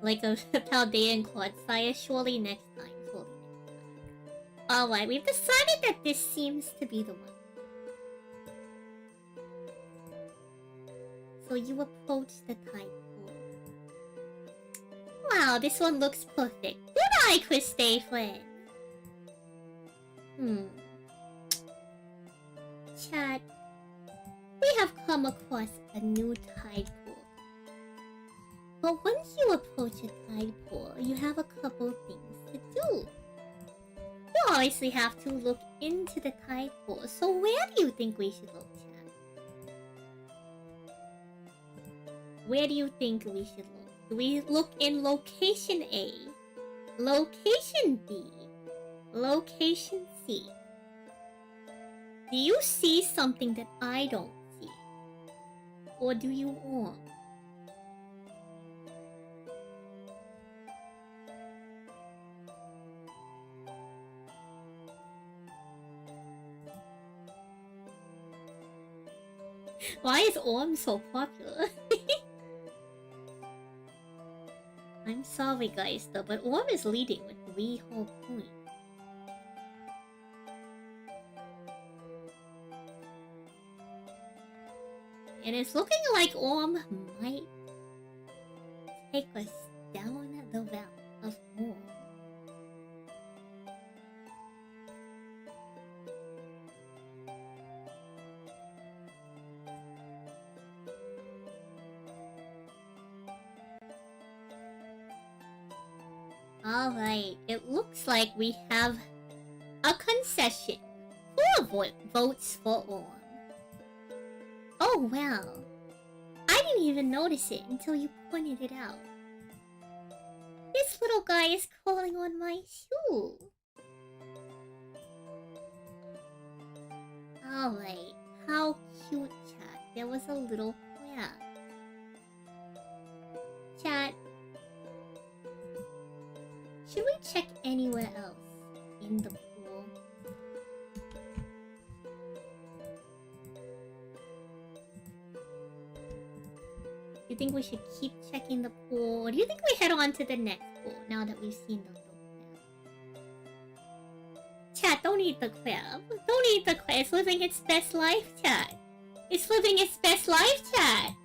Like a Paldean Clodsire? Surely next time. Surely next time. Alright, we've decided that this seems to be the one. So you approach the tide pool. Wow, this one looks perfect. Good eye, Christay friend. Chat, we have come across a new tide pool. But once you approach a tide pool, you have a couple things to do. There obviously have to look into the tide pool. So where do you think we should look, chat? Where do you think we should look? Do we look in location A, location B, location C? Do you see something that I don't see? Or do you all? Why is Orm so popular? I'm sorry guys though, but Orm is leading with 3 whole points. And it's looking like Orm might take us down the valley of Orm. Alright, it looks like we have a concession. 4 votes for Orm. Oh wow. I didn't even notice it until you pointed it out. This little guy is crawling on my shoe. Alright, how cute, chat. There was a little crab. Chat, should we check anywhere else in the pool? Do you think we should keep checking the pool? Or do you think we head on to the next pool now that we've seen the little crab? Chat, don't eat the crab. Don't eat the crab. It's living its best life, chat. It's living its best life, chat.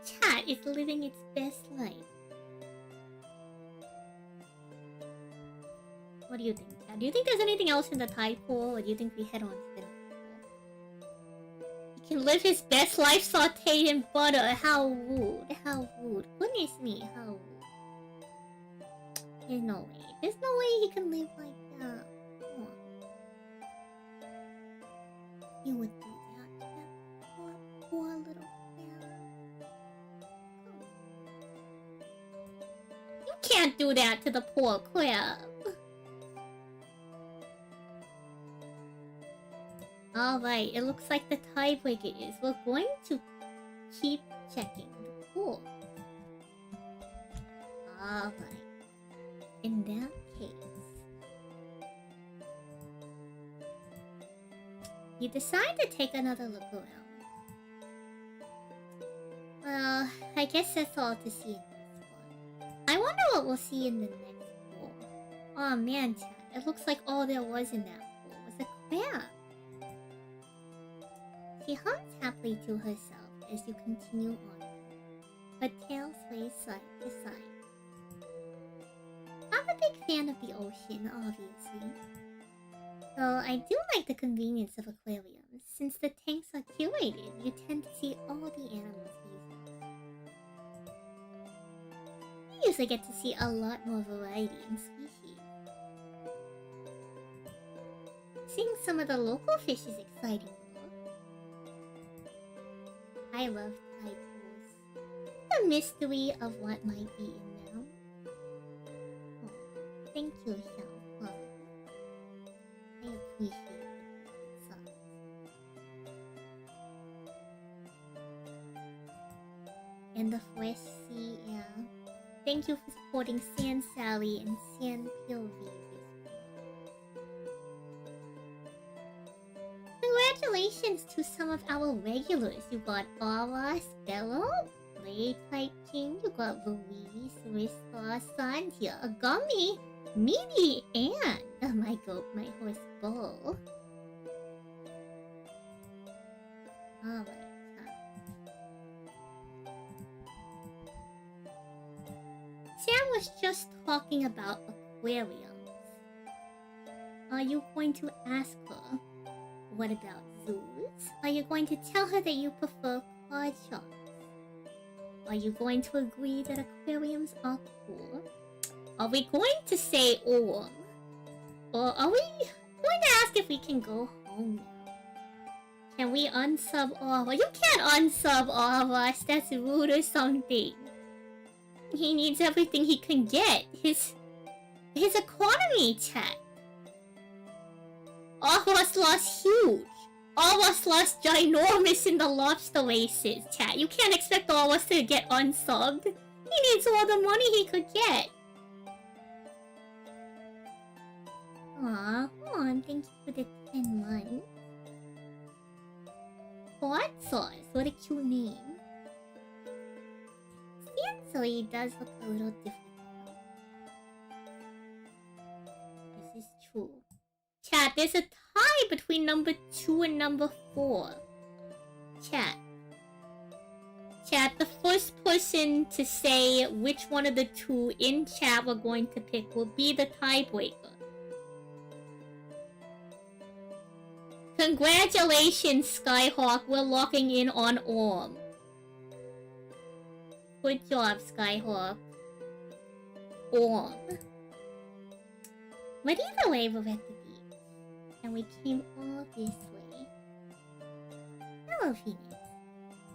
Chat is living its best life. What do you think, chat? Do you think there's anything else in the tide pool, or do you think we head on to the next pool? He can live his best life sauteed in butter. How rude. How rude. Goodness me, how rude. There's no way. There's no way he can live like that. Come on. You would do that, chat. Poor little man. You can't do that to the poor crab. Alright, it looks like the tiebreaker is we're going to keep checking the pool. Alright. In that case, you decide to take another look around. Well, I guess that's all to see in this one. I wonder what we'll see in the next pool. Oh man, chat, it looks like all there was in that pool was a crab. She hums happily to herself as you continue on. Her tail sways side to side. I'm a big fan of the ocean, obviously. Though I do like the convenience of aquariums. Since the tanks are curated, you tend to see all the animals easily. You usually get to see a lot more variety in species. Seeing some of the local fish is exciting. I love tide pools. The mystery of what might be in them. Oh, thank you, Xiao. I appreciate it. So. And the fresh sea air. Thank you for supporting Sand Salie and Sand POV. Congratulations to some of our regulars. You got Aura, Stello, Blade Type King, you got Louise, Ristar, Santia, Agami, Mimi, and my goat, my horse, Bull. Alright. Sam was just talking about aquariums. Are you going to ask her? What about zoos? Are you going to tell her that you prefer card shops? Are you going to agree that aquariums are cool? Are we going to say Or are we going to ask if we can go home now? Can we unsub all of us? You can't unsub all of us. That's rude or something. He needs everything he can get. His economy check. All of us lost huge. All of us lost ginormous in the lobster races, chat. You can't expect all of us to get unsubbed. He needs all the money he could get. Aw, thank you for the 10 months. Hot sauce, what a cute name. Salie does look a little different now. This is true. Chat, there's a tie between number 2 and number 4. Chat, the first person to say which one of the two in chat we're going to pick will be the tiebreaker. Congratulations, Skyhawk, we're locking in on Orm. Good job, Skyhawk. Orm. But either way, we're at the beach. And we came all this way. Hello, Phoenix.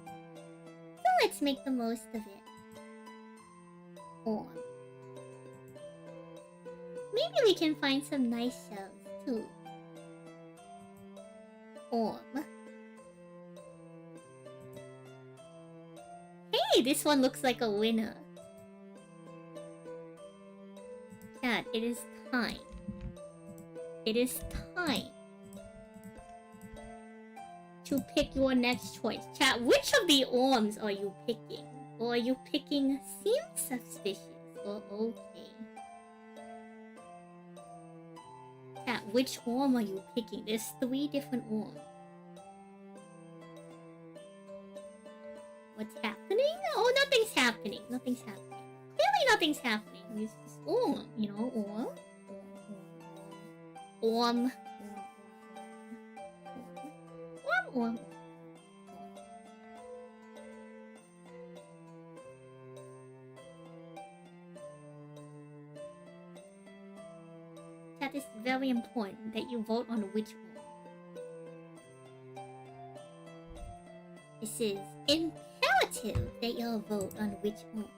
So let's make the most of it. Orm. Maybe we can find some nice shells, too. Orm. Hey, this one looks like a winner. Chat, it is time. It is time to pick your next choice. Chat, which of the Orms are you picking? Or are you picking seems suspicious or okay? Chat, which Orm are you picking? There's 3 different Orms. What's happening? Oh, nothing's happening. Nothing's happening. Clearly nothing's happening. It's just Orm, you know, Orm. Orm. Orm. That is very important that you vote on which one. This is imperative that you vote on which one.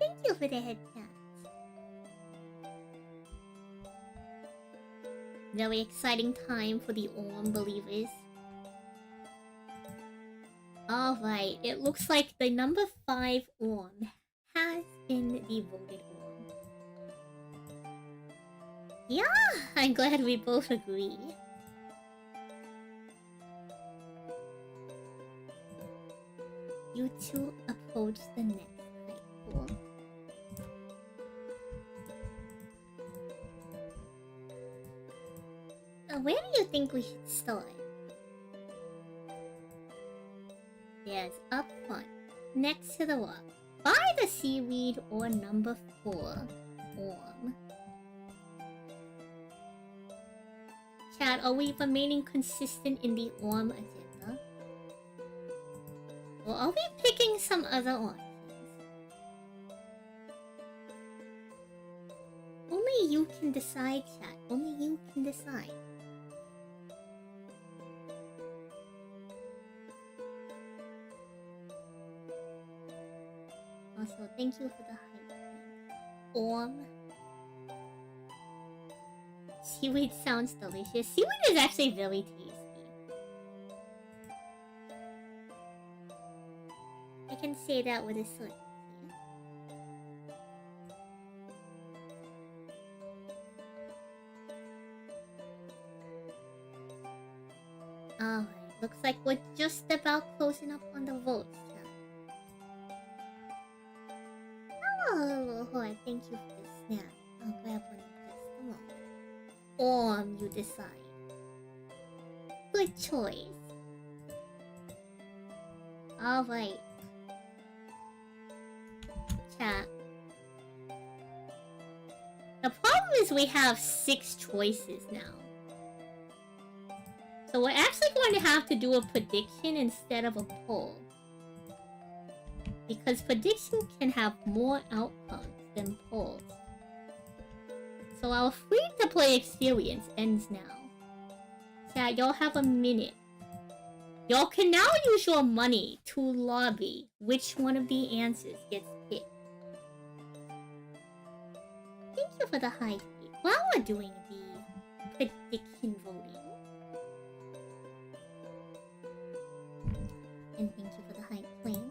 Thank you for the head tap. Very exciting time for the Orm believers. Alright, it looks like the number 5 Orm has been the voted Orm. Yeah, I'm glad we both agree. You two approach the next type Orm. Where do you think we should start? Yes, up front, next to the rock, by the seaweed or number 4 Orm. Chat, are we remaining consistent in the Orm agenda? Or are we picking some other options? Only you can decide, chat. Only you can decide. Also, thank you for the hype. Orm. Seaweed sounds delicious. Seaweed is actually very tasty. I can say that with a certainty. Alright, looks like we're just about closing up on the votes. Oh, Lord, thank you for the snap. I'll grab one in just a moment. Orm, you decide. Good choice. Alright. Chat. The problem is we have 6 choices now. So we're actually going to have to do a prediction instead of a poll. Because prediction can have more outcomes than polls. So our free-to-play experience ends now. Chat, y'all have a minute. Y'all can now use your money to lobby which one of the answers gets picked. Thank you for the high tweet. While we're doing the prediction voting. And thank you for the high plane.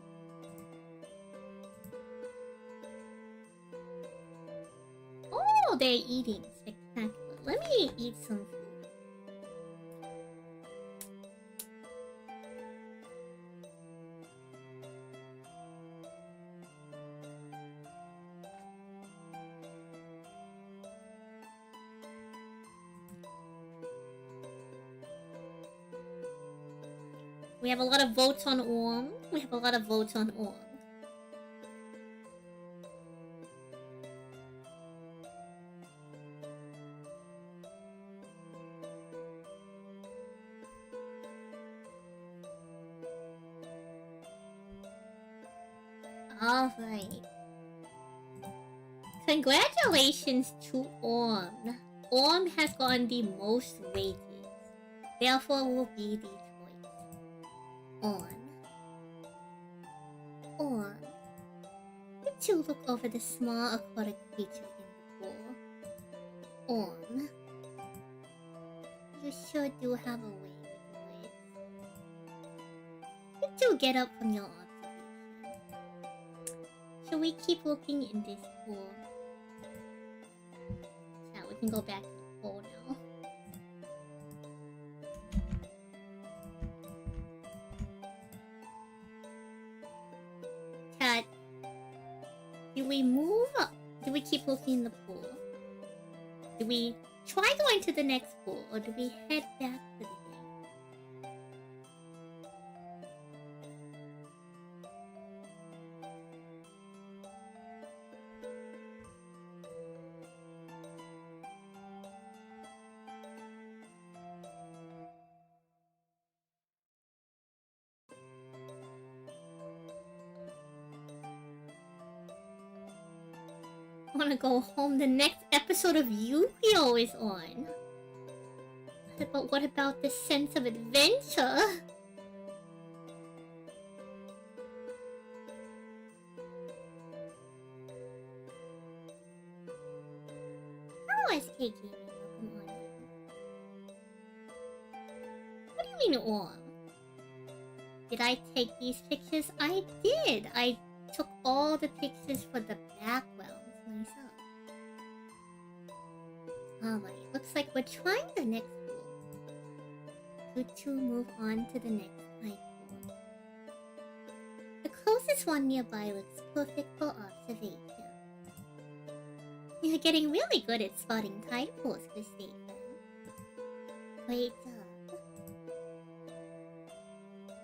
Oh, they're eating. Spectacular. Let me eat some food. We have a lot of votes on Orm. We have a lot of votes on Orm. Alright. Congratulations to Orm. Orm has gotten the most weighted. Therefore will be the choice. Orm. Did you look over the small aquatic creature in the pool? Orm. You sure do have a way with it. Did you get up from your observation? Should we keep looking in this pool? Yeah, we can go back to the pool now. Cat, do we move up? Do we keep looking in the pool? Do we try going to the next pool, or do we head back to the game? I wanna go home. The next episode of Yu-Gi-Oh! Is on. But what about the sense of adventure? How is taking me? Come on. What do you mean, Orm? Did I take these pictures? I did! I took all the pictures for the backgrounds myself. Alright, looks like we're trying the next pool. To move on to the next tide pool. The closest one nearby looks perfect for observation. You're getting really good at spotting tide pools, Christine. Great job.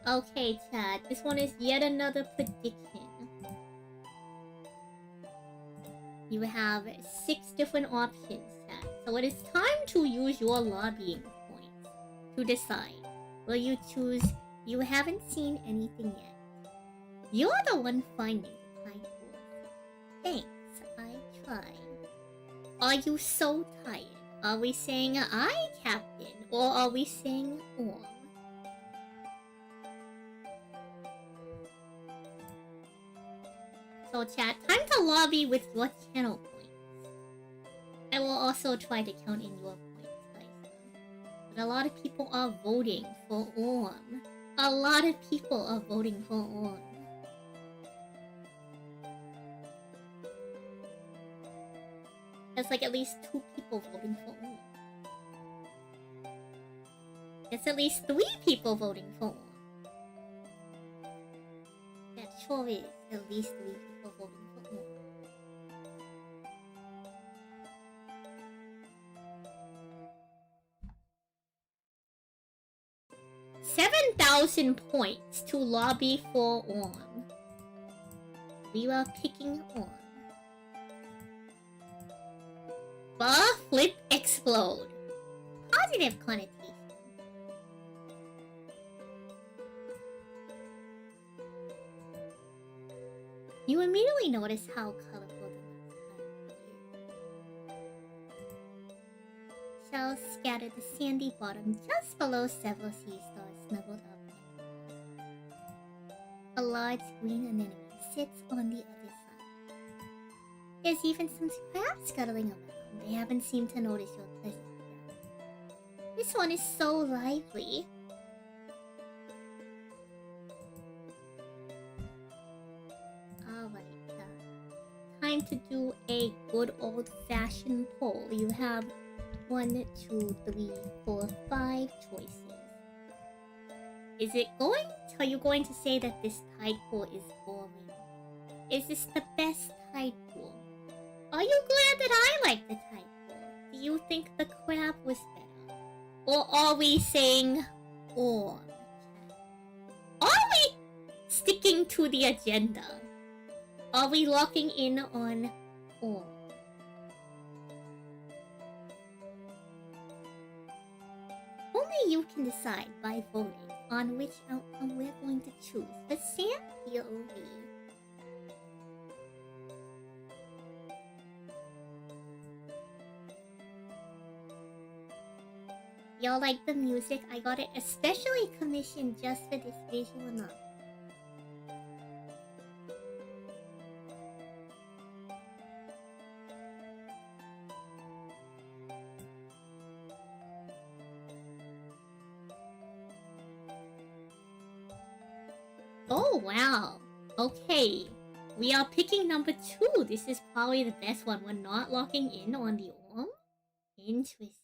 Okay, chat, this one is yet another prediction. You have 6 different options, chat. So it is time to use your lobbying points to decide. Will you choose you haven't seen anything yet? You're the one finding the tide pool. Thanks, I tried. Are you so tired? Are we saying I, Captain? Or are we saying Orm? So chat, time to lobby with your channel points. I will also try to count in your points, guys. But a lot of people are voting for Orm. A lot of people are voting for Orm. There's like at least 2 people voting for Orm. There's at least 3 people voting for Orm. That sure is at least 3 people voting for Orm. 7,000 points to lobby for Orm. We are picking Orm. Bar flip explode. Positive connotation. You immediately notice how colorful the next is. Shells scatter the sandy bottom just below several sea stars snuggled up. A large green anemone sits on the other side. There's even some crabs scuttling around. They haven't seemed to notice your presence yet. This one is so lively. Alright, time to do a good old-fashioned poll. You have 1, 2, 3, 4, 5 choices. Are you going to say that this tide pool is boring? Is this the best tide pool? Are you glad that I like the tide pool? Do you think the crab was better? Or are we saying orm? Are we sticking to the agenda? Are we locking in on orm? Only you can decide by voting on which outcome we're going to choose for Sam POV. Y'all like the music? I got it especially commissioned just for this visual novel. Oh wow. Okay. We are picking number 2. This is probably the best one. We're not locking in on the orm? Interesting.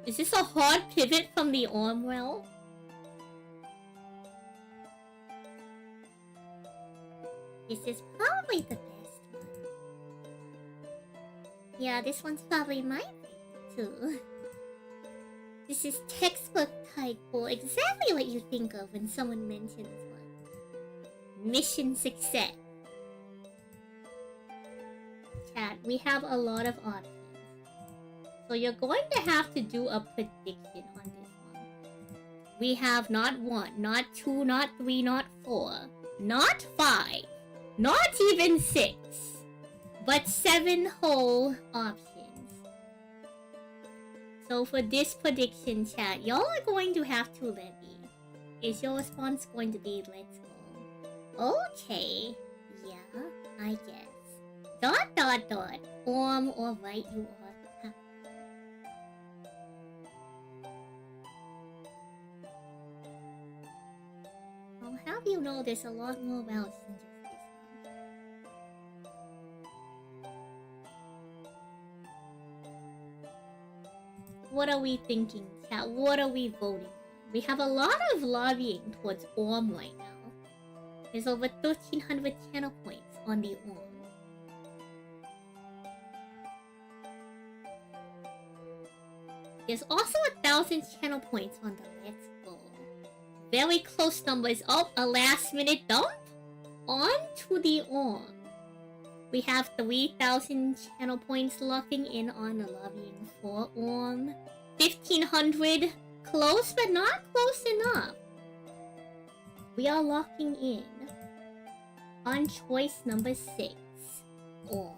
Is this a hard pivot from the orm well? This is probably the best one. Yeah, this one's probably my favorite too. This is textbook tide pool, exactly what you think of when someone mentions one. Mission success. Chat, we have a lot of options. So you're going to have to do a prediction on this one. We have not 1, not 2, not 3, not 4, not 5, not even 6, but 7 whole options. So for this prediction, chat, y'all are going to have to let me. Is your response going to be let's go? Okay, yeah, I guess. ... Orm or right you are. I'll have you know there's a lot more routes than just this one. What are we thinking, chat? What are we voting on? We have a lot of lobbying towards orm right now. There's over 1,300 channel points on the orm. There's also 1,000 channel points on the let's go. Very close numbers. Oh, a last minute dump? On to the orm. We have 3,000 channel points locking in on the lobbying for orm. 1,500. Close, but not close enough. We are locking in on choice number 6. Orm.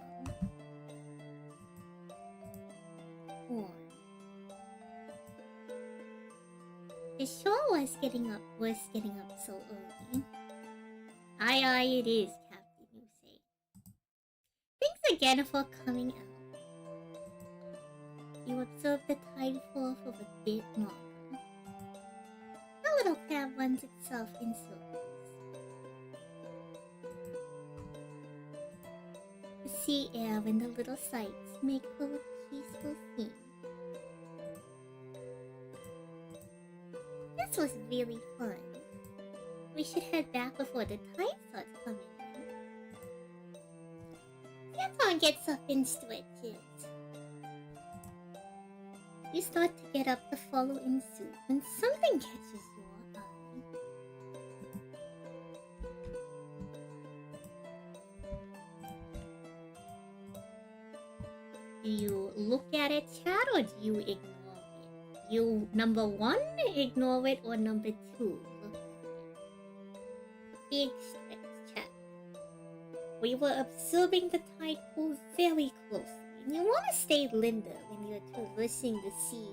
Orm. The show was getting up so early. Aye, it is, Captain, you say. Thanks again for coming out. You observe the tide fall for a bit longer. The little crab runs itself in circles. The sea air and the little sights make for a peaceful scene. This was really fun. We should head back before the tide starts coming in. Get on, get up and stretches. You start to get up to follow in suit when something catches your eye. Do you look at it, chat, or do you ignore it? You, number 1, ignore it, or number 2, look at it? big stretch, chat. We were observing the tide pool very closely, and you want to stay limber when you're traversing the sea.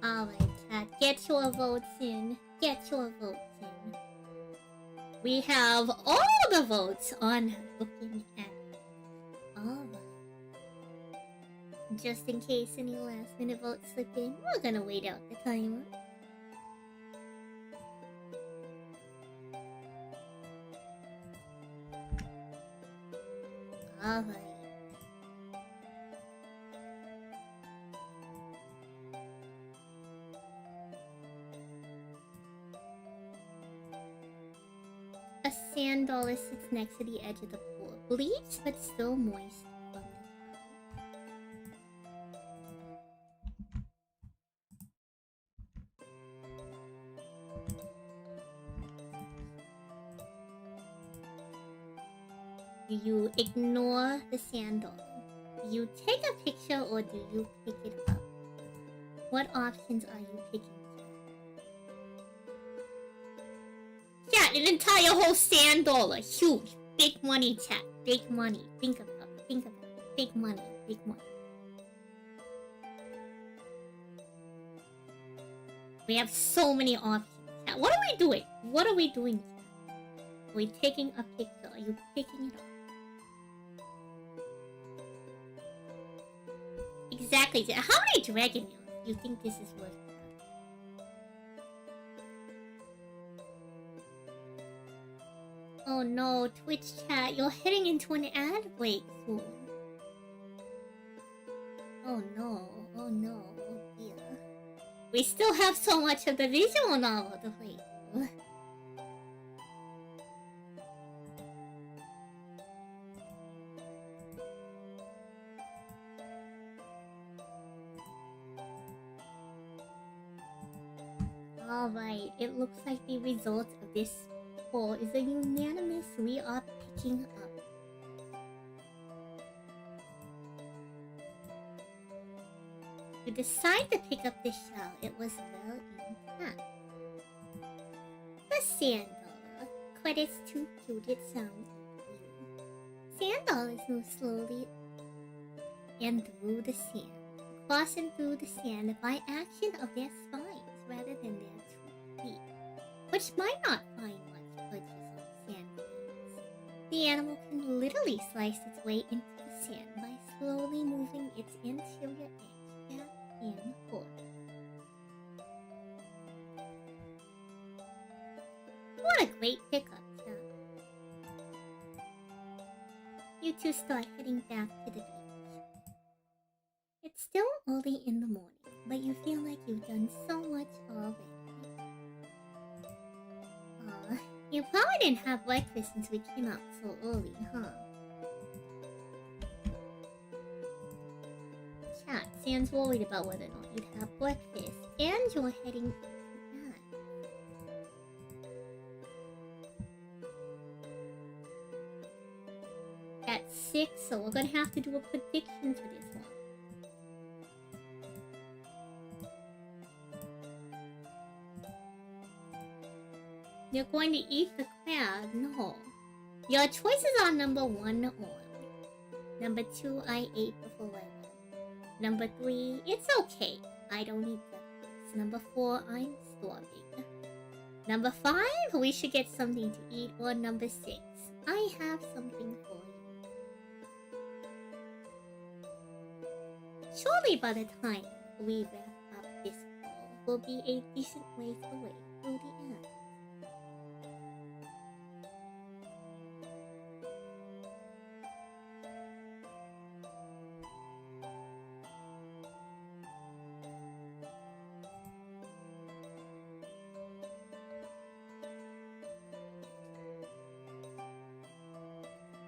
Alright, chat, get your votes in. Get your votes in. We have all the votes on looking at it. Alright. Just in case any last minute votes slip in, we're gonna wait out the timer. Alright. A sand dollar sits next to the edge of the pool, bleached but still moist from the tide. Do you ignore the sand dollar? Do you take a picture or do you pick it up? What options are you picking? Chat, an entire whole sand dollar. Huge. Big money, chat. Big money. Think about it. Think about it. Big money. Big money. We have so many options. Chat. What are we doing? What are we doing, chat? Are we taking a picture? Are you picking it up? Exactly. Chat. How many dragon meals do you think this is worth? Oh no, Twitch chat, you're heading into an ad break soon. Oh no, oh no, oh dear. We still have so much of the visual novel to play through. Alright, it looks like the result of this poll is a unanimous we are picking up. To decide to pick up the shell, it was well intact. The sand dollar. Credits to Judith Sound. Sand dollars move slowly and through the sand, across and through the sand by action of their spines rather than their 2 feet, which might not find much purchase on sand grains. The animal can literally slice its way into the sand by slowly moving its interior edge back and forth. What a great pickup, Sam. You two start heading back to the beach. It's still early in the morning, but you feel like you've done so much already. You probably didn't have breakfast since we came out so early, huh? Chat, Sam's worried about whether or not you'd have breakfast, and you're heading to bed. At 6, so we're gonna have to do a prediction for this one. You're going to eat the crab? No. Your choices are number 1, on. Number 2, I ate before I went. Number 3, it's okay. I don't eat breakfast. Number 4, I'm starving. Number 5, we should get something to eat. Or number 6, I have something for you. Surely by the time we wrap up this call, will be a decent ways away through the end.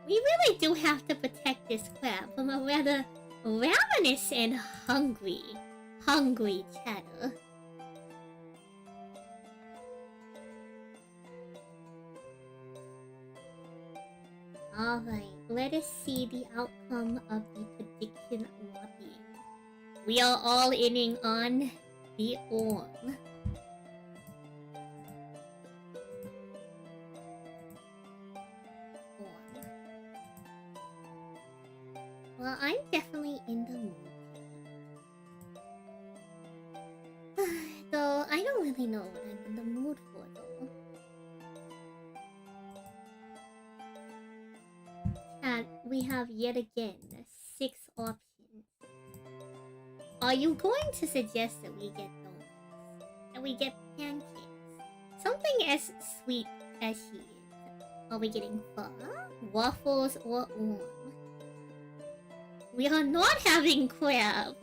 We really do have to protect this crab from a rather ravenous and hungry hungry chatter. Alright, let us see the outcome of the prediction lobbying. We are all inning on the orm. Well, I'm definitely in the mood. Though, I don't really know what I'm in the mood for, though. Chat, we have yet again 6 options. Are you going to suggest that we get donuts? That we get pancakes? Something as sweet as she is. Are we getting pho, waffles, or orm? We are not having crab!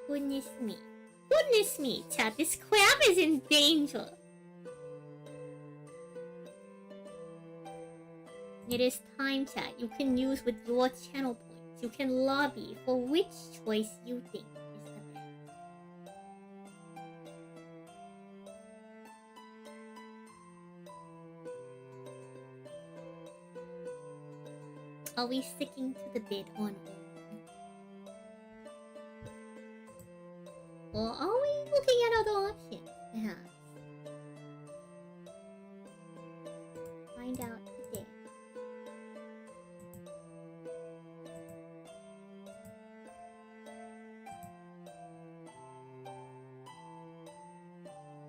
Goodness me. Goodness me, chat, this crab is in danger! It is time, chat, you can use with your channel points. You can lobby for which choice you think is the best. Are we sticking to the bid on orm? Or are we looking at other options, perhaps? Find out today.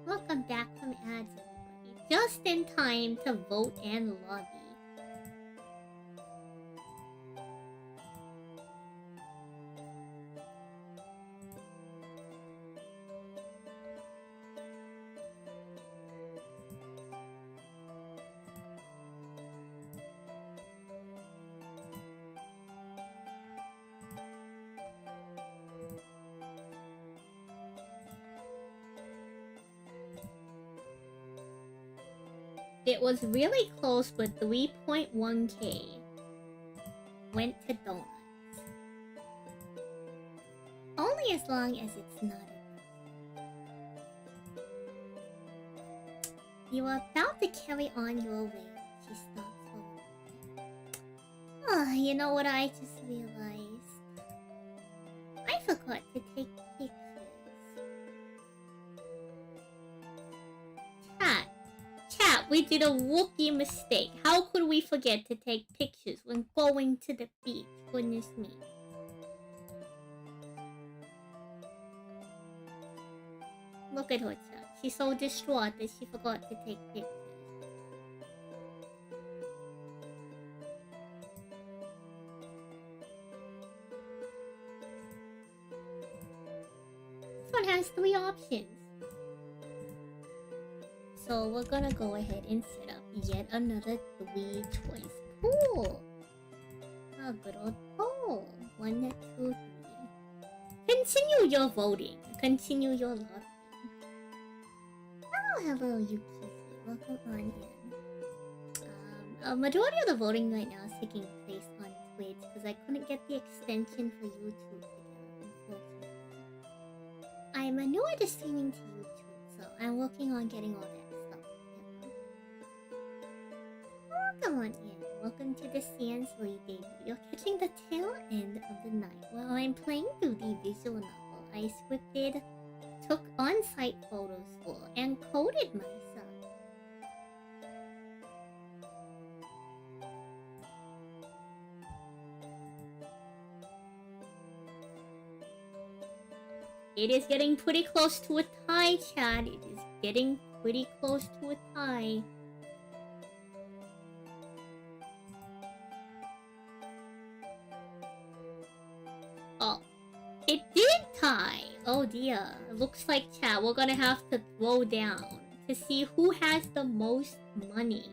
Welcome back from ads, everybody. Just in time to vote and lobby. It was really close, but 3.1k went to donuts. Only as long as it's not a You are about to carry on your way when she stops for a moment. Oh, you know what I just realized? I forgot to take pictures. Chat, we did a rookie mistake. How could we forget to take pictures when going to the beach? Goodness me. Look at her, chat. She's so distraught that she forgot to take pictures. This one has 3 options. So we're gonna go ahead and set up yet another 3-choice pool. A good old poll. 1, 2, 3. Continue your voting. Continue your lobbying. Hello, Yuki. Welcome on in. A majority of the voting right now is taking place on Twitch because I couldn't get the extension for YouTube together, unfortunately. I'm newer to streaming to YouTube, so I'm working on getting all that stuff together. Welcome on in. Welcome to the Sansbury debut. You're catching the tail end of the night while I'm playing through the visual novel I scripted, took on-site photos for, and coded myself. It is getting pretty close to a tie, Chad. It is getting pretty close to a tie. Oh, it did tie. Oh dear. Looks like, chat, we're gonna have to throw down to see who has the most money.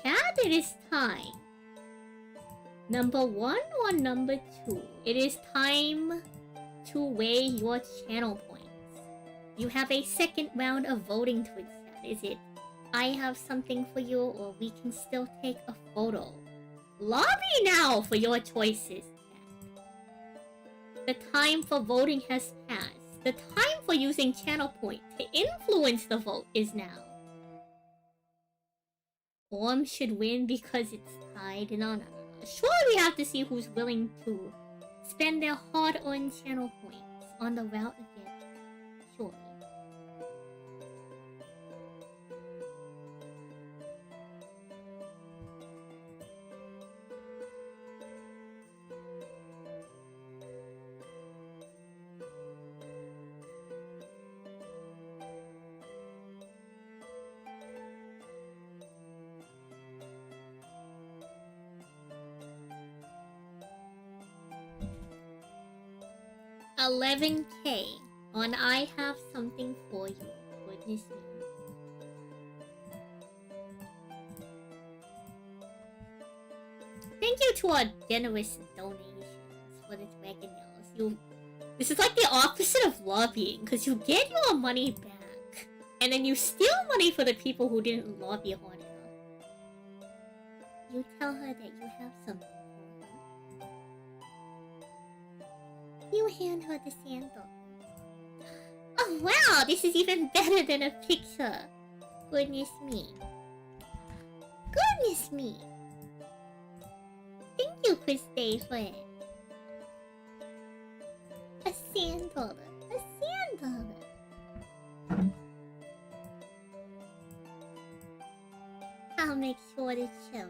Chat, it is time. Number 1 or number 2? It is time to weigh your channel points. You have a second round of voting Twitch chat. Is it I have something for you, or we can still take a photo? Lobby now for your choices, chat. The time for voting has passed. The time for using channel point to influence the vote is now. Orm should win because it's tied. No. Sure, we have to see who's willing to spend their hard-earned channel points on the route again. Surely. $11K on I Have Something For You. Goodness me. Thank you to our generous donations for the Dragon Nails. This is like the opposite of lobbying, because you get your money back, and then you steal money for the people who didn't lobby hard enough. You tell her that you have something for her. You hand her the sandal. Oh wow, this is even better than a picture. Goodness me. Goodness me. Thank you, Christy, for it. A sandal. A sandal. I'll make sure to show it.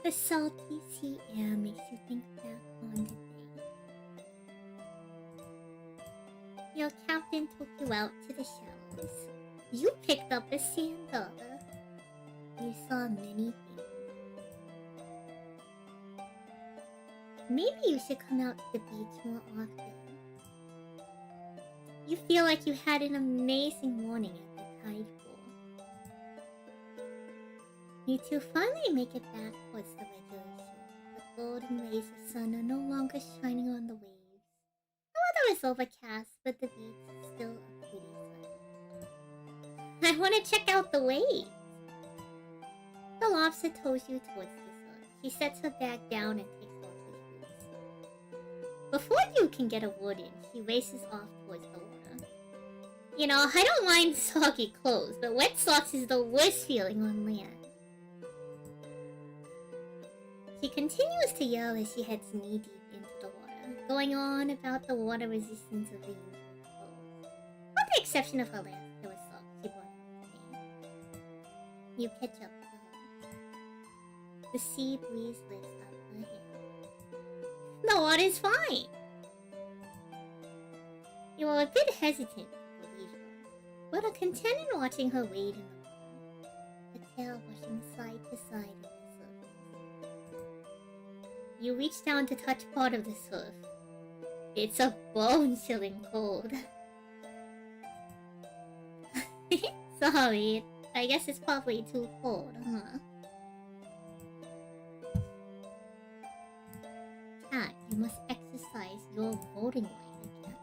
The salty sea air makes you think back on the day. Your captain took you out to the shallows. You picked up a sandal. You saw many things. Maybe you should come out to the beach more often. You feel like you had an amazing morning at the tide pool. You two finally make it back towards the regular shore. The golden rays of sun are no longer shining on the waves. The weather is overcast, but the beach is still a pretty sight. I want to check out the waves. The lobster tows you towards the sun. She sets her bag down and takes off her shoes. Before you can get a word in, she races off towards the water. You know, I don't mind soggy clothes, but wet socks is the worst feeling on land. She continues to yell as she heads knee-deep into the water, going on about the water resistance of the usual clothes. With the exception of her last pair of socks she brought out today. You catch up to her. The sea breeze lifts up her hair. The water's fine! You are a bit hesitant to believe her, but are content in watching her wade in the water, her tail brushing side to side on the surface. You reach down to touch part of the surf. It's a bone-chilling cold. Sorry, I guess it's probably too cold, huh? Cat, you must exercise your voting right again.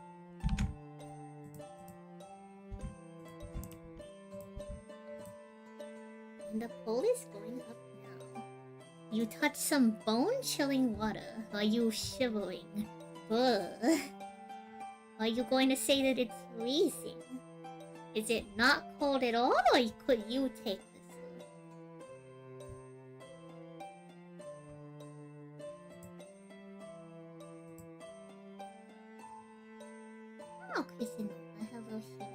And the poll is going up now. You touch some bone-chilling water. Are you shivering? Ugh. Are you going to say that it's freezing? Is it not cold at all, or could you take this one? Oh, Christina, hello, Shitty.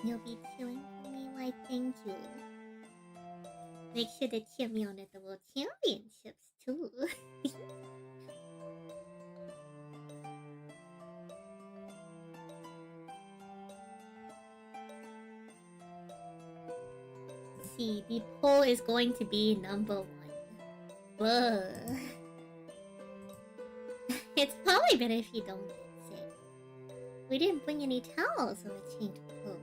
You'll be cheering for me? Why, thank you. Make sure to cheer me on at the World Championships, too. See, the poll is going to be number 1. Buh. It's probably better if you don't get sick. We didn't bring any towels or a change of clothes.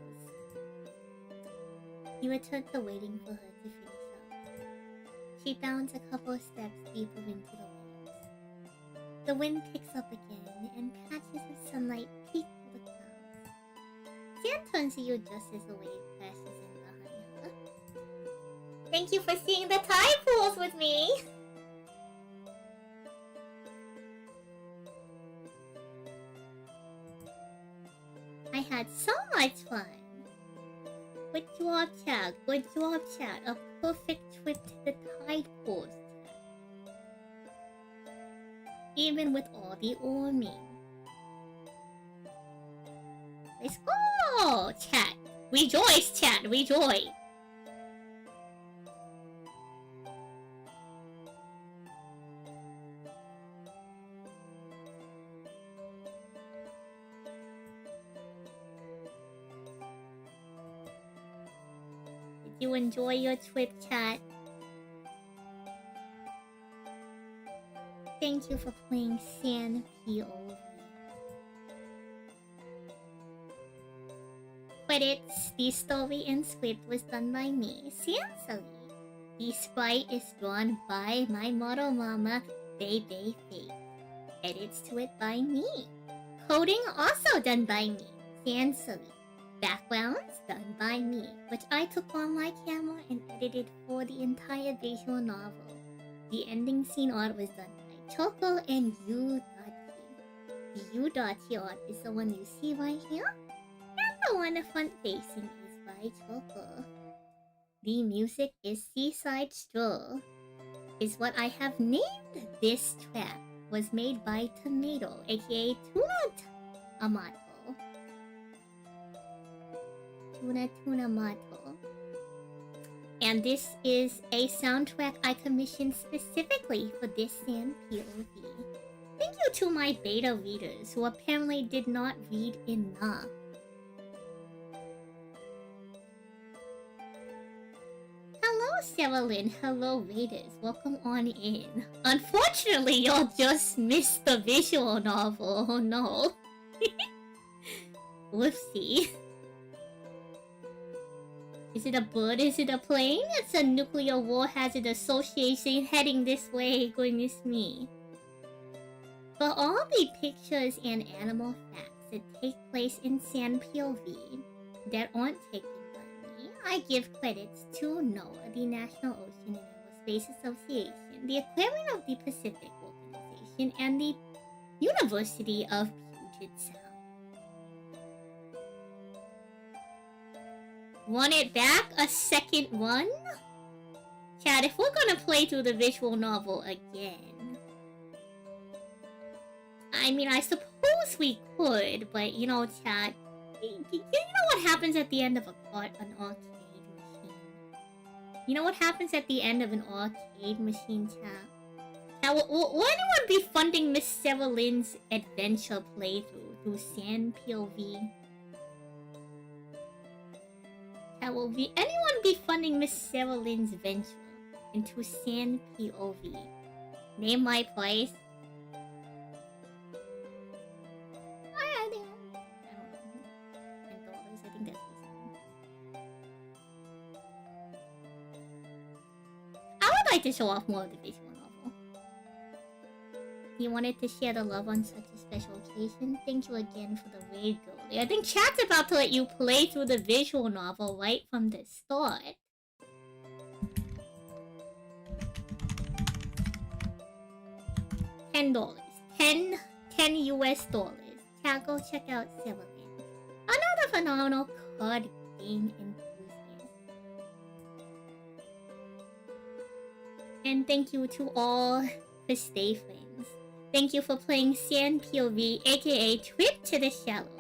He returned to waiting for her to finish up. She bounds a couple of steps deeper into the waves. The wind picks up again, and patches of sunlight peek through the clouds. Sam turns to you just as the wave crashes in behind her. Thank you for seeing the tide pools with me! I had so much fun! Good job, chat. Good job, chat. A perfect trip to the tide pools, chat. Even with all the warming. Let's go, chat. Rejoice, chat. Rejoice. Did you enjoy your trip, chat? Thank you for playing San POV. Credits. The story and script was done by me, Salie. The sprite is drawn by my model mama, Bebe Fate. Edits to it by me. Coding also done by me, Salie. Backgrounds done by me, which I took on my camera and edited for the entire visual novel. The ending scene art was done by Choco and U.T. The U.T. art is the one you see right here, and the one front facing is by Choco. The music is Seaside Stroll, is what I have named this track. Was made by Tomato, aka Tuna Amato. Tuna Mato. And this is a soundtrack I commissioned specifically for this San POV. Thank you to my beta readers who apparently did not read enough. Hello, Sarah Lynn. Hello, readers. Welcome on in. Unfortunately, y'all just missed the visual novel. Oh no. Whoopsie. Is it a bird? Is it a plane? It's a nuclear war hazard association heading this way. Goodness me. For all the pictures and animal facts that take place in San POV that aren't taken by me, I give credits to NOAA, the National Ocean and Aerospace Association, the Aquarium of the Pacific Organization, and the University of Puget Sound. Want it back? A second one? Chat, if we're gonna play through the visual novel again... I mean, I suppose we could, but you know, chat... You know what happens at the end of an arcade machine? You know what happens at the end of an arcade machine, chat? Now, will anyone be funding Miss Sarah Lynn's adventure playthrough through San POV? Will anyone be funding Miss Sarah Lynn's venture into San POV? Name my price. I don't know. $10. I think that's reasonable. I would like to show off more of the visual novel. You wanted to share the love on such a special occasion? Thank you again for the raid goalie. I think chat's about to let you play through the visual novel right from the start. $10. 10 US dollars. Chat, go check out Sarah Lynn. Another phenomenal card game enthusiast. And thank you to all the stay friends. Thank you for playing San POV, aka Trip to the Shallows.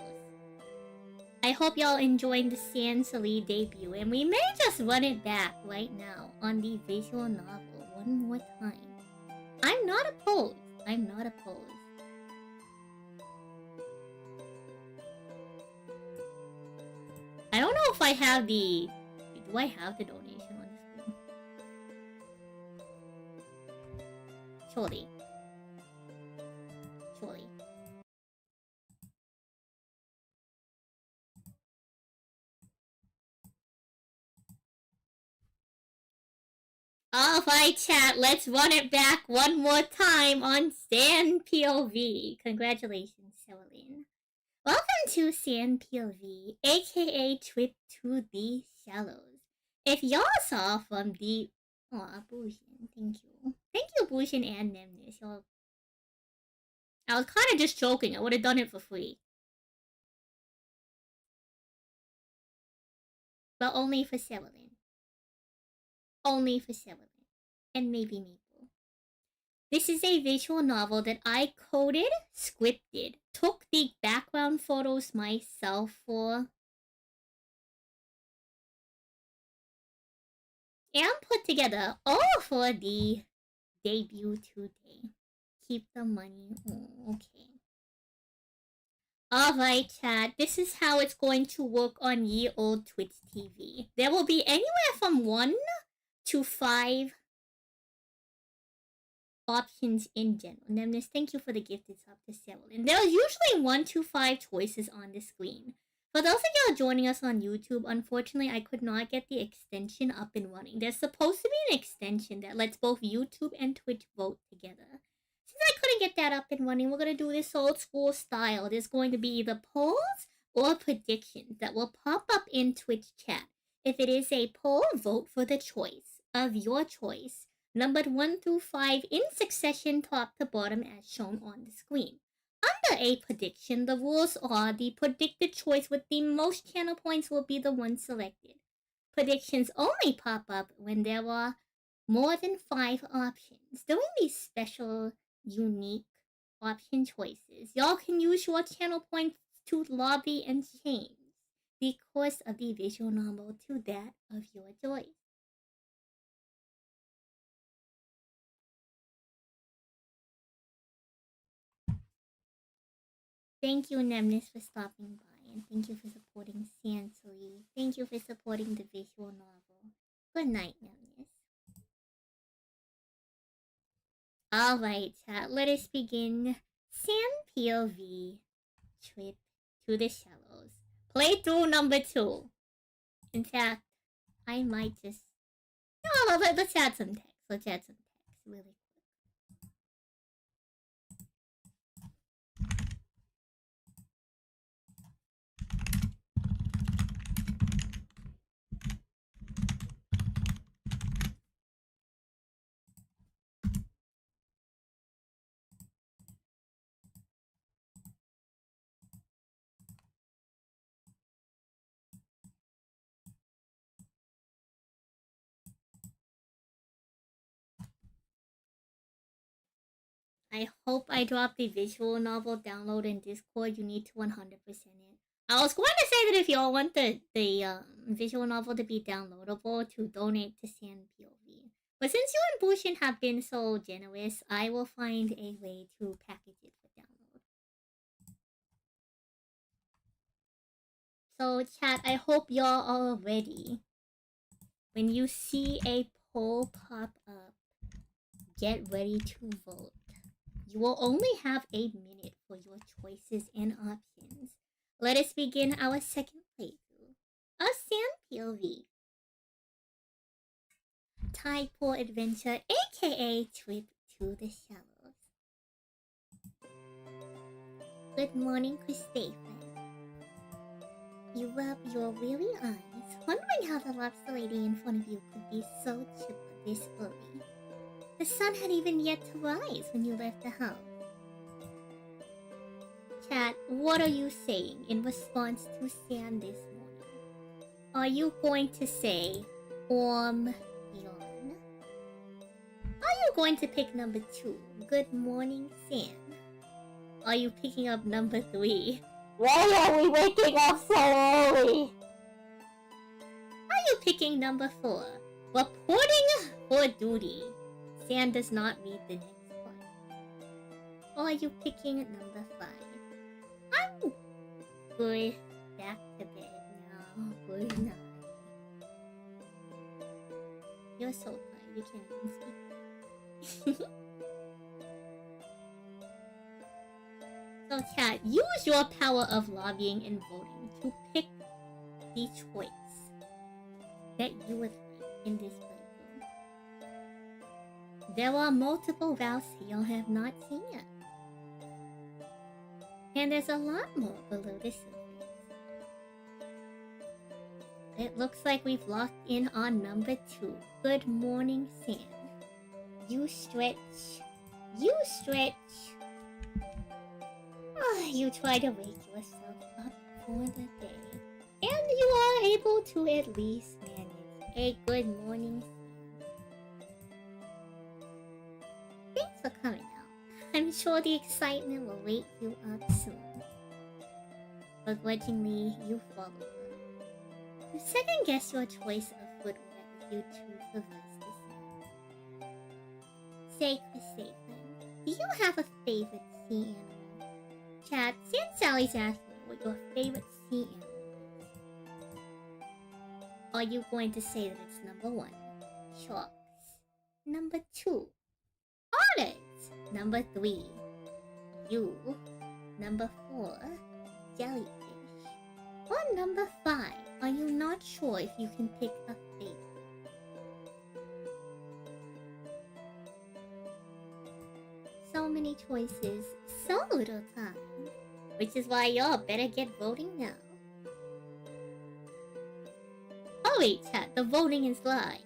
I hope y'all enjoying the Salie debut, and we may just run it back right now on the visual novel one more time. I'm not opposed. I'm not opposed. I don't know if I have the... Do I have the donation on the screen? Surely. Surely. Alright, chat, let's run it back one more time on Sand POV. Congratulations, Salie. Welcome to Sand POV, aka Trip to the Shallows. If y'all saw from the... Aw, Bushin, thank you. Thank you, Bushin and Nemnis. Y'all... I was kinda just joking, I would've done it for free. But only for Salie. Only for Salie. And maybe Maple. This is a visual novel that I coded, scripted, took the background photos myself for, and put together all for the debut today. Keep the money. Oh, okay. Alright, chat. This is how it's going to work on ye old Twitch TV. There will be anywhere from 1 to 5 options in general. Nemnis, thank you for the gifted sub to Salie. And there are usually 1 to 5 choices on the screen. For those of y'all joining us on YouTube, unfortunately, I could not get the extension up and running. There's supposed to be an extension that lets both YouTube and Twitch vote together. Since I couldn't get that up and running, we're going to do this old school style. There's going to be either polls or predictions that will pop up in Twitch chat. If it is a poll, vote for the choice of your choice, numbered 1 through 5 in succession top to bottom as shown on the screen. Under a prediction, the rules are the predicted choice with the most channel points will be the one selected. Predictions only pop up when there are more than 5 options. Doing these special, unique option choices, y'all can use your channel points to lobby and change the course of the visual novel to that of your choice. Thank you, Nemnis, for stopping by, and thank you for supporting Salie. Thank you for supporting the visual novel. Good night, Nemnis. Alright, chat, let us begin Sand POV Trip to the Shallows. Playthrough number 2. In fact, I might just... No, let's add some text. Let's add some text really quick. I hope I drop the visual novel download in Discord. You need to 100% it. I was going to say that if y'all want the visual novel to be downloadable, to donate to Sand POV. But since you and Bushin have been so generous, I will find a way to package it for download. So chat, I hope y'all are ready. When you see a poll pop up, get ready to vote. You will only have a minute for your choices and options. Let us begin our second playthrough of Sand POV. Tide Pool Adventure, aka Trip to the Shallows. Good morning, Christopher. You rub your weary eyes, wondering how the lobster lady in front of you could be so chipper this early. The sun had even yet to rise when you left the house. Chat, what are you saying in response to Sand this morning? Are you going to say, yawn? Are you going to pick number 2, good morning, Sand? Are you picking up number 3? Why are we waking up so early? Are you picking number 4, reporting for duty? Sand does not read the next one. Or are you picking number 5? I'm going back to bed now. Good night. You're so tired, you can't even speak. So chat, use your power of lobbying and voting to pick the choice that you would like in this playthrough. there are multiple routes y'all have not seen yet. And there's a lot more below the surface. It looks like we've locked in on number 2. Good morning, Sam. You stretch. You stretch. You try to wake yourself up for the day. And you are able to at least manage a good morning, Sam. Thanks for coming out. I'm sure the excitement will wake you up soon. Begrudgingly, you follow her. You second guess your choice of footwear as you traverse the sand. Say, Chris, do you have a favorite sea animal? Chat, since Sally's asking what your favorite sea animal is. Are you going to say that it's number 1, sharks? Number 2, otters? Number 3, you? Number 4, jellyfish? Or number 5, are you not sure if you can pick a favorite? So many choices, so little time. Which is why y'all better get voting now. Oh wait, chat, the voting is live.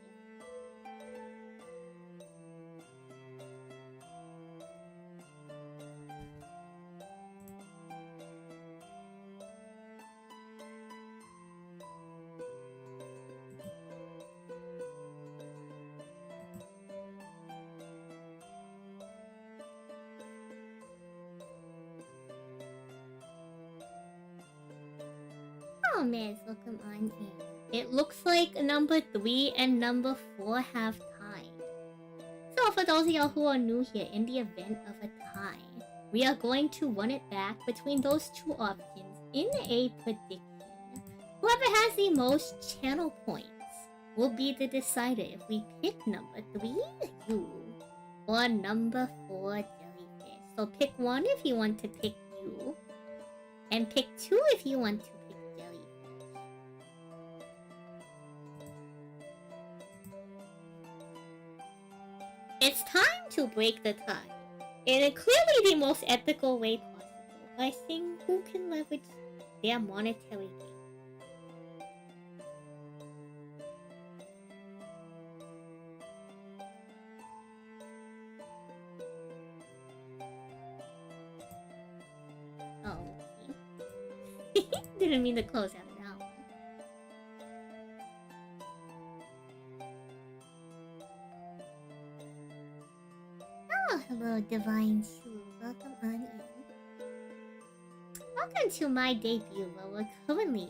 Oh man, welcome on in. It looks like number 3 and number 4 have tied. So for those of y'all who are new here, in the event of a tie, we are going to run it back between those two options in a prediction. Whoever has the most channel points will be the decider if we pick number 3, you, or number 4, jellyfish. So pick 1 if you want to pick you, and pick 2 if you want to pick jellyfish. It's time to break the tie in a clearly the most ethical way possible by seeing who can leverage their monetary gain. Oh, okay. Didn't mean to close out that one. Oh, hello, Divine Shoe. Welcome on in. Welcome to my debut, where we're currently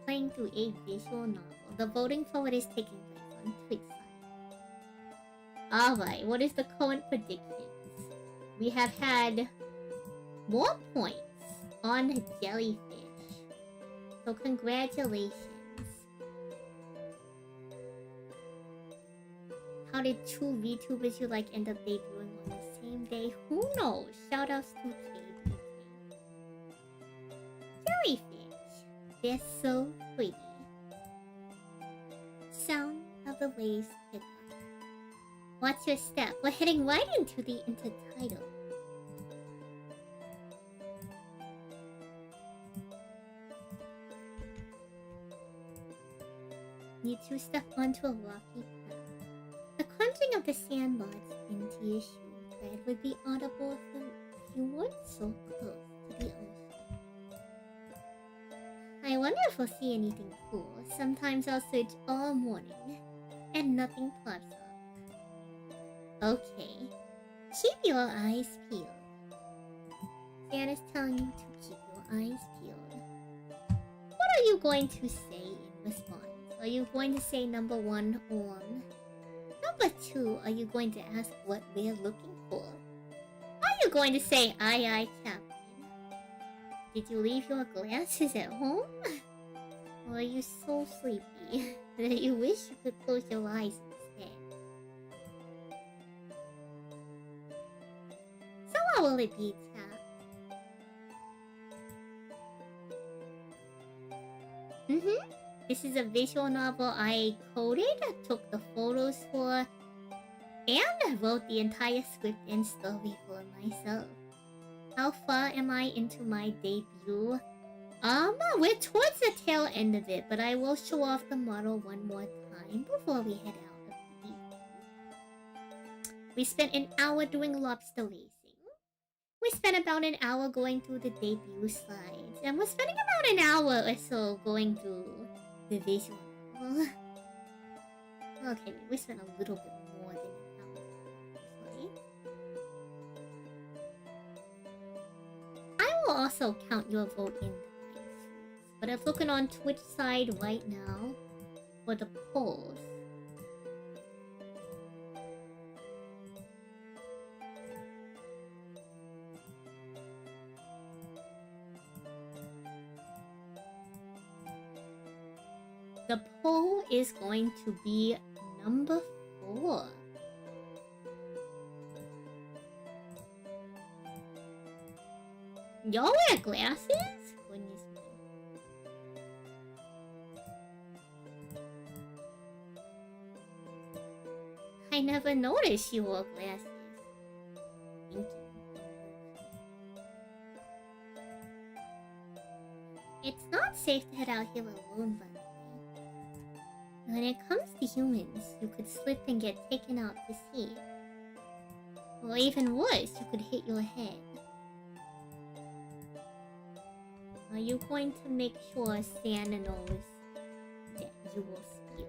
playing through a visual novel. The voting for it is taking place on Twitch side. Alright, what is the current predictions? We have had more points on jellyfish. So congratulations. How did 2 VTubers you like end up debuting on the same day? Who knows? Shoutouts to KB. Jellyfish. They're so pretty. Sound of the waves pick up. Watch your step. We're heading right into the intertitle. You 2 step onto a rocky path. The crunching of the sandboards into your shoe tread would be audible if you weren't so close to the ocean. I wonder if we'll see anything cool. Sometimes I'll search all morning, and nothing pops up. Okay, keep your eyes peeled. Santa's telling you to keep your eyes peeled. What are you going to say in response? Are you going to say number 1 or number 2? Are you going to ask what we're looking for? Are you going to say aye aye, Captain? Did you leave your glasses at home? Or are you so sleepy that you wish you could close your eyes instead? So what will it be, Cap? This is a visual novel I coded, took the photos for, and wrote the entire script and story for myself. How far am I into my debut? We're towards the tail end of it, but I will show off the model one more time before we head out of the evening. We spent an hour doing lobster racing. We spent about an hour going through the debut slides, and we're spending about an hour or so going through the visual novel. Okay, we spent a little bit more than an hour, actually. I will also count your vote in the live, but I'm looking on Twitch side right now for the polls. The poll is going to be number 4. Y'all wear glasses? Goodness me. I never noticed you wore glasses. Thank you. It's not safe to head out here alone, by the way. When it comes to humans, you could slip and get taken out to sea. Or even worse, you could hit your head. Are you going to make sure Santa knows that you will be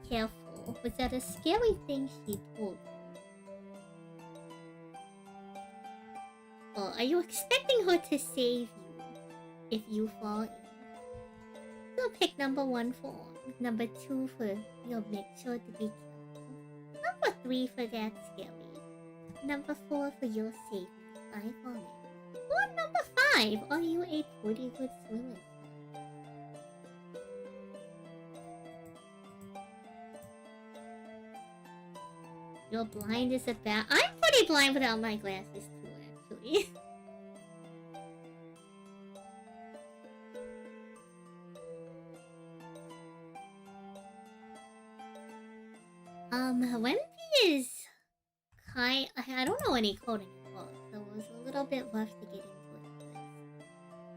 careful? Was that a scary thing she told you? Or are you expecting her to save you if you fall in? You'll pick number 1 for number 2 for you'll make sure to be careful. Number 3 for that's scary. Number 4 for you'll save me if I fall in. Or number 5, are you a pretty good swimmer? You're blind as a bat. I'm pretty blind without my glasses too, actually. Wendy is I don't know any coding at all, so it was a little bit rough to get into it.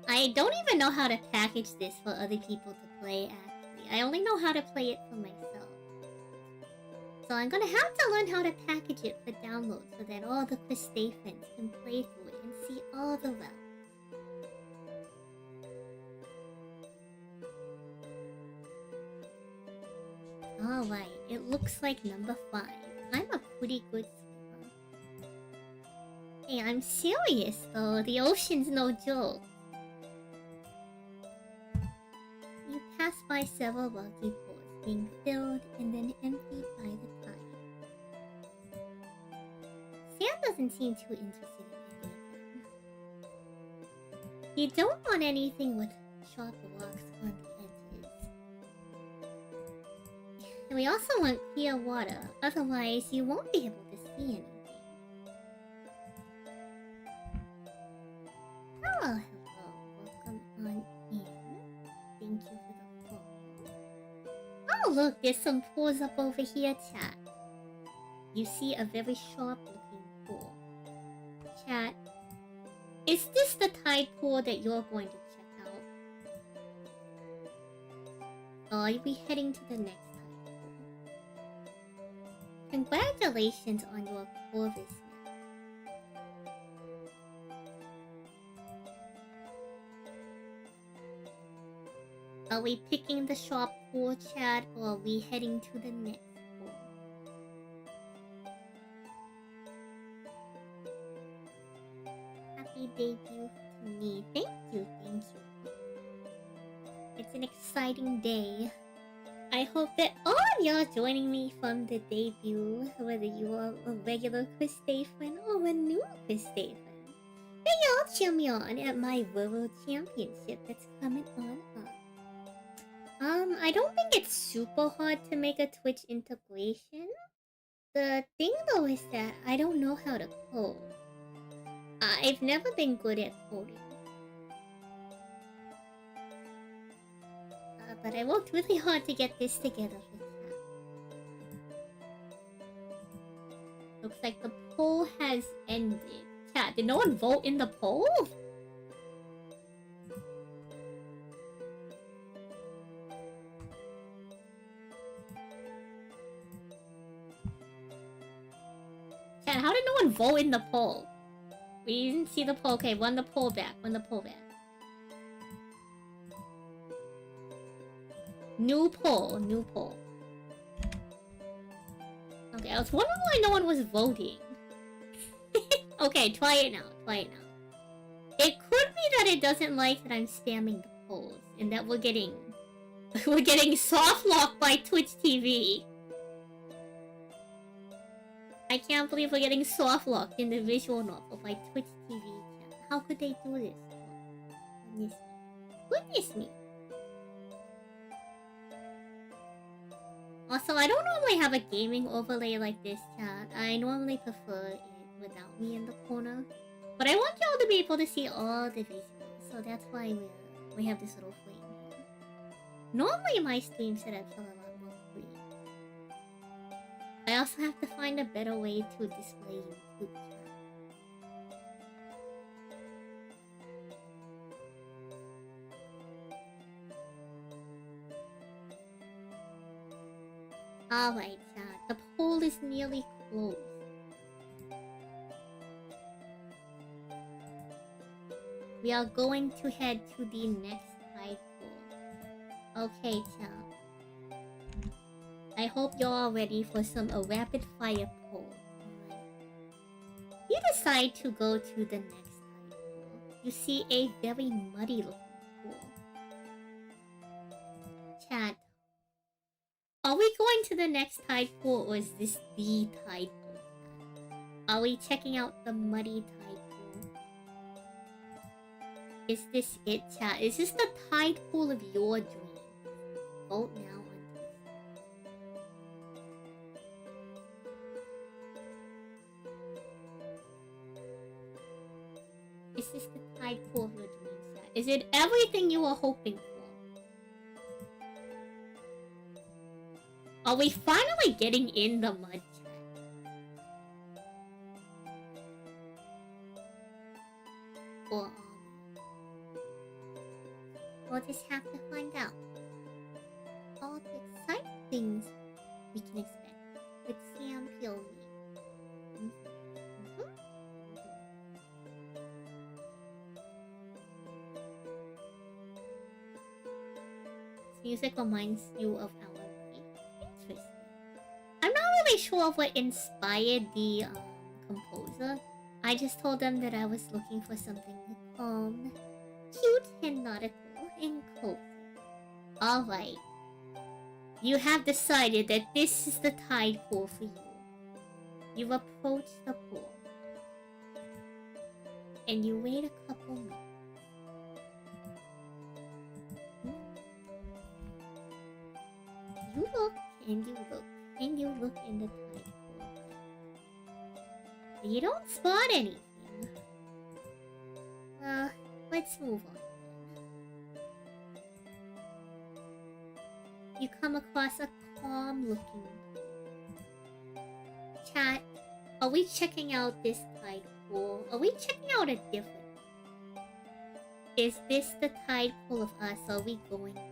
I don't even know how to package this for other people to play, actually. I only know how to play it for myself. So I'm gonna have to learn how to package it for download so that all the Christay fans can play through it and see all the routes. Alright, it looks like number 5. I'm a pretty good swimmer. Hey, I'm serious though, the ocean's no joke. You pass by several rocky pools being filled and then emptied by the tide. Sam doesn't seem too interested in any of them. You don't want anything with sharp rocks on the edges. And we also want clear water, otherwise you won't be able to see anything. Hello, hello, welcome on in. Thank you for the follow. Oh look, there's some pools up over here, chat. You see a very sharp looking pool. Chat, is this the tide pool that you're going to check out? Or are we heading to the next? Congratulations on your Corvus map. Are we picking the sharp pool, chat, or are we heading to the next pool? Happy debut to me. Thank you, thank you. It's an exciting day. I hope that all of y'all joining me from the debut, whether you are a regular Christay friend or a new Christay friend, that y'all cheer me on at my World Championship that's coming on up. I don't think it's super hard to make a Twitch integration. The thing though is that I don't know how to code. I've never been good at coding. but I worked really hard to get this together for chat. Looks like the poll has ended. Chat, did no one vote in the poll? Chat, how did no one vote in the poll? We didn't see the poll. Okay, run the poll back. Run the poll back. New poll. New poll. Okay, I was wondering why no one was voting. Okay, try it now. Try it now. It could be that it doesn't like that I'm spamming the polls and that we're getting soft locked by Twitch TV. I can't believe we're getting soft locked in the visual novel by Twitch TV. How could they do this? Goodness me. Goodness me. Also, I don't normally have a gaming overlay like this, chat. I normally prefer it without me in the corner. But I want y'all to be able to see all the visuals, so that's why we have this little flame here. Normally my stream setups are a lot more free. I also have to find a better way to display YouTube chat. Alright, chat. The poll is nearly closed. We are going to head to the next tide pool. Okay, chat. I hope you're all ready for a rapid fire poll. You decide to go to the next tide pool. You see a very muddy looking pool. Chat. Are we going to the next tide pool or is this the tide pool? Are we checking out the muddy tide pool? Is this it, chat? Is this the tide pool of your dreams? Vote now on this. Is this the tide pool of your dreams, chat? Is it everything you were hoping for? Are we finally getting in the mud, chat? Or we'll just have to find out. All the exciting things we can expect with Sam POV. This music reminds you of our interesting. I'm not really sure what inspired the composer. I just told them that I was looking for something calm, cute, and nautical, and cozy. Alright. You have decided that this is the tide pool for you. You approach the pool. And you wait a couple minutes. You look, and you look, and you look in the tide pool. You don't spot anything. Let's move on. You come across a calm looking pool. Chat, are we checking out this tide pool? Are we checking out a different one? Is this the tide pool of us? Or are we going next?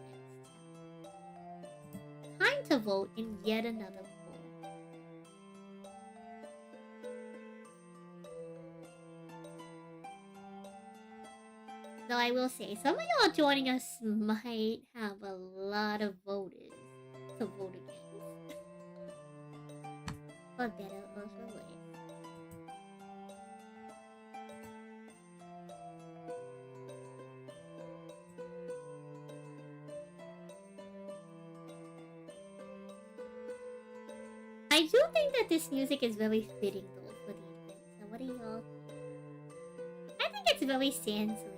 Time to vote in yet another poll. Though I will say, some of y'all joining us might have a lot of voters to vote against. For better or for worse. I do think that this music is very fitting though for the event. So what do y'all think? I think it's very Sansely.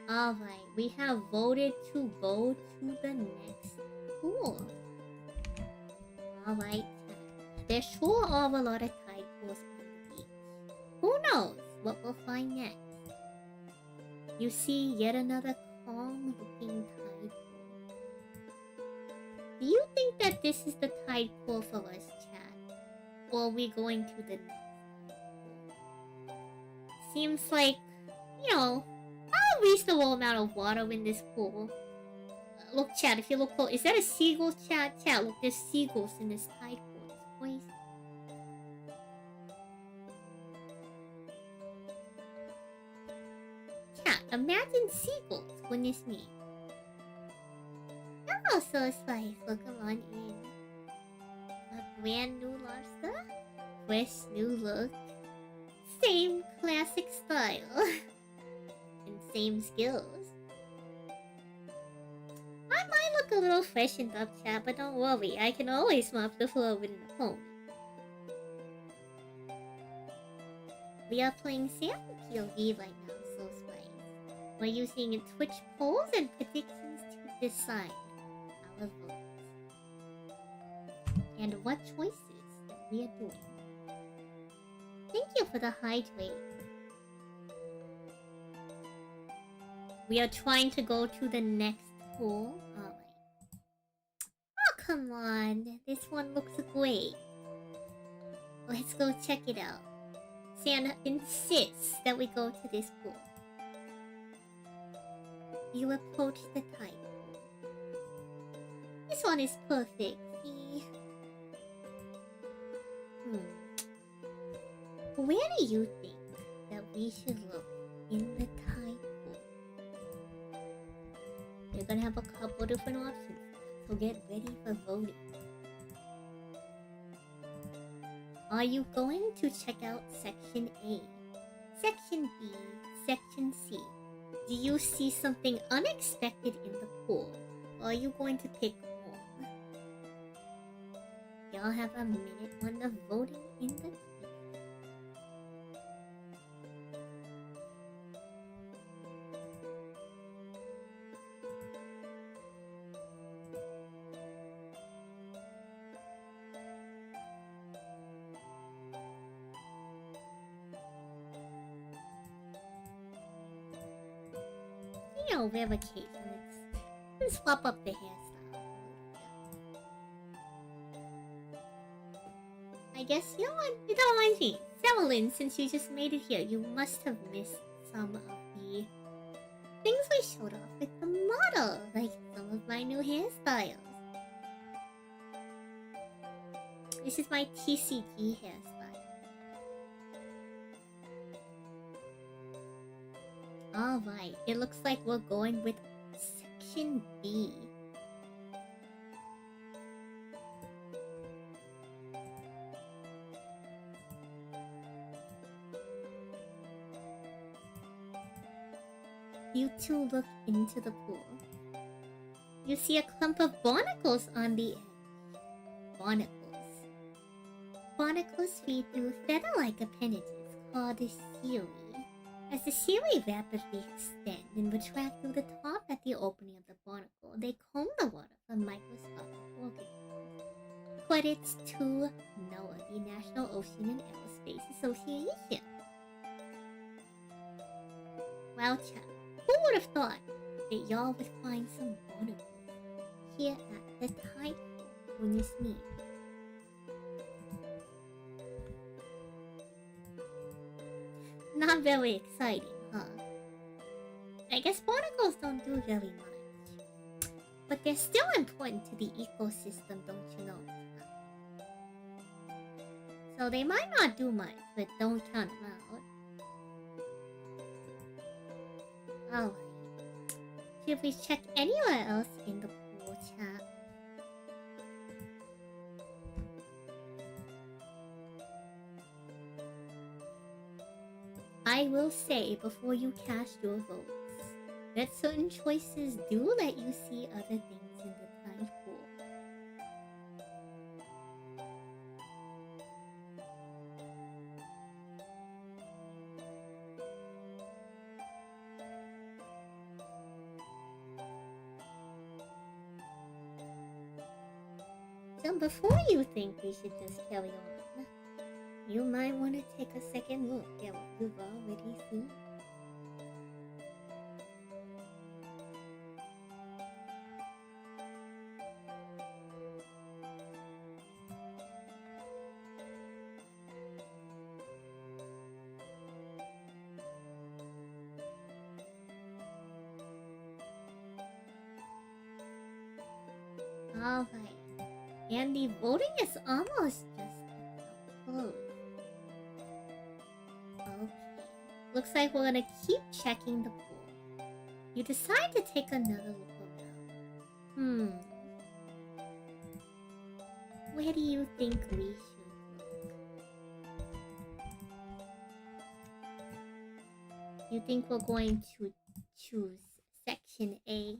Alright, we have voted to go to the next pool. Alright, There sure are a lot of tide pools on the beach. Who knows what we'll find next? You see yet another calm-looking tide pool. Do you think that this is the tide pool for us, chat? Or are we going to the next tide pool? Seems like, you know, a reasonable amount of water in this pool. Look, chat, if you look close, is that a seagull, chat? Chat, look, there's seagulls in this tide pool. It's crazy. Chat, imagine seagulls. Goodness me. Hello, so Spice. Welcome on in. A brand new lobster? Fresh new look. Same classic style. And same skills. I might look a little freshened up, chat, but don't worry, I can always mop the floor with an opponent. We are playing Salie POV right now, so Spice. We're using Twitch polls and predictions to decide our votes. And what choices that we are doing. Thank you for the hydrate. We are trying to go to the next pool. Alright. Oh, come on. This one looks great. Let's go check it out. Santa insists that we go to this pool. You approach the tide pool. This one is perfect. See? Where do you think that we should look in the tide pool? You're gonna have a couple different options, so get ready for voting. Are you going to check out Section A, Section B, Section C? Do you see something unexpected in the pool? Or are you going to pick one? Y'all have a minute on the voting in the revocation. Let's swap up the hairstyle. I guess you know what? You don't mind me. Salie, since you just made it here, you must have missed some of the things we showed off with the model, like some of my new hairstyles. This is my TCG hairstyle. Alright, it looks like we're going with Section B. You two look into the pool. You see a clump of barnacles on the edge. Barnacles. Barnacles feed through feather-like appendages called the Salie. As the Salie rapidly extend and retract through the top at the opening of the barnacle, they comb the water for microscopic organisms. Credits to NOAA, the National Ocean and Aerospace Association. Wow, chat, who would have thought that y'all would find some barnacles here at the tide pool when this meet? Not very exciting, huh? I guess barnacles don't do very much. But they're still important to the ecosystem, don't you know? So they might not do much, but don't count them out. Alright. Should we check anywhere else in the pool, chat? I will say before you cast your votes that certain choices do let you see other things in the tide pool. So before you think we should just carry on, you might want to take a second look at what you've already seen. Alright. And the voting is almost just closed. Okay. Looks like we're gonna keep checking the pool. You decide to take another look around. Where do you think we should look? You think we're going to choose section A?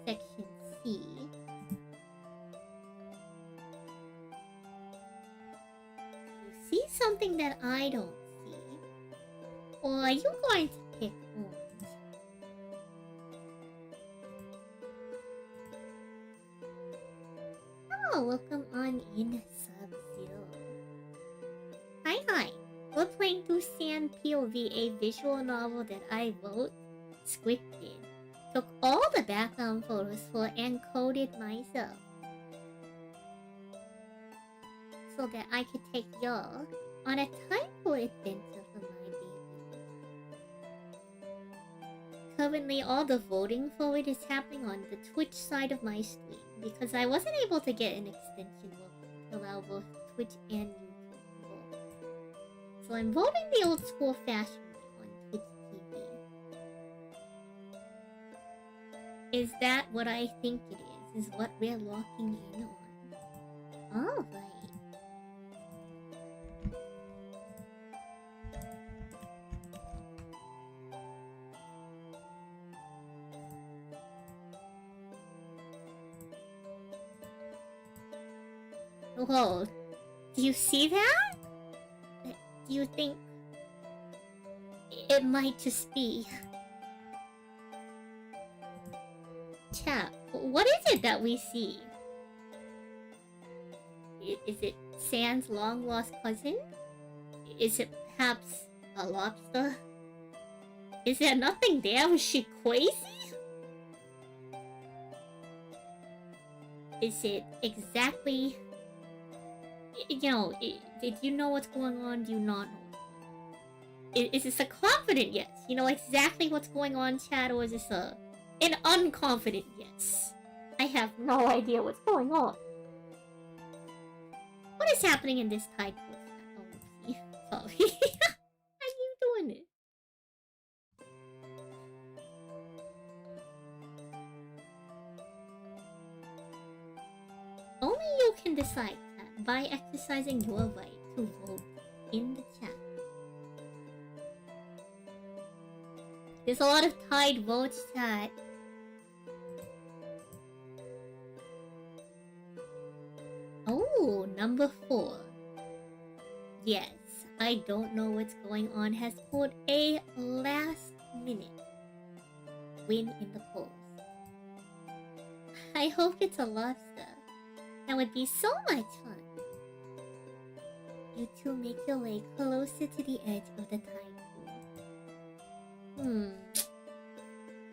Section C? You see something that I don't see? Or are you going to pick orange? Oh, welcome on in, Sub-Zero. Hi. We're playing through Sand POV, a visual novel that I wrote, scripted, took all the background photos for, and coded myself. So that I could take y'all on a time-pool adventure for my baby. Currently, all the voting for it is happening on the Twitch side of my stream because I wasn't able to get an extension working to allow both Twitch and YouTube to vote. So I'm voting the old school fashion way on Twitch TV. Is that what I think it is? Is what we're locking in on? Alright. Whoa, do you see that? Do you think it might just be... Chat, what is it that we see? Is it Sand's long-lost cousin? Is it perhaps a lobster? Is there nothing there? Was she crazy? Is it exactly... You know, did you know what's going on? Do you not know? Is this a confident yes? You know exactly what's going on, chat, or is this an unconfident yes? I have no idea what's going on. What is happening in this tide pool? Oh, sorry. How are you doing it? Only you can decide that by exercising your right to vote in the chat. There's a lot of tied votes, chat. Oh, number 4. Yes, I don't know what's going on has scored a last-minute win in the polls. I hope it's a lobster. That would be so much fun. You two make your way closer to the edge of the tide pool.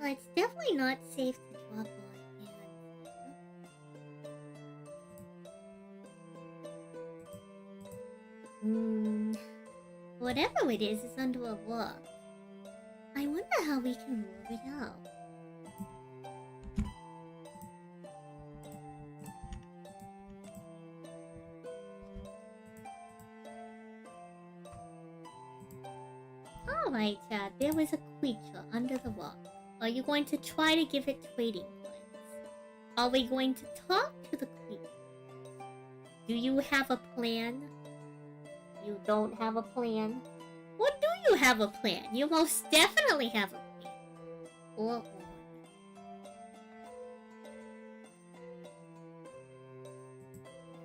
Well, it's definitely not safe to drop on. Whatever it is under a rock. I wonder how we can move it out. Alright, Chad, there was a creature under the rock. Are you going to try to give it trading points? Are we going to talk to the creature? Do you have a plan? You don't have a plan? What do you have a plan? You most definitely have a plan. Or...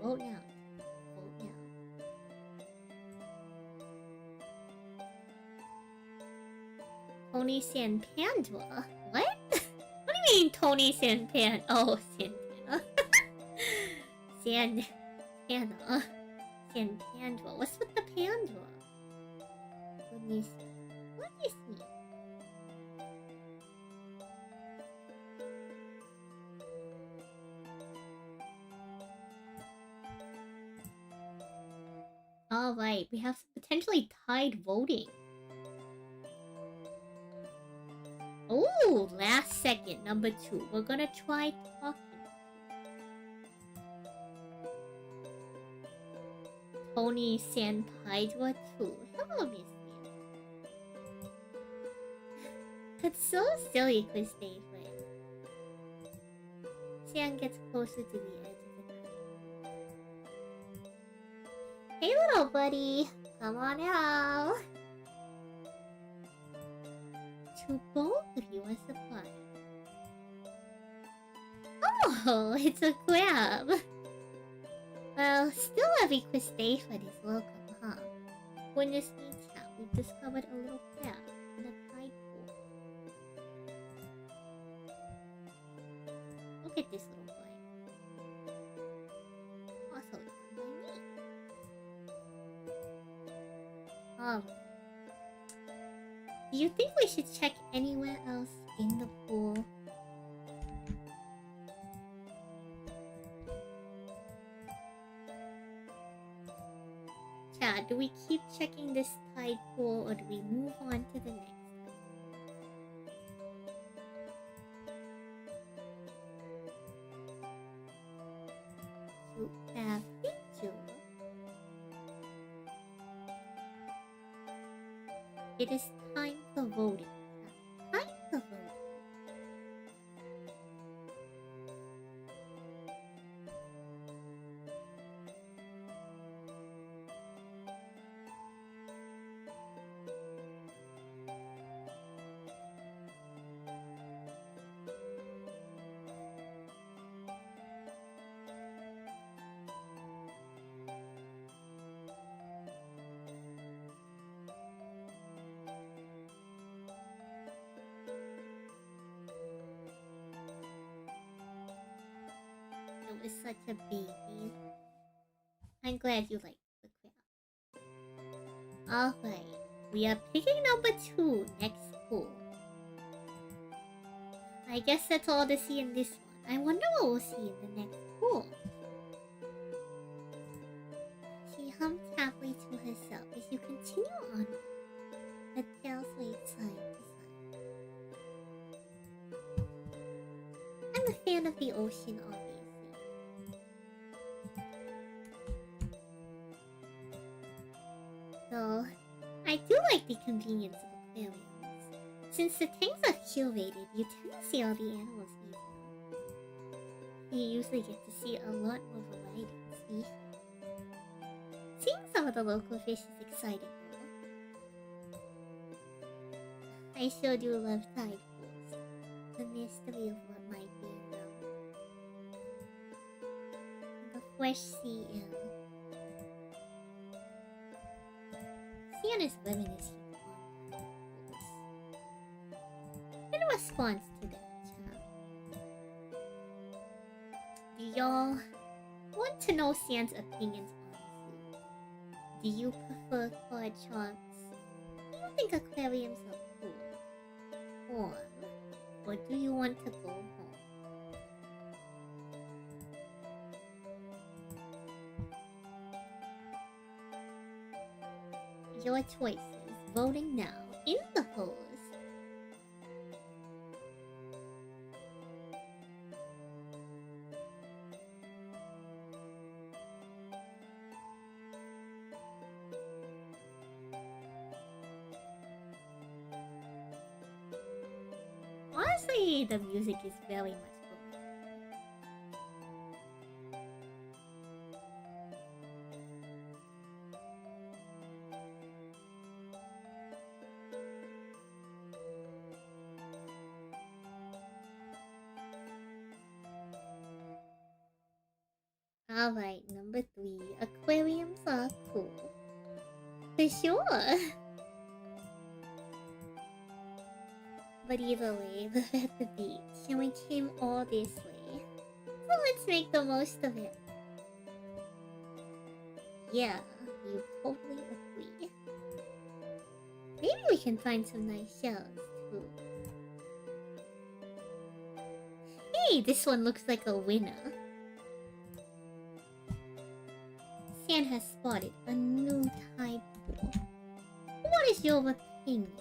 Vote now. Vote now. Tony Sanpandra? What? What do you mean Tony Sanpan? Oh, Santana. Santana. Santandra. What's with the Pandra? Let me see. What is me? Alright, we have some potentially tied voting. Oh, last second, number 2. We're gonna try talking. Tony Sanpaidra 2. Hello, Miss Mia. That's so silly, Chris David. San gets closer to the edge of the night. Hey, little buddy. Come on out. To both of you a supply. Oh, it's a crab. Well, still every crustacean is welcome, huh? When this meets out, we've discovered a little crab in a tide pool. Look at this little boy. Also, it's on my knee. Alright. Do you think we should check anywhere else in the pool? Chad, do we keep checking this tide pool or do we move on to the next one? You have VTuber. It is time for voting. Time for voting. It was such a baby. I'm glad you liked the crab. Alright, we are picking number 2 next pool. I guess that's all to see in this one. I wonder what we'll see in the next pool. She hummed happily to herself as you continue on. Her tail swayed side to side. I'm a fan of the ocean, obviously. Though, I do like the convenience of aquariums. Since the tanks are curated, you tend to see all the animals easier. You usually get to see a lot more variety of species. Seeing some of the local fish is exciting though. I sure do love tide pools. The mystery of what might be in them. The fresh sea air. Sienna's reminiscing on pools. In response to that, do y'all want to know Sienna's opinions honestly? Do you prefer card sharks? Do you think aquariums are cool? Or do you want to go home? Your choices. Voting now in the polls. Honestly, the music is very much good. Alright, number 3. Aquariums are cool. For sure. But either way, we're at the beach, and we came all this way. So let's make the most of it. Yeah, you totally agree. Maybe we can find some nice shells too. Hey, this one looks like a winner. Sam has spotted a new tide pool. What is your opinion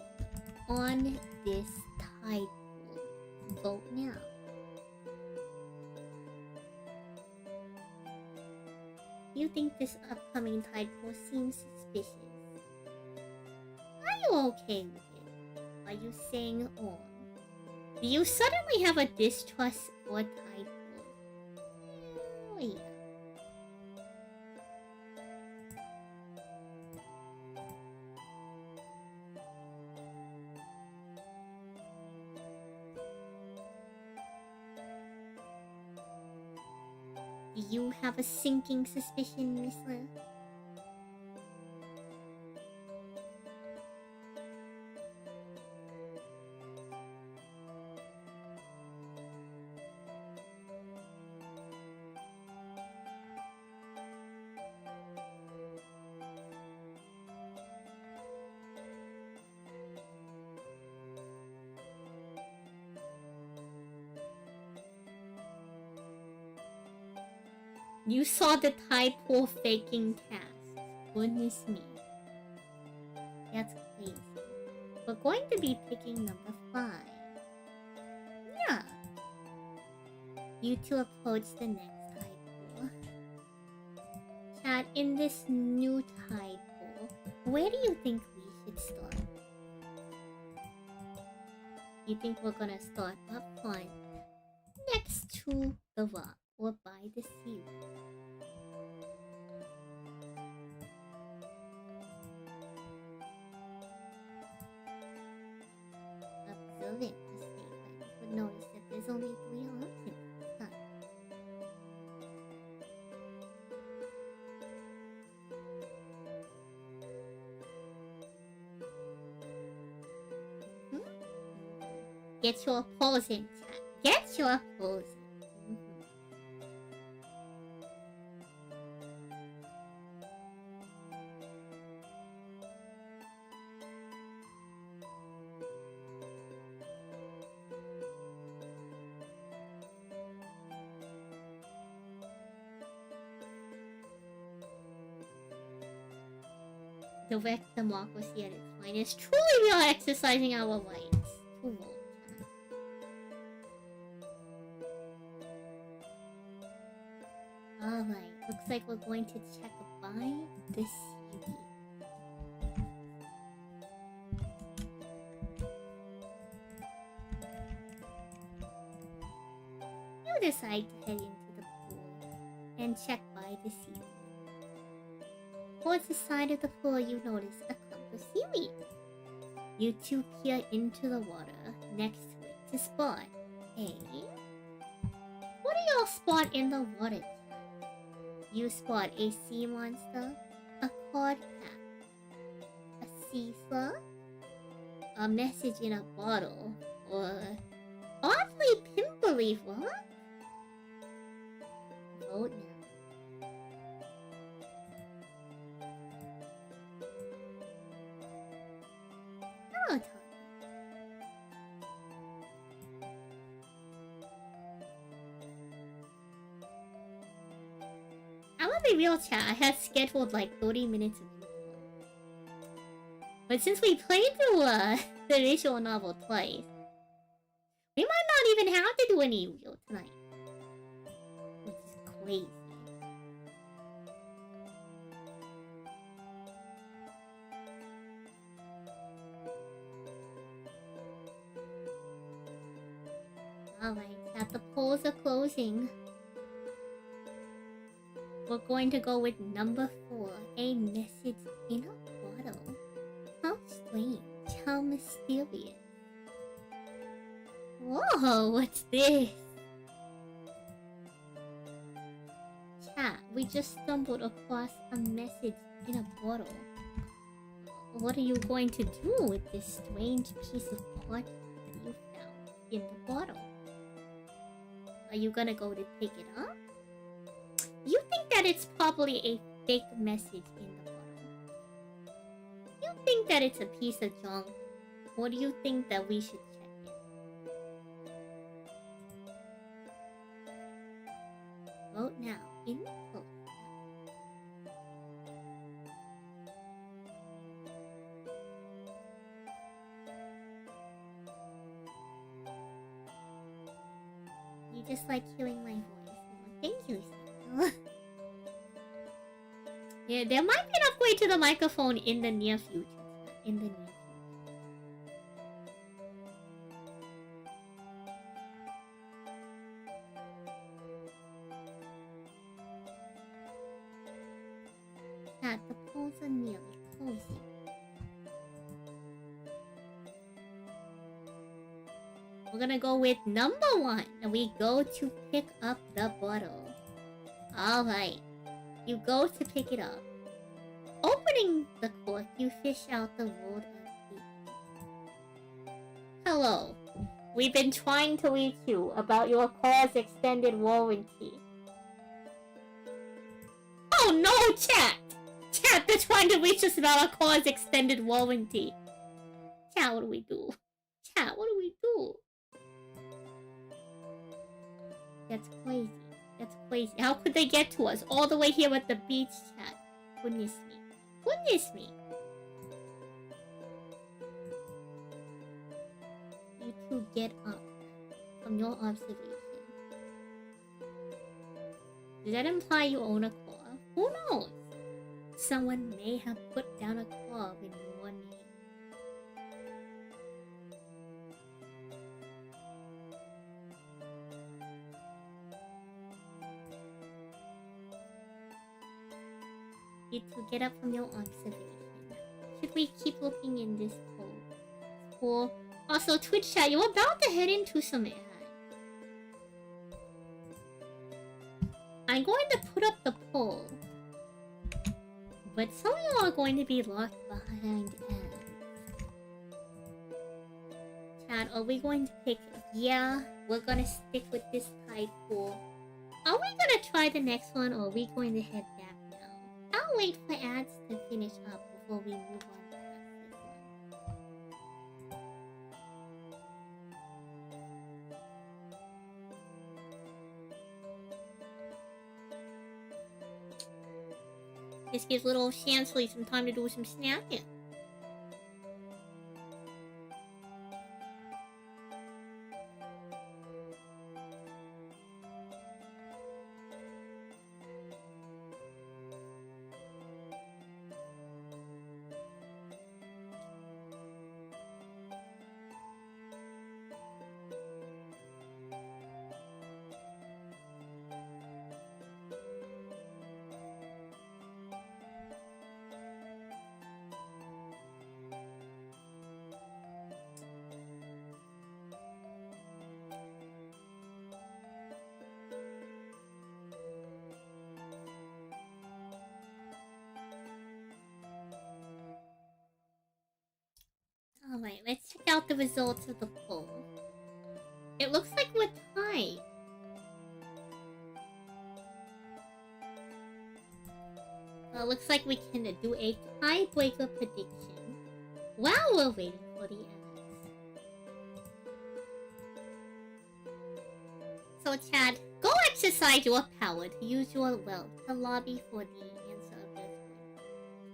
on this tide pool? Vote now. Do you think this upcoming tide pool seems suspicious? Are you okay with it? Are you saying on? Do you suddenly have a distrust for tide pool? Oh yeah. Do you have a sinking suspicion, Miss Liv? You saw the tide pool faking cast. Goodness me. That's crazy. We're going to be picking number 5. Yeah. You two approach the next tide pool. Chat, in this new tide pool, where do you think we should start? You think we're gonna start up front, next to the rock, or by the sea? Observant mistakes would notice that there's only 3 options. Huh. Get your pose in, chat. Get your pose in. Direct democracy at its finest. Truly, we are exercising our rights. Too long. Alright, looks like we're going to check by the sea. You decide to head into the pool and check by the sea. Towards the side of the pool, you notice a clump of seaweed. You two peer into the water next to it to spot a... What do y'all spot in the water? You spot a sea monster, a cod pack, a sea slug, a message in a bottle, or oddly pimply what? Vote now. Hello, Tom. I'm gonna be real, chat. I had scheduled like 30 minutes of info. But since we played through the visual novel twice, we might not even have to do any real tonight. Which is crazy. Alright, chat, the polls are closing. We're going to go with number 4, a message in a bottle. How strange, how mysterious. Whoa, what's this? Chat, we just stumbled across a message in a bottle. What are you going to do with this strange piece of parchment that you found in the bottle? Are you gonna go to pick it up? You think that it's probably a big message in the bottom. Do you think that it's a piece of junk? Or do you think that we should check it? Vote now in the poll. You just like hearing my voice. Oh, thank you, Salie. Yeah, there might be an upgrade to the microphone in the near future. In the near future. Chat, the polls are nearly closing. We're gonna go with number 1, and we go to pick up the bottle. Alright. You go to pick it up. Opening the cork, you fish out the rolled up bead. Hello. We've been trying to reach you about your car's extended warranty. Oh no, chat! Chat, they're trying to reach us about our car's extended warranty. Chat, what do we do? Chat, what do we do? That's crazy. That's crazy. How could they get to us all the way here at the beach, chat? Goodness me. Goodness me. You two get up from your observation. Does that imply you own a car? Who knows? Someone may have put down a car in your name. You to get up from your observation. Should we keep looking in this poll? Or also, Twitch chat, you're about to head into some ad. I'm going to put up the poll, but some of you are going to be locked behind ads. Chat, are we going to pick? Yeah, we're gonna stick with this type pool. Are we gonna try the next one, or are we going to head back? I'll wait for ads to finish up before we move on past this one. This gives little Salie some time to do some snacking. Alright, let's check out the results of the poll. It looks like we're tied. Looks like we can do a tiebreaker prediction while we're waiting for the ads. So Chad, go exercise your power to use your will to lobby for the answer of this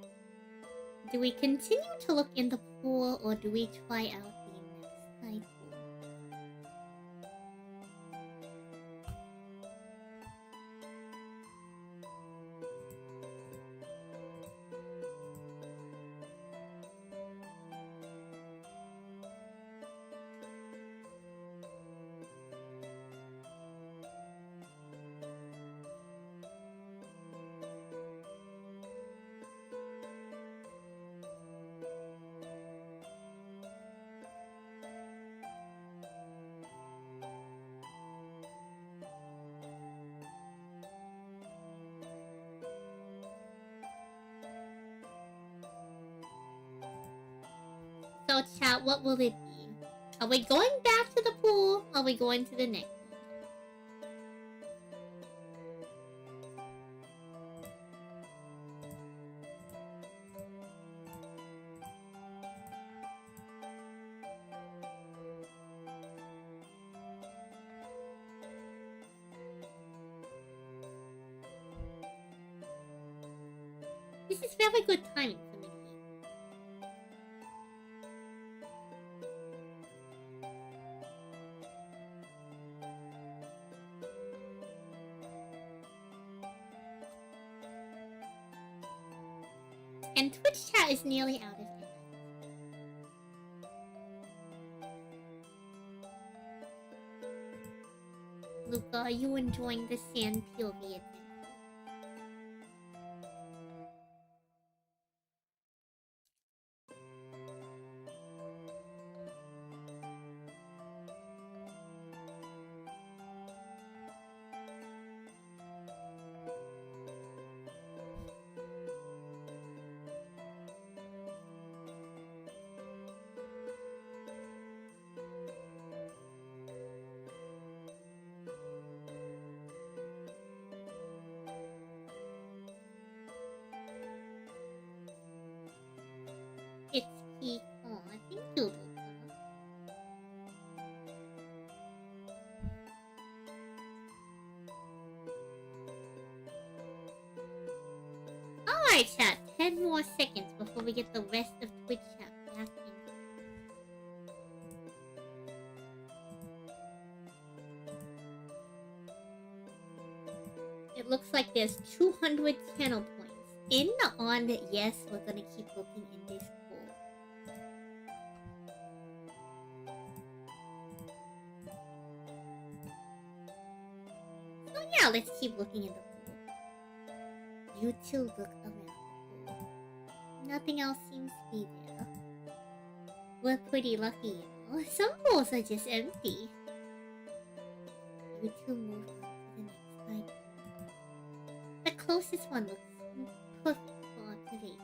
one. Do we continue to look in the pool, or do we try out the next type pool? So chat, what will it be? Are we going back to the pool? Or are we going to the next one? This is very good timing for me. And Twitch chat is nearly out of it. Luca, are you enjoying the sand POV adventure? It's peak. Oh, I think you, Luca. Alright, chat. 10 more seconds before we get the rest of Twitch chat back in. It looks like there's 200 channel points. In on, yes, we're gonna keep looking in this pool. So yeah, let's keep looking in the pool. You two look around the pool. Nothing else seems to be there. We're pretty lucky, you know. Some pools are just empty. You two move on to the next side. The closest one looks perfect for observation.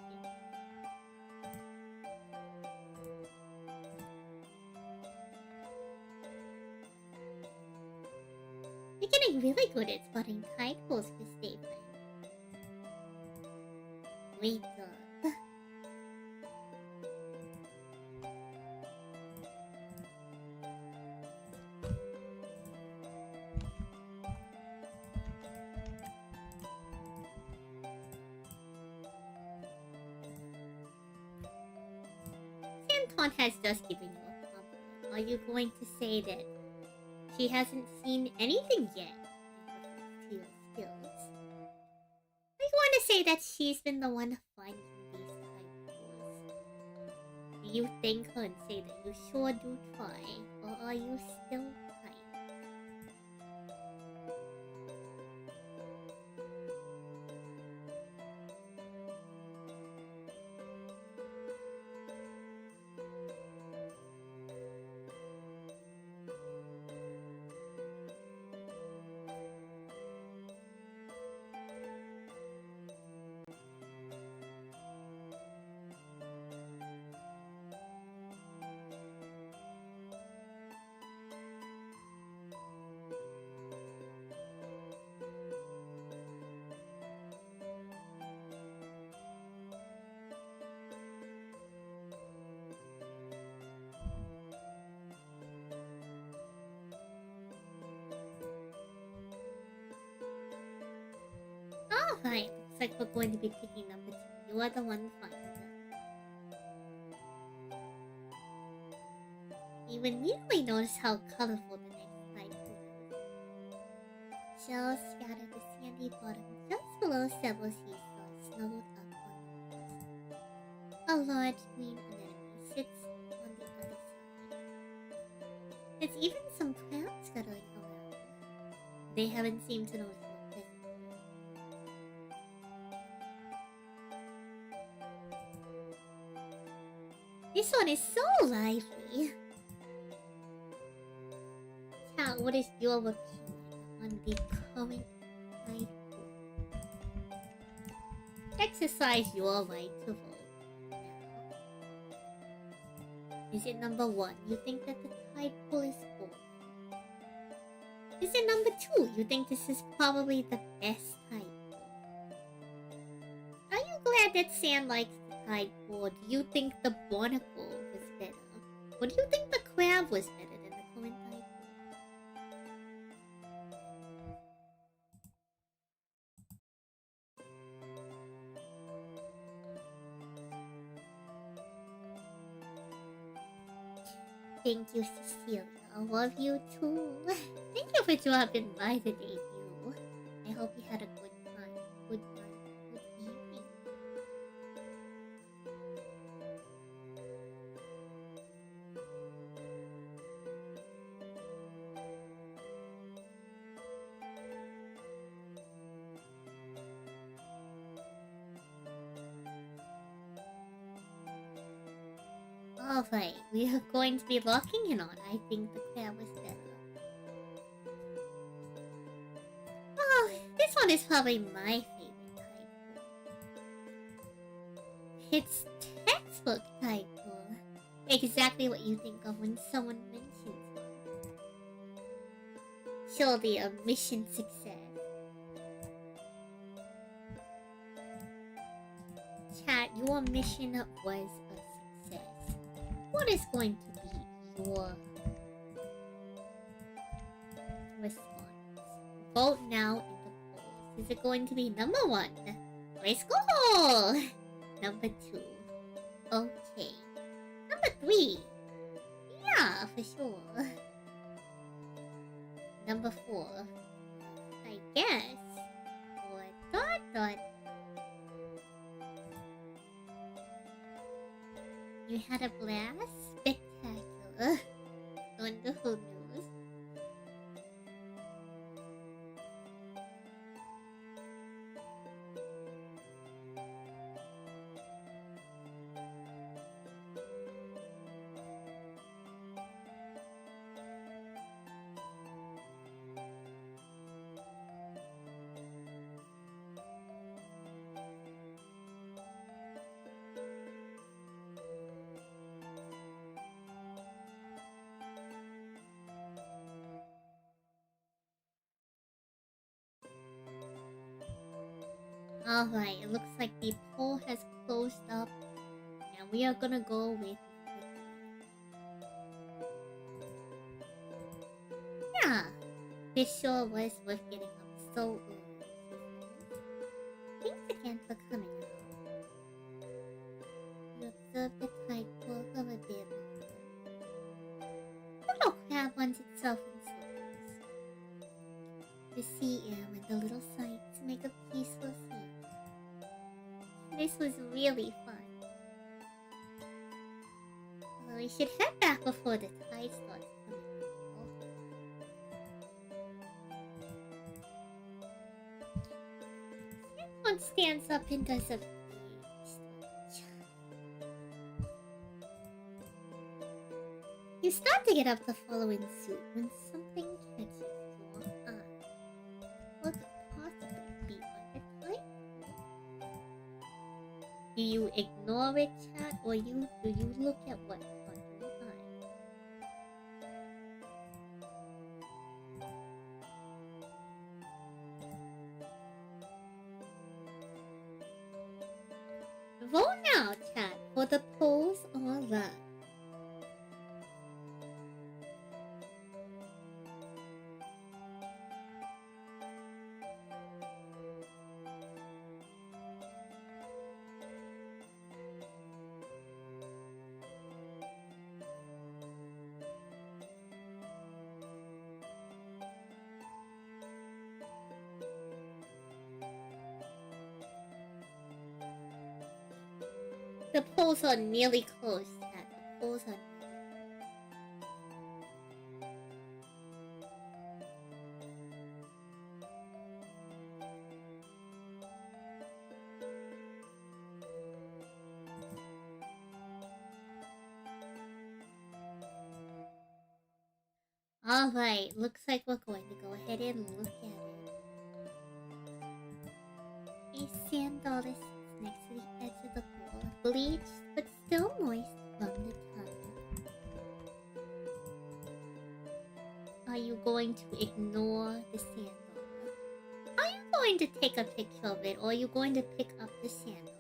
You're getting really good at spotting tide pools for stay time. Great job. Santon has just given you a compliment. Are you going to say that she hasn't seen anything yet to your skills? Are you going to say that she's been the one finding these type pools? Do you thank her and say that you sure do try, or are you still trying? Alright, looks like we're going to be picking number 2. You are the one finding them. You immediately notice how colorful the next tide pool is. Shells scatter the sandy bottom just below several seesaws snuggled up on the walls. A large green anemone sits on the other side. There's even some crabs scuttling around. They haven't seemed to notice your presence. This one is so lively. Chat, what is your opinion on the current tide pool? Exercise your right to vote now. Is it number 1? You think that the tide pool is full? Is it number 2? You think this is probably the best tide pool? Are you glad that Sam likes the tide pool? Do you think the barnacle was better? Or do you think the crab was better than the current tide pool? thank you, Cecilia. I love you too. Thank you for dropping by the debut. I hope you had a good time. Good night. Good evening. Alright, we are going to be locking in on. I think the crab was better. Oh, this one is probably my favorite type. It's textbook type. Exactly what you think of when someone mentions one. Surely a mission success. Chat, your mission was a success. What is going to be your response? Vote now in the polls. Is it going to be number 1? Let's go! Number 2. Okay. Number 3. Yeah, for sure. Number 4. I guess. Or dot. You had a blast? Spectacular. Wonderful news. Alright, it looks like the poll has closed up. And we are gonna go with yeah, this sure was worth getting up so early. Thanks again for coming out. You observed the tide pull of a bit longer. Little crab wants itself in slippers. The sea air and the little sights make a peaceful scene. This was really fun. Well, we should head back before the tide starts coming. One stands up and does a big stretch. You start to get up to follow in suit when something catches your eye. What could possibly be on the tide? Do you ignore it, chat, or do you look at what's on your eye? Vote now, chat, for the polls or run. The polls are nearly closed, chat. The polls are alright, looks like we're going to go ahead and look at it. A sand dollar sits next to the edge of the pool, bleached but still moist from the tide. Are you going to ignore the sand dollar? Are you going to take a picture of it, or are you going to pick up the sand dollar?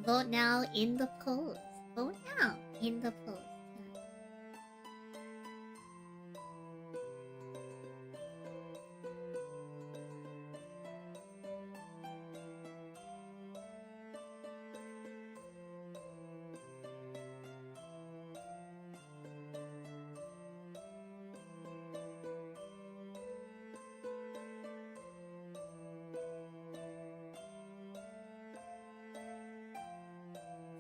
Vote now in the polls. Vote now in the polls.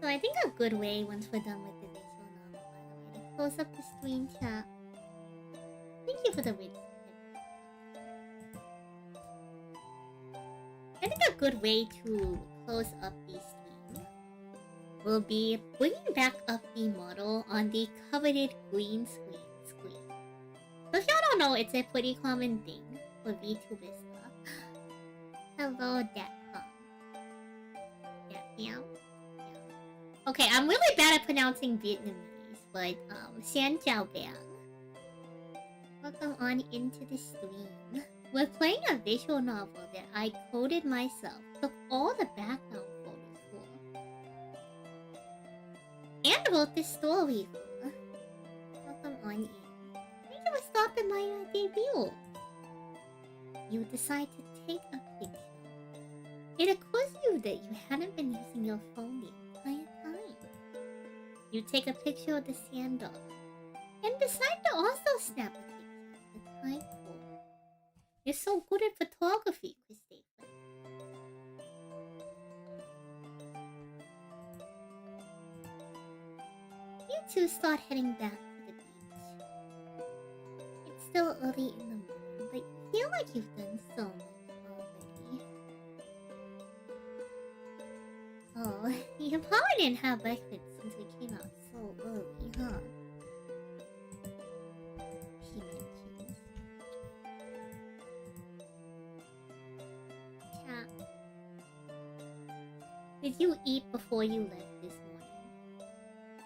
So I think a good way, once we're done with the visual novel, by the way, to close up the screen chat. Thank you for the read. I think a good way to close up the stream will be bringing back up the model on the coveted green screen. So if y'all don't know, it's a pretty common thing for VTuber stuff. Hello, Datcom. Yeah. Okay, I'm really bad at pronouncing Vietnamese, but Xian Jiao Bang. Welcome on into the stream. We're playing a visual novel that I coded myself, took all the background photos for, and wrote the story for. Welcome on in. Thank you for stopping my debut. You decide to take a picture. It occurs to you that you hadn't been using your phone the entire time. You take a picture of the sand dog, and decide to also snap a picture of the tide pool. You're so good at photography, Christopher. You two start heading back to the beach. It's still early in the morning, but you feel like you've done so much already. Oh, you probably didn't have breakfast since we came out so early, huh? He mentions. Cat. Did you eat before you left this morning?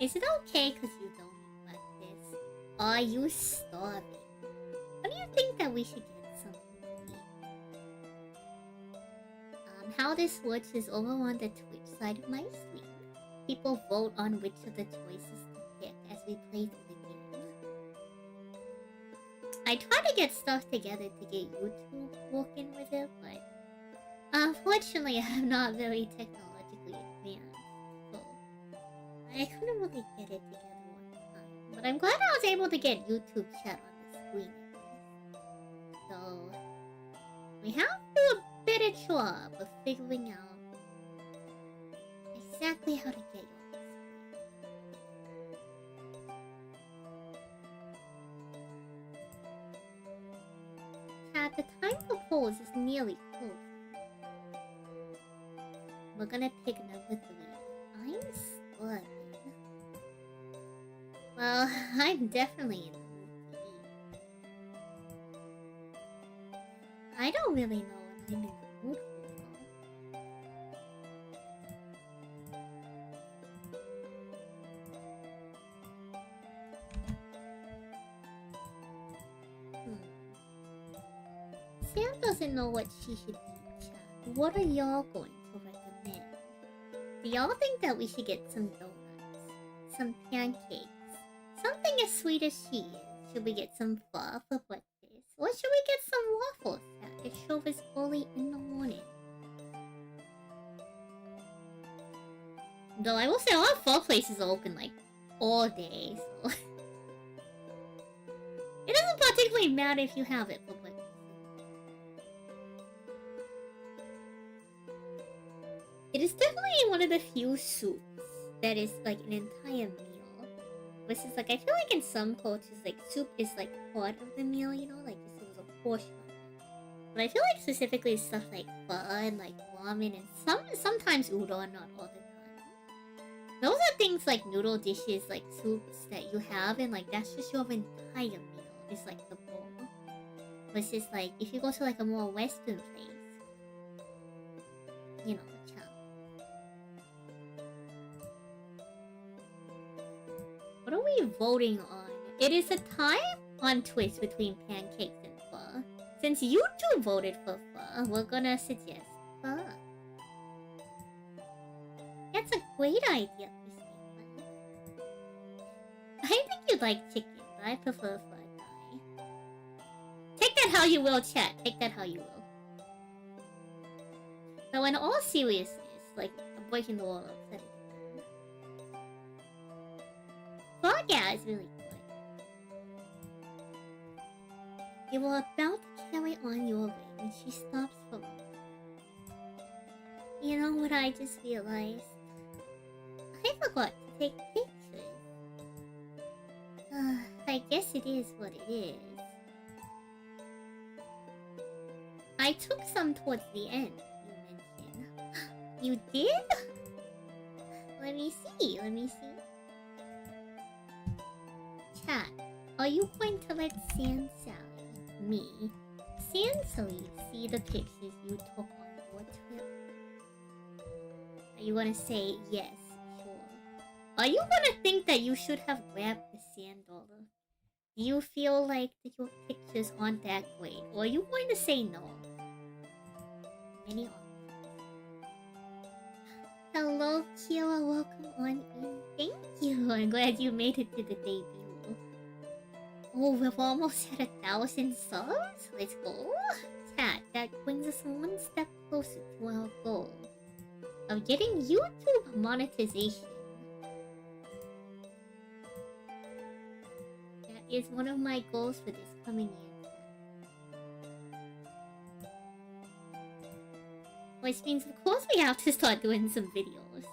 Is it okay because you don't eat breakfast? Are you starving? What do you think that we should get something to eat? How this works is over on the Twitch side of my stream. People vote on which of the choices to pick as we play through the game. I try to get stuff together to get YouTube working with it, but unfortunately I'm not very technologically advanced, so I couldn't really get it together one time. But I'm glad I was able to get YouTube chat on the screen. So we have to do a better job of figuring out exactly how to get you on the screen. Cat, the time for polls is nearly close. We're gonna pick number 3. I'm starving. Well, I'm definitely in the mood to eat. I don't really know what I'm in the mood for. Sam doesn't know what she should eat, chat. What are y'all going to recommend? Do y'all think that we should get some donuts? Some pancakes? Something as sweet as she is? Should we get some pho for breakfast? Or should we get some waffles, chat? It shows us early in the morning. Though I will say a lot of pho places are open like all day, so it doesn't particularly matter if you have it for breakfast. It is definitely one of the few soups that is like an entire meal. Versus like I feel like in some cultures like soup is like part of the meal, you know, like this was a portion. But I feel like specifically stuff like pho and like ramen and sometimes udon, not all the time. Those are things like noodle dishes, like soups that you have, and like that's just your entire meal. It's like the bowl. Versus like if you go to like a more Western place, you know, what are we voting on? It is a tie on Twitch between pancakes and pho. Since you two voted for pho, we're gonna suggest pho. That's a great idea, Christine. I think you'd like chicken, but I prefer pho thai. Take that how you will, chat. Take that how you will. But in all seriousness, like, I'm breaking the wall upset. Pho, yeah, is really good. You were about to carry on your way when she stops for a moment. You know what I just realized? I think forgot to take pictures. I guess it is what it is. I took some towards the end, you mentioned. You did? Let me see, let me see. Chat, are you going to let Salie, Salie, see the pictures you took on your trip? Are you gonna say yes, sure? Are you gonna think that you should have grabbed the sand dollar? Do you feel like that your pictures aren't that great? Or are you going to say no? Many options. Hello, Kira, welcome on in. Thank you. I'm glad you made it to the debut. Oh, we've almost had 1,000 subs? Let's go. Chat, that brings us one step closer to our goal of getting YouTube monetization. That is one of my goals for this coming year. Which means, of course, we have to start doing some videos.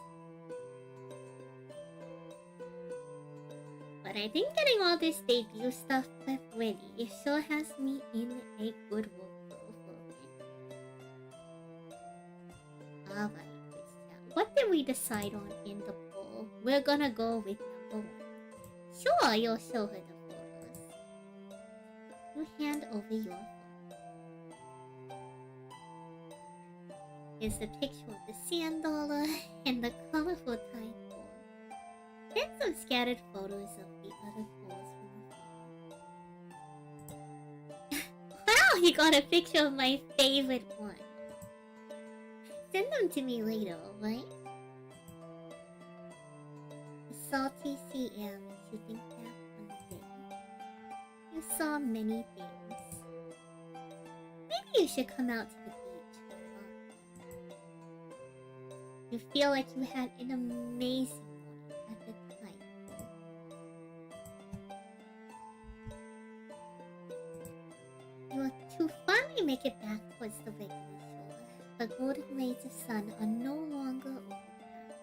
But I think getting all this debut stuff prep ready, it sure has me in a good workflow for it. Alright, what did we decide on in the poll? We're gonna go with number 1. Sure, you'll show her the photos. You hand over your phone. Here's the picture of the sand dollar and the colorful tide pool. Then some scattered photos of the other pools from the phone. Wow, you got a picture of my favorite one. Send them to me later, alright? A salty CM makes you think back on the day. You saw many things. Maybe you should come out to the beach for a walk. You feel like you had an amazing one at the time. You are to finally make it back towards the regular shore. The golden rays of sun are no longer overcast.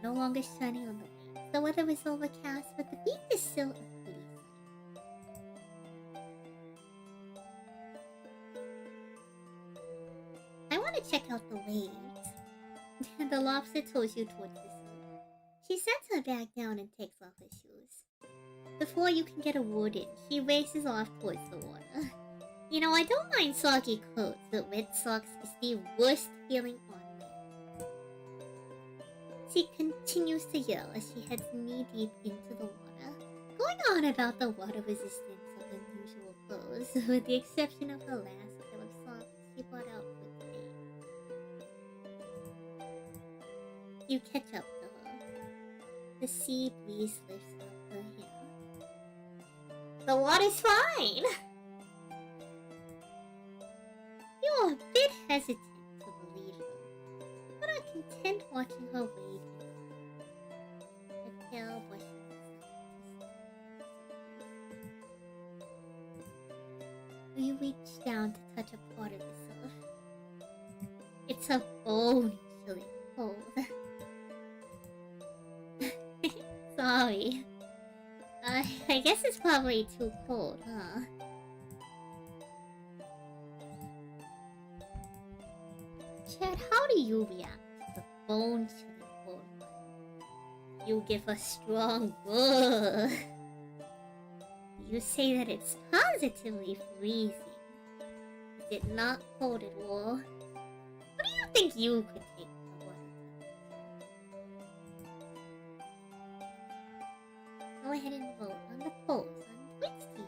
No longer shining on the waves. The weather is overcast, but the beach is still a pretty sight. I want to check out the waves. The lobster toes you towards the sea. She sets her bag down and takes off her shoes. Before you can get a word in, she races off towards the water. You know, I don't mind soggy clothes, but wet socks is the worst feeling on me. She continues to yell as she heads knee-deep into the water, going on about the water resistance of unusual clothes, with the exception of her last pair of socks she brought out for today. You catch up to her. The sea breeze lifts up her hair. The water's fine! You are a bit hesitant to believe her, but are content watching her wade in. Her tail brushing aside. You reach down to touch a part of the surf. It's a bone-chilling cold. Sorry. I guess it's probably too cold, huh? Chad, how do you react to the bone-chilling cold one? You give a strong "Ugh." You say that it's positively freezing. Is it not cold at all? What do you think you could take the water temperature? Go ahead and vote on the polls on Twitch TV.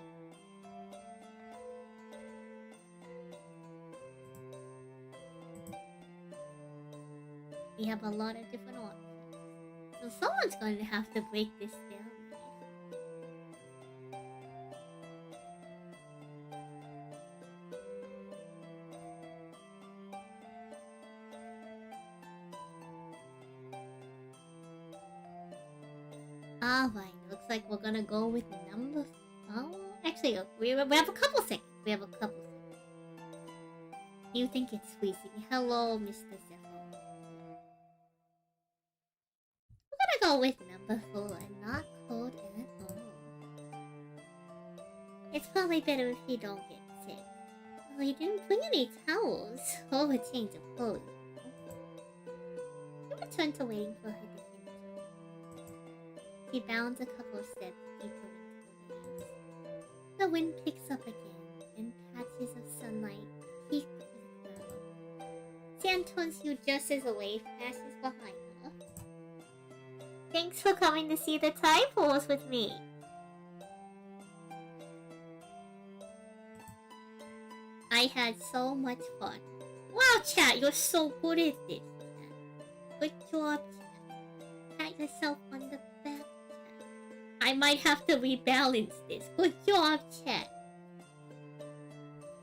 We have a lot of different options, so someone's going to have to break this down. Alright, looks like we're gonna go with number... Oh, actually, we have a couple seconds. Do you think it's freezing? Hello, Mr. Zephyr. go with number 4, not cold at all. It's probably better if you don't get sick. Well, you didn't bring any towels or a change of clothes. You return to waiting for her to finish. She bounds a couple of steps deeper into the waves. The wind picks up again, and patches of sunlight peek through the cloud. Sand turns you just as a wave passes behind her. Thanks for coming to see the tide pools with me. I had so much fun. Wow, chat, you're so good at this. Good job, chat. Pat yourself on the back, chat. I might have to rebalance this. Good job, chat.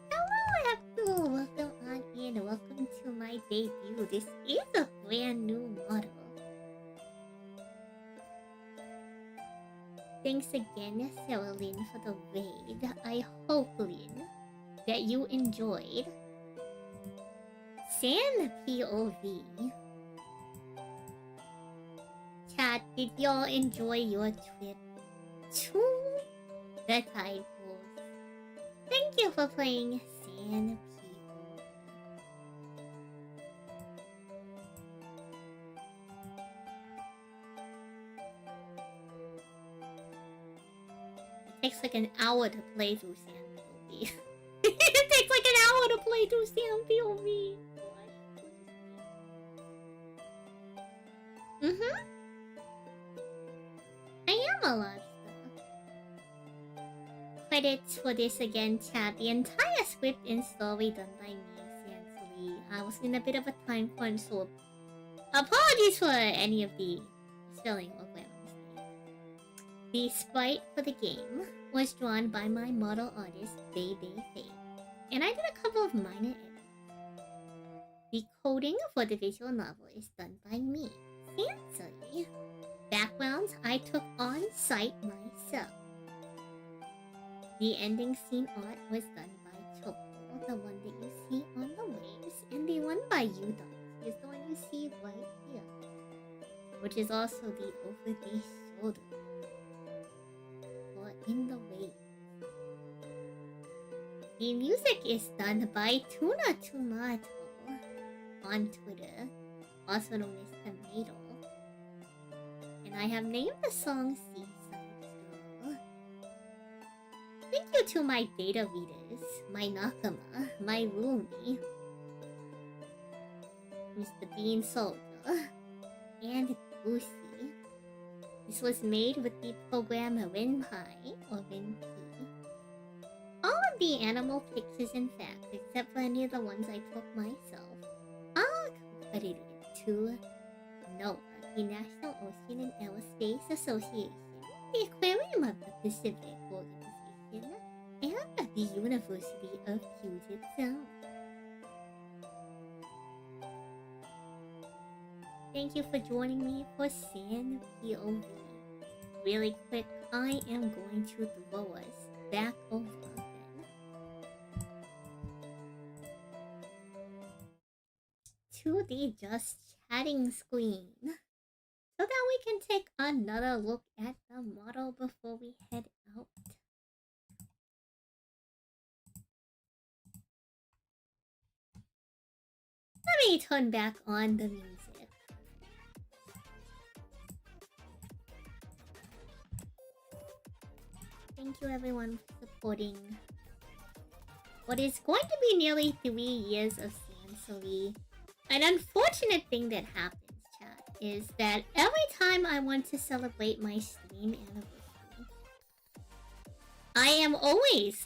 Hello, Abdul. Welcome on in. Welcome to my debut. This is a brand new model. Thanks again, Sarah Lynn, for the raid. I hope, Lynn, that you enjoyed. Sand POV. Chat, did y'all enjoy your trip to the tide pools? Thank you for playing Sand POV. It takes like an hour to play through Sand POV. It takes like an hour to play through Sand POV. I am a lobster. Credits for this again, chat. The entire script and story done by me, Salie. I was in a bit of a time crunch, so apologies for any of the spelling or grammar mistakes. The sprite for the game was drawn by my model artist, Bebe Faye, and I did a couple of minor edits. The coding for the visual novel is done by me, Salie. Backgrounds I took on site myself. The ending scene art was done by Choco, the one that you see on the waves, and the one by Udon is the one you see right here, which is also the over the shoulder or in the waves. The music is done by Tuna Tomato on Twitter, also known as Tomato. And I have named the song Seaside Stroll. Thank you to my data readers, my Nakama, my roomie, Mr. Bean Soldier, and Lucy. This was made with the program WinPy or WinP. All of the animal pictures and facts, except for any of the ones I took myself, are credited to NOAA, the National Ocean and Aerospace Association, the Aquarium of the Pacific Organization, and the University of Puget Sound. Thank you for joining me for Sand POV. Really quick, I am going to throw us back over then to the just chatting screen, so that we can take another look at the model before we head out. Let me turn back on the music. Thank you everyone for supporting what is going to be nearly 3 years of Salie. An unfortunate thing that happens, chat, is that every time I want to celebrate my stream anniversary, I am always,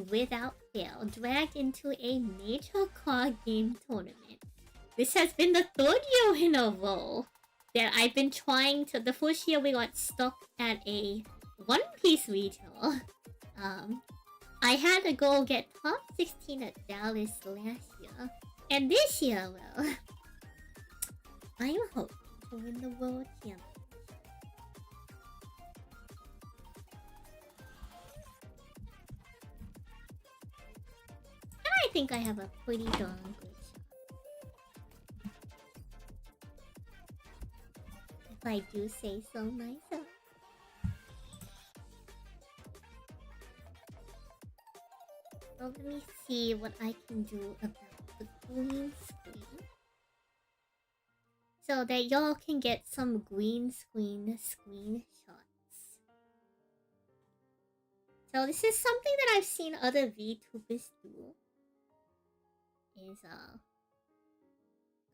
without fail, dragged into a major card game tournament. This has been the 3rd year in a row that I've been trying to. The first year we got stuck at a One Piece regional. I had to go get top 16 at Dallas last year. And this year, well, I'm hoping to win the World Championship. And I think I have a pretty darn good shot. I do say so myself. So let me see what I can do about the green screen. So that y'all can get some green screen screenshots. So this is something that I've seen other VTubers do. Is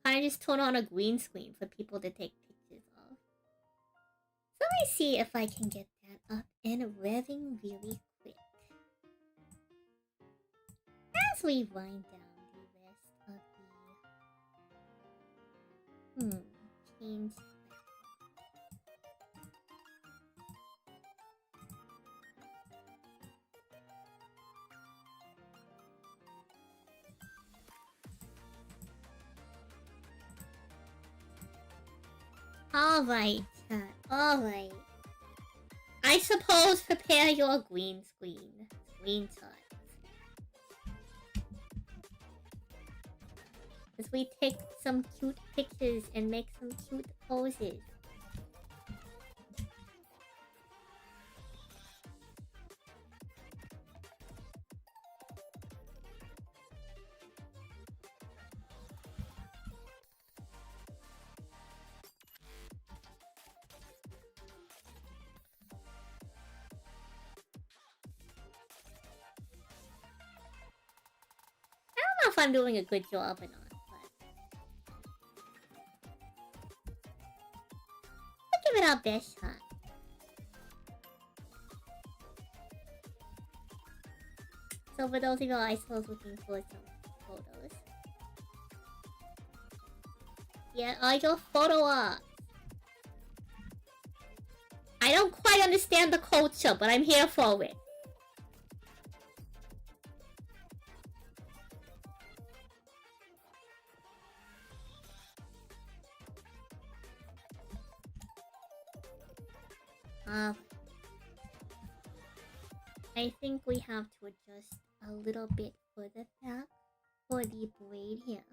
kind of just turn on a green screen for people to take pictures of. So let me see if I can get that up and revving really quick. As we wind down the rest of the change. Alright, chat. Alright. I suppose prepare your green screen screenshots. As we take some cute pictures and make some cute poses. I don't know if I'm doing a good job or not. Give it our best shot. So for those of you I suppose looking for some photos. Yeah, are your photo ops. I don't quite understand the culture, but I'm here for it. I think we have to adjust a little bit further back for the blade here.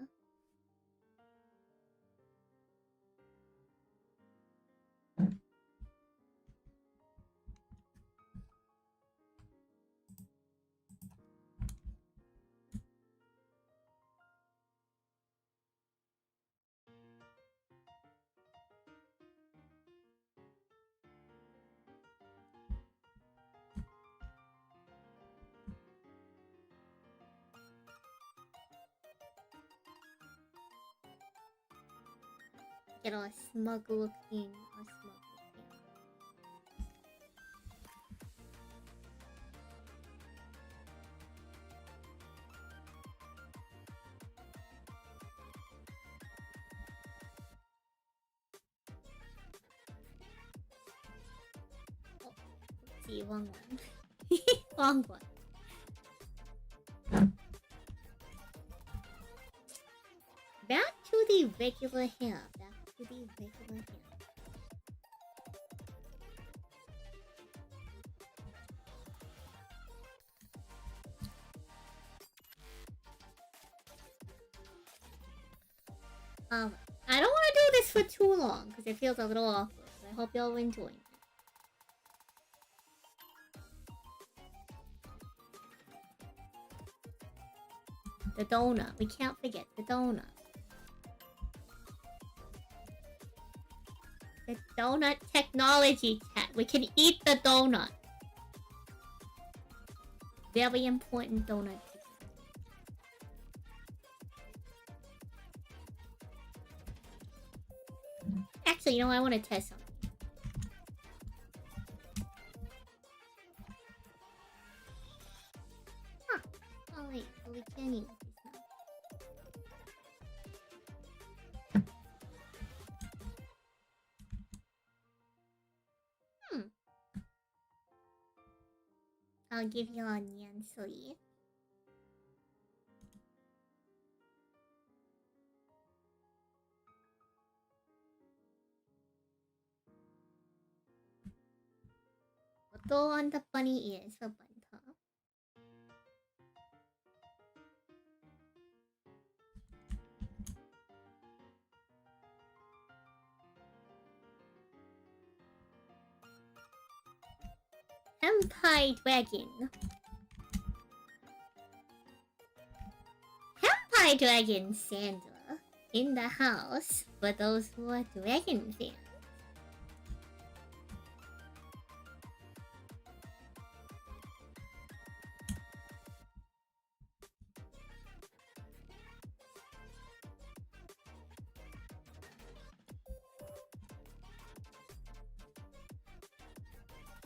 Get all smug looking or smug looking. Oh, oopsie, wrong one. Wrong one. Back to the regular hair. Back to the regular hair. I don't want to do this for too long because it feels a little awkward. So I hope y'all enjoy it. The donut. We can't forget the donut. The donut technology, chat. We can eat the donut. Very important donut. Actually, you know, I want to test something. Huh. Oh wait, so we can eat this now. I'll give you a Salie. Photo on the bunny ears for Banta. Henpai Dragon. Henpai Dragon Sandra in the house for those who are dragon fans.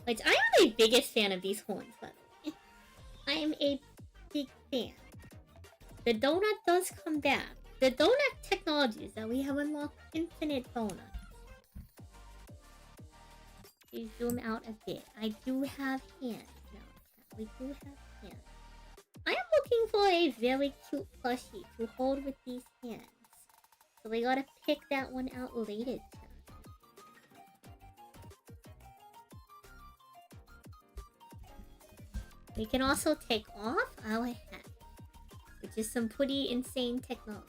Which I am a biggest fan of these horns, by the way. I am a big fan. The donut does come back. The donut technologies that we have unlocked infinite donuts. You zoom out a bit. I do have hands now. We do have hands. I am looking for a very cute plushie to hold with these hands. So we gotta pick that one out later. We can also take off our hat, which is some pretty insane technology.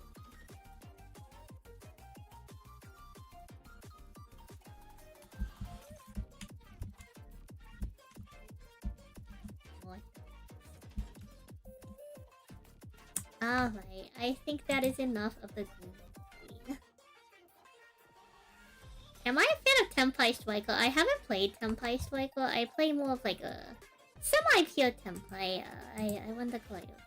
Alright, I think that is enough of the green screen. Am I a fan of Tenpai Striker? I haven't played Tenpai Striker. I play more of like a semi-pure Tenpai. I wonder quite a bit.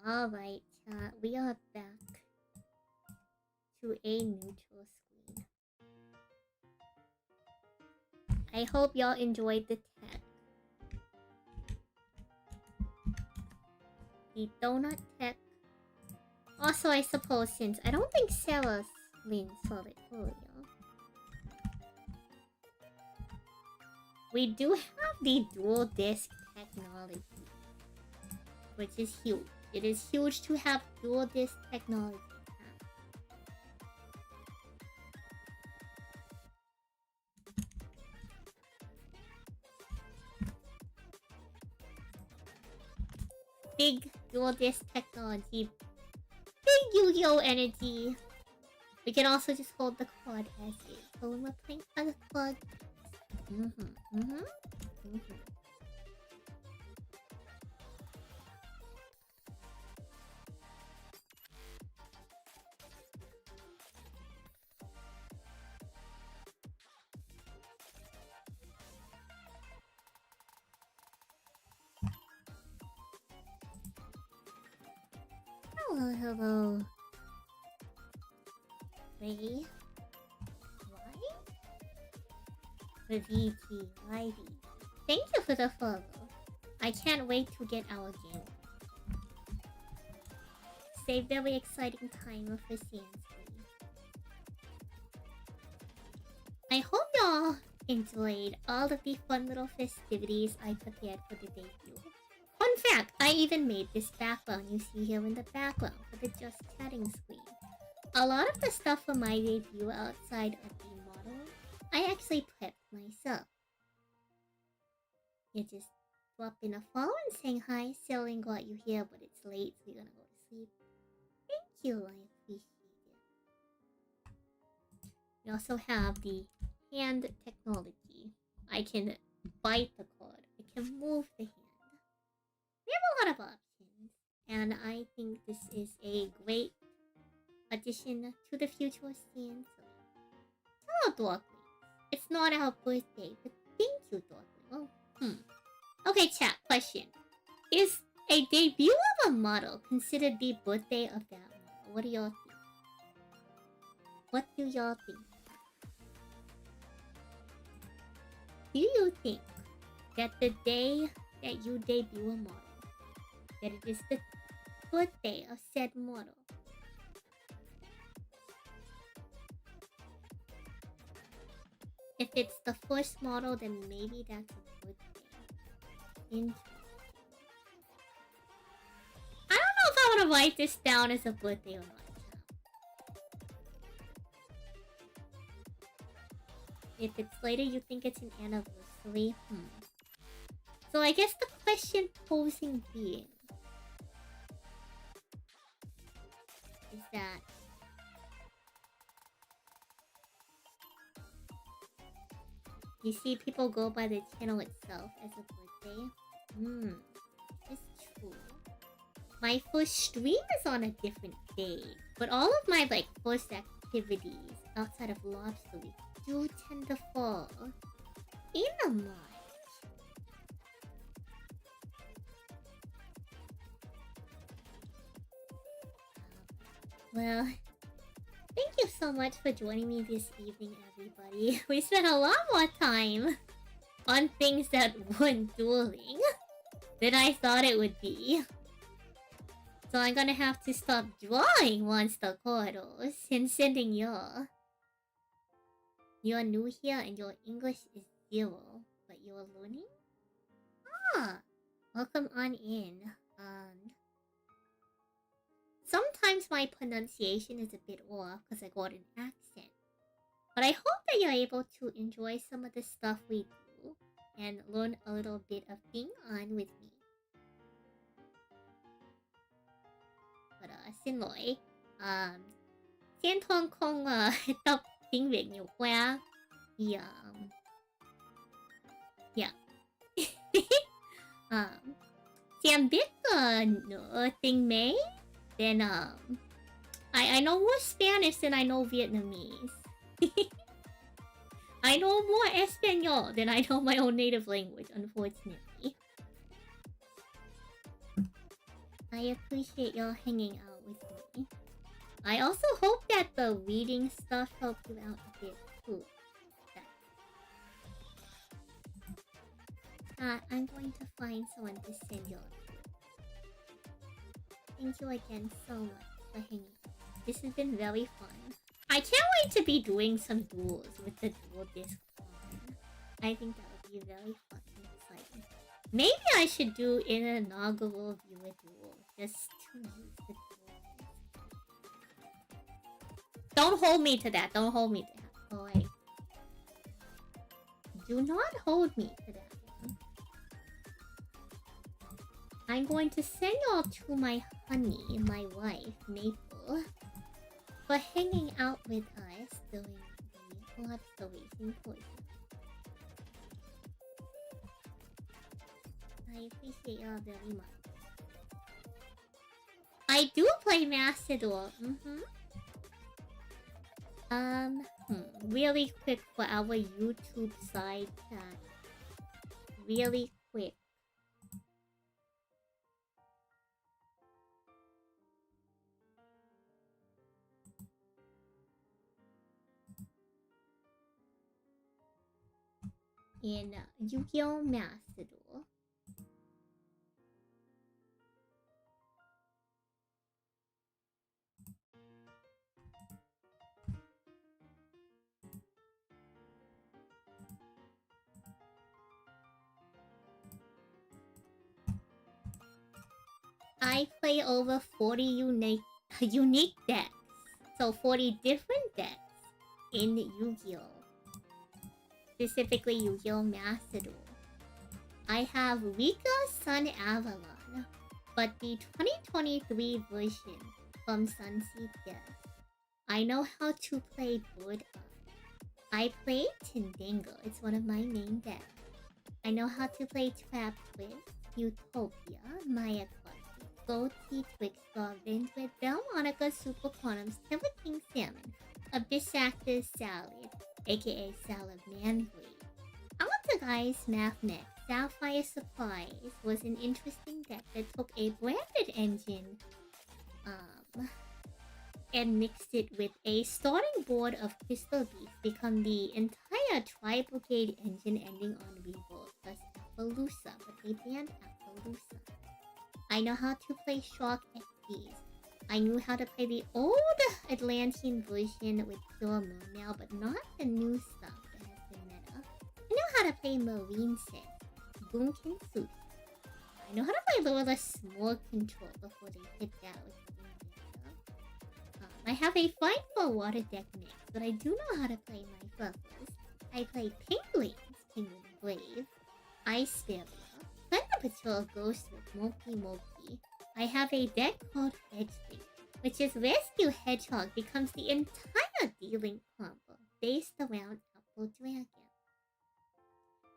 Alright, we are back to a neutral screen. I hope y'all enjoyed the tech. The donut tech. Also, I suppose since I don't think Sarah Lynn saw it earlier. We do have the dual disc technology, which is huge. It is huge to have dual disc technology. Big dual disc technology. Big Yu-Gi-Oh energy. We can also just hold the quad as is. So when we're playing other quad. Hello, hello. Ready? Why? For VT, Ivy. Thank you for the follow. I can't wait to get our game. It's a very exciting time for CNC. I hope y'all enjoyed all of the fun little festivities I prepared for the debut. Fun fact, I even made this background you see here in the background for the just chatting screen. A lot of the stuff for my debut outside of the model, I actually prepped myself. You just drop in a follow and saying hi, selling got you here, but it's late, so you're gonna go to sleep. Thank you, I appreciate it. We also have the hand technology. I can bite the card, I can move the hand. We have a lot of options, and I think this is a great addition to the future scene. Hello, Dorkly. It's not our birthday, but thank you, Dorkly. Oh, Okay, chat, question. Is a debut of a model considered the birthday of that model? What do y'all think? What do y'all think? Do you think that the day that you debut a model, that it is the birthday of said model? If it's the first model, then maybe that's a birthday. Interesting. I don't know if I want to write this down as a birthday or not. If it's later, you think it's an anniversary? So I guess the question posing being is that you see people go by the channel itself as a birthday? It's true. My first stream is on a different day, but all of my like first activities outside of Lobster Week do tend to fall in a March. Well, thank you so much for joining me this evening, everybody. We spent a lot more time on things that weren't dueling than I thought it would be. So I'm gonna have to stop drawing monster corridors and sending y'all. You're new here and your English is 0, but you're learning? Ah, welcome on in. Sometimes my pronunciation is a bit off because I got an accent. But I hope that you're able to enjoy some of the stuff we do and learn a little bit of being on with me. But xin lỗi. Thiên Thông không tập tiếng Việt nhiều quá. Thì yeah. Thì em biết nửa tiếng mấy. Then I know more Spanish than I know Vietnamese. I know more Espanol than I know my own native language, unfortunately. I appreciate y'all hanging out with me. I also hope that the reading stuff helped you out a bit too. I'm going to find someone to send y'all to. Thank you again so much for hanging out. This has been very fun. I can't wait to be doing some duels with the dual disc on. I think that would be very fun and exciting. Maybe I should do an inaugural viewer duel just to use the dual disc. Don't hold me to that. Don't hold me to that. Alright. Do not hold me to that. I'm going to send y'all to my honey, my wife, Maple, for hanging out with us during the lobster racing portion. I appreciate y'all very much. I do play Macedor. Really quick for our YouTube side chat. Really quick. In Yu-Gi-Oh! Macedor. I play over 40 unique decks. So 40 different decks in Yu-Gi-Oh! Specifically Yu-Gi-Oh! Macedor. I have Rika Sun Avalon, but the 2023 version from Sunseed Death. I know how to play Bird Up. I play Tindango, it's one of my main decks. I know how to play Trap Twist, Utopia, Maya Classic, Gold Tea Twixtar, Vindred, Belmonica, Super Quantums, Timber King Salmon, Abyss Actors Salad, aka Salad Mangrave. Alta Guys Math Next, Sapphire Supplies was an interesting deck that took a branded engine and mixed it with a starting board of Crystal Beast, become the entire Tri-Brigade engine ending on Revolt plus Appaloosa, but they banned Appaloosa. I know how to play Shark XPs. I knew how to play the old Atlantean version with Pure Moon now, but not the new stuff that has been meta. I know how to play Marine Set, Boomkin Suit. I know how to play Loreless Small Control before they hit that with the I have a Fight for Water deck mix, but I do know how to play my Fluffers. I play Penguins, Penguin Brave, Ice Barrier, Thunder Patrol Ghost with Moki Moki. I have a deck called Hedgehog, which is Rescue Hedgehog becomes the entire dealing combo based around Apple Dragon.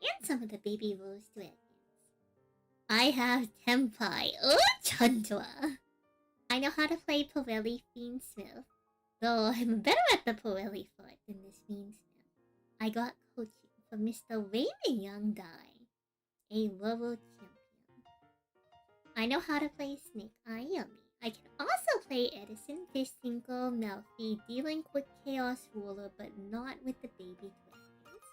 And some of the baby rose dragons. I have Tempai, Chandra. I know how to play Pirelli Fiendsmith, though I'm better at the Pirelli foot than this Fiendsmith. I got coaching from Mr. Raymond Young Dai, a level champion. I know how to play Snake Eye Yummy. I can also play Edison, Fishtinkle, Melfi, dealing with Chaos Ruler, but not with the baby dragons.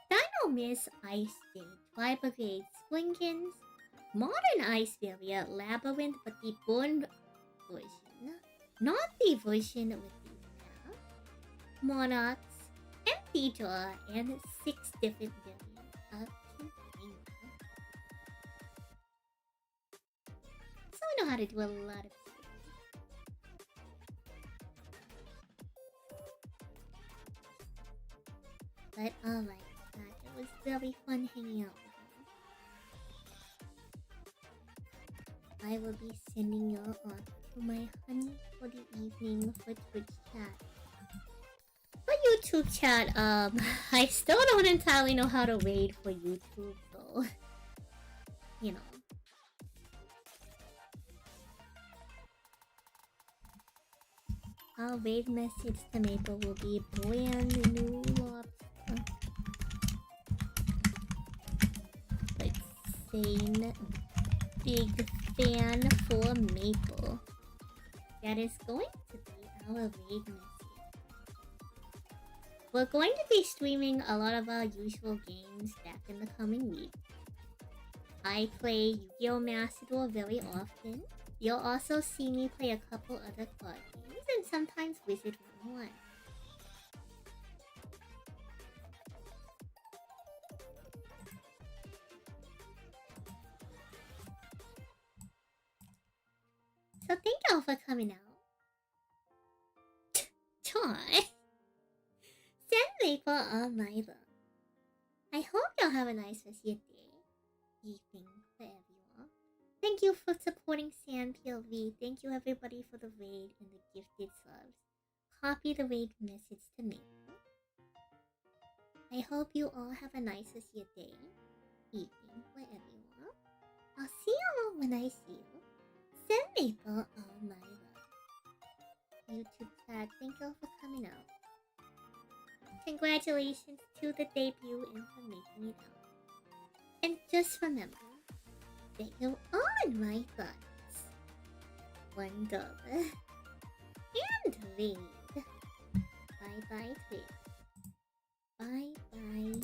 Dino Miss, Ice Jade, Tri-Brigade, Splinkins, Modern Ice Barrier, Labyrinth, but the Born version, not the version with the map, Monarchs, ENVtubers, and 6 different variants of Container. So I know how to do a lot of things. But alright, it was very fun hanging out with you. I will be sending you off to my honey for the evening for Twitch chat. For YouTube chat, I still don't entirely know how to raid for YouTube, so you know. Our raid message to Maple will be brand new lobster. Like saying big fan for Maple. That is going to be our raid message. We're going to be streaming a lot of our usual games back in the coming week. I play Yu-Gi-Oh! Master Duel very often. You'll also see me play a couple other card games and sometimes Wizard 101. So thank y'all for coming out. Toy. Send Maple all my love. I hope y'all have a nice rest of your day, evening, wherever you are. Thank you for supporting Sand PLV. Thank you everybody for the raid and the gifted subs. Copy the raid message to Maple. I hope you all have a nice rest of your day, evening, wherever you are. I'll see you all when I see you. Send Maple all my love. YouTube chat, thank you all for coming out. Congratulations to the debut and for making it out. And just remember that you're on my thoughts. $1 and raid. Bye bye Twitch. Bye bye.